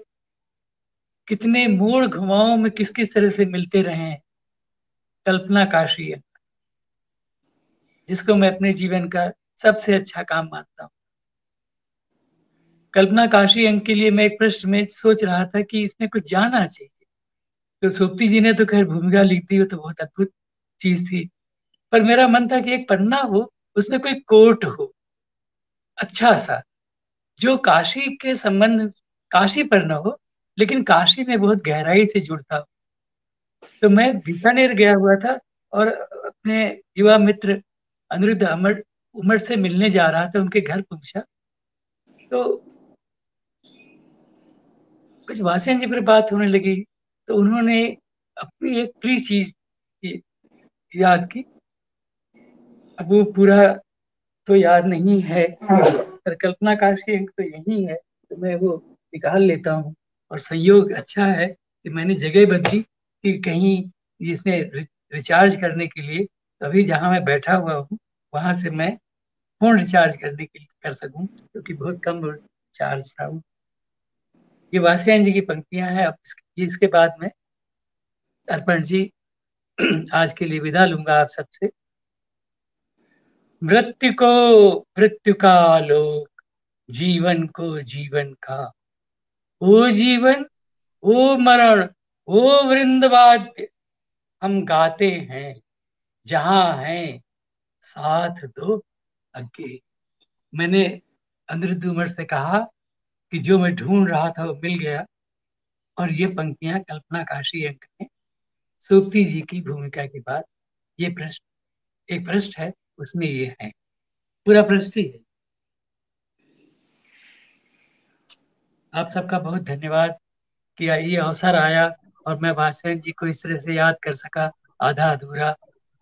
कितने मोड़ घुमावों में किस किस तरह से मिलते रहे हैं। कल्पना काशी है, जिसको मैं अपने जीवन का सबसे अच्छा काम मानता हूँ। कल्पना काशी अंक के लिए मैं एक प्रश्न में सोच रहा था कि इसमें कुछ जाना चाहिए। तो सोप्ती जी ने तो खैर भूमिका लिख दी, वो तो बहुत अद्भुत चीज थी। पर मेरा मन था कि एक पन्ना हो, उसमें कोई कोट हो अच्छा सा, जो काशी के संबंध, काशी पर न हो, लेकिन काशी में बहुत गहराई से जुड़ता हो। तो मैं बीकानेर गया हुआ था, और अपने युवा मित्र अनिरुद्ध अमर उमर से मिलने जा रहा था, उनके घर पहुंचा। तो कुछ वासन जी पर बात होने लगी, तो उन्होंने अपनी एक प्रिय चीज याद की। अब वो पूरा तो याद नहीं है, पर कल्पना काशी अंक तो यही है, तो मैं वो निकाल लेता हूँ। और संयोग अच्छा है कि मैंने जगह बदली, कि कहीं इसमें रिचार्ज करने के लिए, अभी जहाँ मैं बैठा हुआ हूँ वहां से मैं फोन रिचार्ज करने के लिए कर सकूं, क्योंकि बहुत कम चार्ज था वो। ये वात्स्यायन जी की पंक्तियां हैं। अब इसके बाद में अर्पण जी आज के लिए विदा लूंगा आप सबसे। मृत्यु को मृत्यु का आलोक, जीवन को जीवन का, ओ जीवन, ओ मरण, ओ वृंदवाद्य, हम गाते हैं जहां हैं साथ दो अज्ञे। मैंने अनिरुद्ध उमर से कहा कि जो मैं ढूंढ रहा था वो मिल गया, और ये पंक्तियां कल्पना काशी अंक में सोक्ति जी की भूमिका के बाद, ये प्रश्न, एक प्रश्न है उसमें ये है, पूरा पृष्ठि है। आप सबका बहुत धन्यवाद कि ये अवसर आया और मैं भास्कर जी को इस तरह से याद कर सका, आधा अधूरा,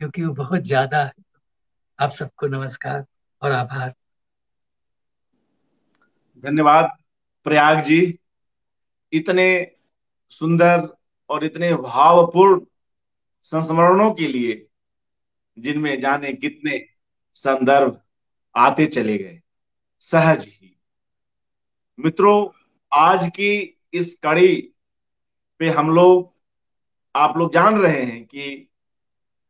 क्योंकि वो बहुत ज्यादा है। आप सबको नमस्कार और आभार। धन्यवाद प्रयाग जी, इतने सुंदर और इतने भावपूर्ण संस्मरणों के लिए, जिनमें जाने कितने संदर्भ आते चले गए सहज ही। मित्रों, आज की इस कड़ी पे हम लोग, आप लोग जान रहे हैं कि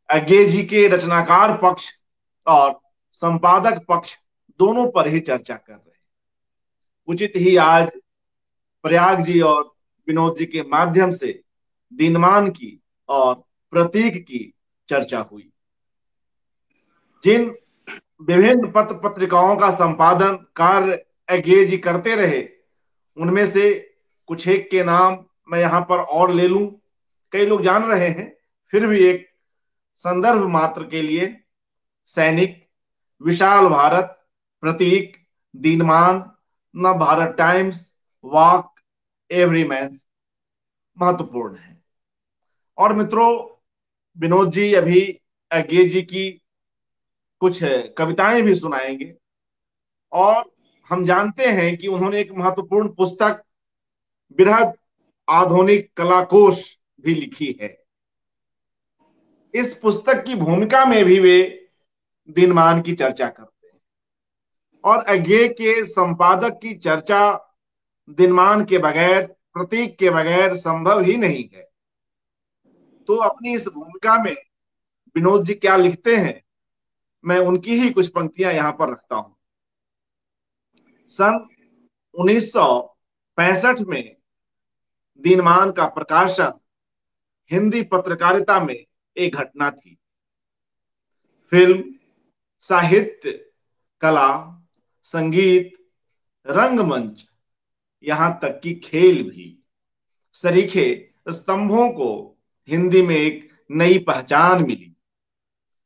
अज्ञे जी के रचनाकार पक्ष और संपादक पक्ष दोनों पर ही चर्चा कर रहे हैं। उचित ही आज प्रयाग जी और विनोद जी के माध्यम से दिनमान की और प्रतीक की चर्चा हुई। जिन विभिन्न पत्र पत्रिकाओं का संपादन कार्य अज्ञे जी करते रहे, उनमें से कुछ एक के नाम मैं यहां पर और ले लूं, कई लोग जान रहे हैं, फिर भी एक संदर्भ मात्र के लिए: सैनिक, विशाल भारत, प्रतीक, दिनमान, नव भारत टाइम्स, वॉक, एवरीमैन्स महत्वपूर्ण है। और मित्रों, विनोद जी अभी अज्ञे जी की कुछ कविताएं भी सुनाएंगे, और हम जानते हैं कि उन्होंने एक महत्वपूर्ण पुस्तक बृहद आधुनिक कलाकोश भी लिखी है। इस पुस्तक की भूमिका में भी वे दिनमान की चर्चा करते हैं, और अज्ञे के संपादक की चर्चा दिनमान के बगैर, प्रतीक के बगैर संभव ही नहीं है। तो अपनी इस भूमिका में विनोद जी क्या लिखते हैं, मैं उनकी ही कुछ पंक्तियां यहां पर रखता हूं। सन 1965 में दिनमान का प्रकाशन हिंदी पत्रकारिता में एक घटना थी। फिल्म, साहित्य, कला, संगीत, रंगमंच, यहां तक कि खेल भी, सरीखे स्तंभों को हिंदी में एक नई पहचान मिली।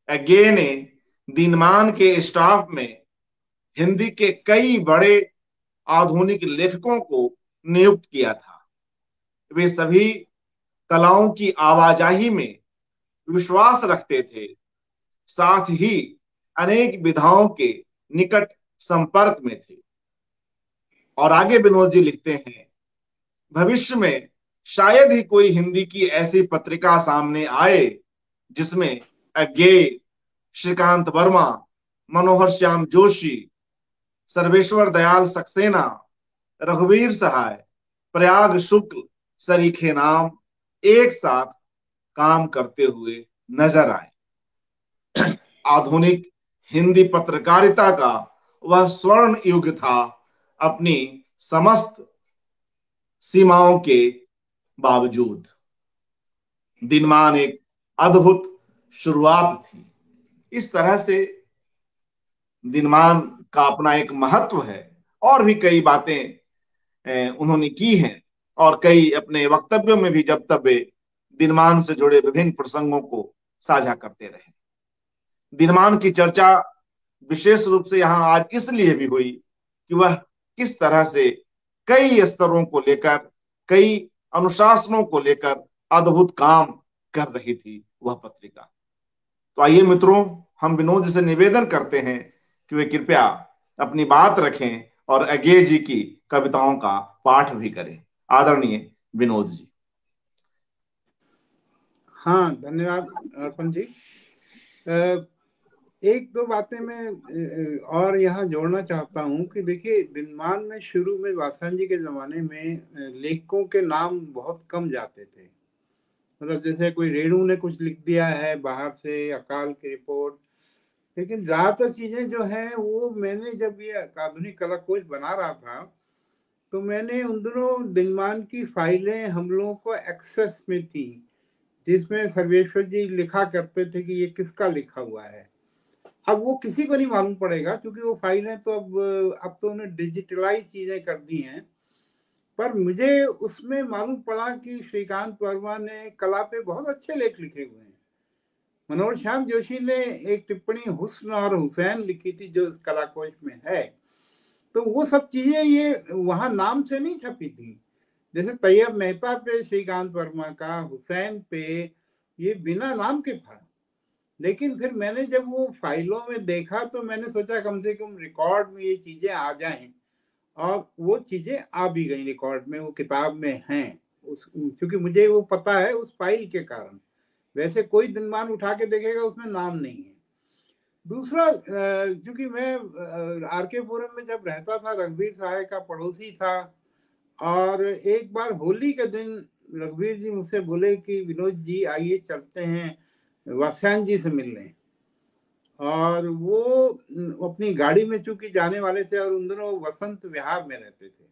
अज्ञे ने दिनमान के स्टाफ में हिंदी के कई बड़े आधुनिक लेखकों को नियुक्त किया था। वे सभी कलाओं की आवाजाही में विश्वास रखते थे, साथ ही अनेक विधाओं के निकट संपर्क में थे। और आगे विनोद जी लिखते हैं, भविष्य में शायद ही कोई हिंदी की ऐसी पत्रिका सामने आए जिसमें अज्ञेय, श्रीकांत वर्मा, मनोहर श्याम जोशी, सर्वेश्वर दयाल सक्सेना, रघुवीर सहाय, प्रयाग शुक्ल सरीखे नाम एक साथ काम करते हुए नजर आए। आधुनिक हिंदी पत्रकारिता का वह स्वर्ण युग था, अपनी समस्त सीमाओं के बावजूद। दिनमान एक अद्भुत शुरुआत थी। इस तरह से दिनमान का अपना एक महत्व है, और भी कई बातें उन्होंने की हैं, और कई अपने वक्तव्यों में भी जब तब वे दिनमान से जुड़े विभिन्न प्रसंगों को साझा करते रहे। दिनमान की चर्चा विशेष रूप से यहां आज इसलिए भी हुई कि वह किस तरह से कई स्तरों को लेकर, कई अनुशासनों को लेकर अद्भुत काम कर रही थी वह पत्रिका। तो आइए मित्रों, हम विनोद जी से निवेदन करते हैं कि वे कृपया अपनी बात रखें और अज्ञे जी की कविताओं का पाठ भी करें। आदरणीय विनोद जी। हाँ, धन्यवाद अर्पण जी। एक दो बातें मैं और यहाँ जोड़ना चाहता हूँ कि देखिए, दिनमान में शुरू में वासवानी जी के ज़माने में लेखकों के नाम बहुत कम जाते थे। मतलब जैसे कोई रेणु ने कुछ लिख दिया है बाहर से, अकाल की रिपोर्ट, लेकिन ज़्यादातर चीज़ें जो हैं वो मैंने जब ये आधुनिक कला कोश बना रहा था तो मैंने उन दिनों दिनमान की फाइलें हम लोगों को एक्सेस में थी, जिसमें सर्वेश्वर जी लिखा करते थे कि ये किसका लिखा हुआ है। अब वो किसी को नहीं मालूम पड़ेगा, क्योंकि वो फाइलें तो अब तो उन्हें डिजिटलाइज चीज़ें कर दी हैं। पर मुझे उसमें मालूम पड़ा कि श्रीकांत वर्मा ने कला पे बहुत अच्छे लेख लिखे हुए हैं, मनोहर श्याम जोशी ने एक टिप्पणी हुस्न और हुसैन लिखी थी जो कलाकोश में है, तो वो सब चीजें ये वहां नाम से नहीं छपी थी। जैसे तैयब मेहता पे श्रीकांत वर्मा का, हुसैन पे, ये बिना नाम के था। लेकिन फिर मैंने जब वो फाइलों में देखा तो मैंने सोचा कम से कम रिकॉर्ड में ये चीजें आ जाएं, और वो चीजें आ भी गई रिकॉर्ड में, वो किताब में हैं। क्योंकि मुझे वो पता है उस फाइल के कारण। वैसे कोई दिनमान उठा के देखेगा उसमें नाम नहीं है। दूसरा, क्योंकि मैं आर के पुरम में जब रहता था, रघुवीर साहब का पड़ोसी था, और एक बार होली के दिन रघुवीर जी मुझसे बोले कि विनोद जी आइए चलते हैं वात्स्यायन जी से मिलने। और वो अपनी गाड़ी में चूंकि जाने वाले थे, और उन दोनों वसंत विहार में रहते थे,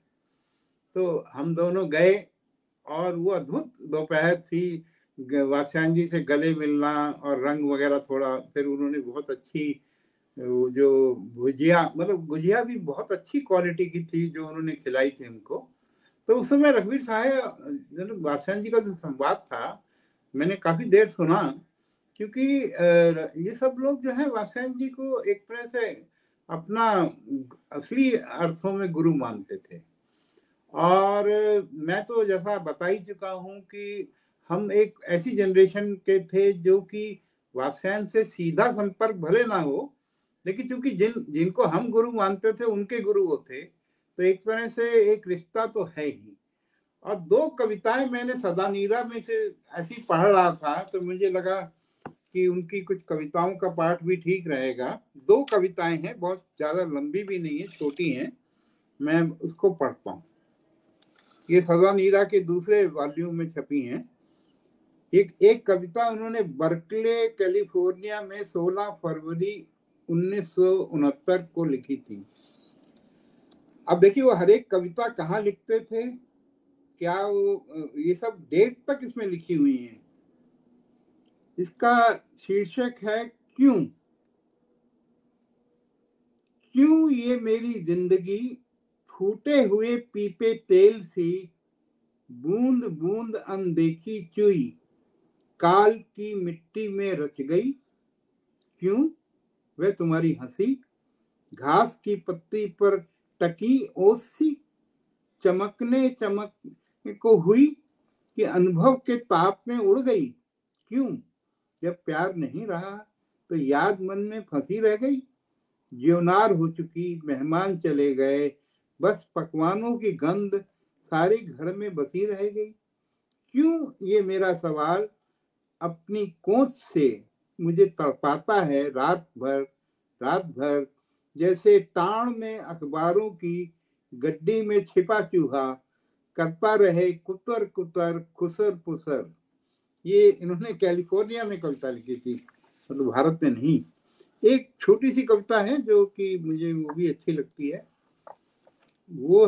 तो हम दोनों गए। और वो अद्भुत दोपहर थी, वात्स्यायन जी से गले मिलना और रंग वगैरह थोड़ा। फिर उन्होंने बहुत अच्छी वो जो गुजिया, मतलब गुजिया भी बहुत अच्छी क्वालिटी की थी जो उन्होंने खिलाई थी हमको। तो उस समय रघुवीर साहब वात्स्यायन जी का जो संवाद था मैंने काफी देर सुना, क्योंकि ये सब लोग जो है वात्स्यायन जी को एक तरह से अपना असली अर्थों में गुरु मानते थे। और मैं तो जैसा बता ही चुका हूं कि हम एक ऐसी जनरेशन के थे जो कि वात्स्यायन से सीधा संपर्क भले ना हो, लेकिन चूंकि जिनको हम गुरु मानते थे उनके गुरु वो थे, तो एक तरह से एक रिश्ता तो है ही। और दो कविताएं मैंने सदा नीरा में से ऐसी पढ़ रहा था, तो मुझे लगा कि उनकी कुछ कविताओं का पाठ भी ठीक रहेगा। दो कविताएं हैं, बहुत ज्यादा लंबी भी नहीं है, छोटी हैं, मैं उसको पढ़ता हूँ। ये सदा नीरा के दूसरे वॉल्यूम में छपी हैं। एक कविता उन्होंने बर्कले कैलिफोर्निया में 16 फरवरी 1969 को लिखी थी। अब देखिए वो हर एक कविता कहाँ लिखते थे, क्या वो ये सब डेट तक इसमें लिखी हुई है। इसका शीर्षक है क्यों। क्यों ये मेरी जिंदगी फूटे हुए पीपे तेल सी, बूंद बूंद अनदेखी चुई, काल की मिट्टी में रच गई। क्यों वह तुम्हारी हंसी घास की पत्ती पर टकी ओस सी, चमकने चमक को हुई कि अनुभव के ताप में उड़ गई। क्यों जब प्यार नहीं रहा तो याद मन में फंसी रह गई। ज्योनार हो चुकी मेहमान चले गए, बस पकवानों की गंध सारे घर में बसी रह गई। क्यों ये मेरा सवाल अपनी कोंच से मुझे तड़पाता है रात भर, जैसे टाण में अखबारों की गड्डी में छिपा चूहा करता रहे कुतर कुतर खुसर पुसर। ये इन्होंने कैलिफोर्निया में कविता लिखी थी, मतलब भारत में नहीं। एक छोटी सी कविता है जो कि मुझे वो भी अच्छी लगती है, वो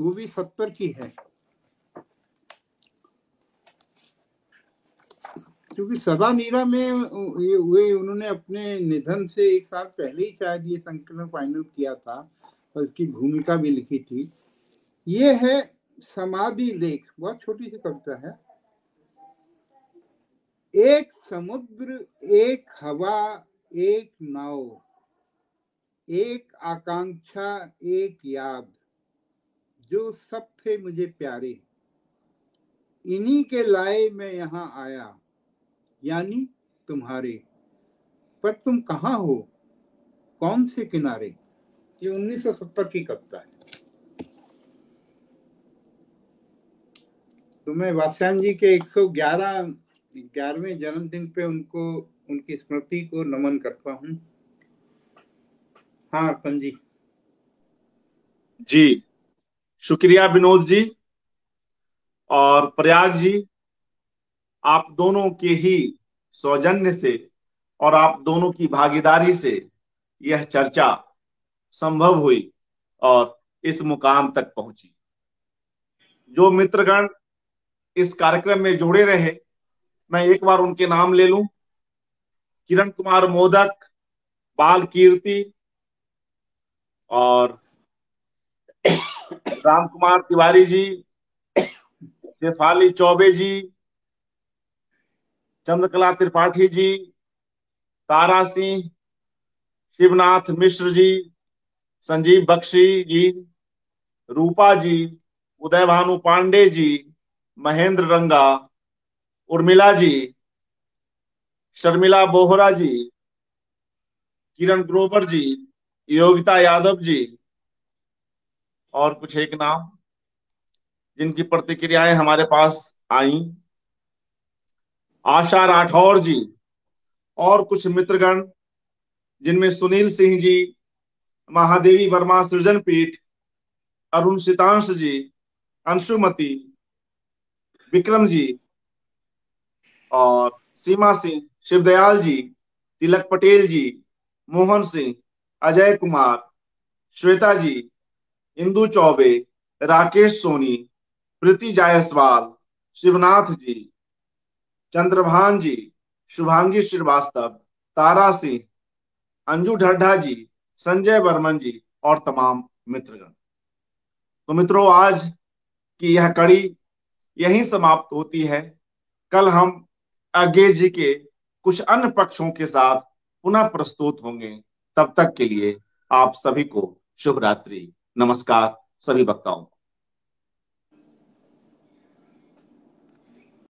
भी 70 की है। क्योंकि सदा नीरा में ये उन्होंने अपने निधन से एक साल पहले ही शायद ये संकलन फाइनल किया था, और इसकी भूमिका भी लिखी थी। ये है समाधि लेख, बहुत छोटी सी कविता है। एक समुद्र, एक हवा, एक नाव, एक आकांक्षा, एक याद, जो सब थे मुझे प्यारे, इन्हीं के लाए मैं यहाँ आया, यानी तुम्हारे। पर तुम कहाँ हो, कौन से किनारे। ये 1970 की कविता है। तो मैं वात्स्यायन जी के 111वें जन्मदिन पे उनको, उनकी स्मृति को नमन करता हूँ। हाँ अर्पण जी। जी शुक्रिया विनोद जी और प्रयाग जी, आप दोनों के ही सौजन्य से और आप दोनों की भागीदारी से यह चर्चा संभव हुई और इस मुकाम तक पहुंची। जो मित्रगण इस कार्यक्रम में जुड़े रहे, मैं एक बार उनके नाम ले लूं। किरण कुमार मोदक, बाल कीर्ति और राम कुमार तिवारी जी, शेफाली चौबे जी, चंद्रकला त्रिपाठी जी, तारा सिंह, शिवनाथ मिश्र जी, संजीव बख्शी जी, रूपा जी, उदय भानु पांडे जी, महेंद्र रंगा, उर्मिला जी, शर्मिला बोहरा जी, किरण ग्रोवर जी, योगिता यादव जी, और कुछ एक नाम जिनकी प्रतिक्रियाएं हमारे पास आई, आशा राठौर जी, और कुछ मित्रगण जिनमें सुनील सिंह जी, महादेवी वर्मा सृजन पीठ, अरुण सितांश जी, अंशुमति, विक्रम जी, और सीमा सिंह, शिवदयाल जी, तिलक पटेल जी, मोहन सिंह, अजय कुमार, श्वेता जी, इंदु चौबे, राकेश सोनी, प्रीति जायसवाल, शिवनाथ जी, चंद्रभान जी, शुभांगी श्रीवास्तव, तारा सिंह, अंजू ढड्ढा जी, संजय बर्मन जी, और तमाम मित्रगण। तो मित्रों, आज की यह कड़ी यहीं समाप्त होती है। कल हम अज्ञे जी के कुछ अन्य पक्षों के साथ पुनः प्रस्तुत होंगे। तब तक के लिए आप सभी को शुभ रात्रि। नमस्कार सभी वक्ताओं।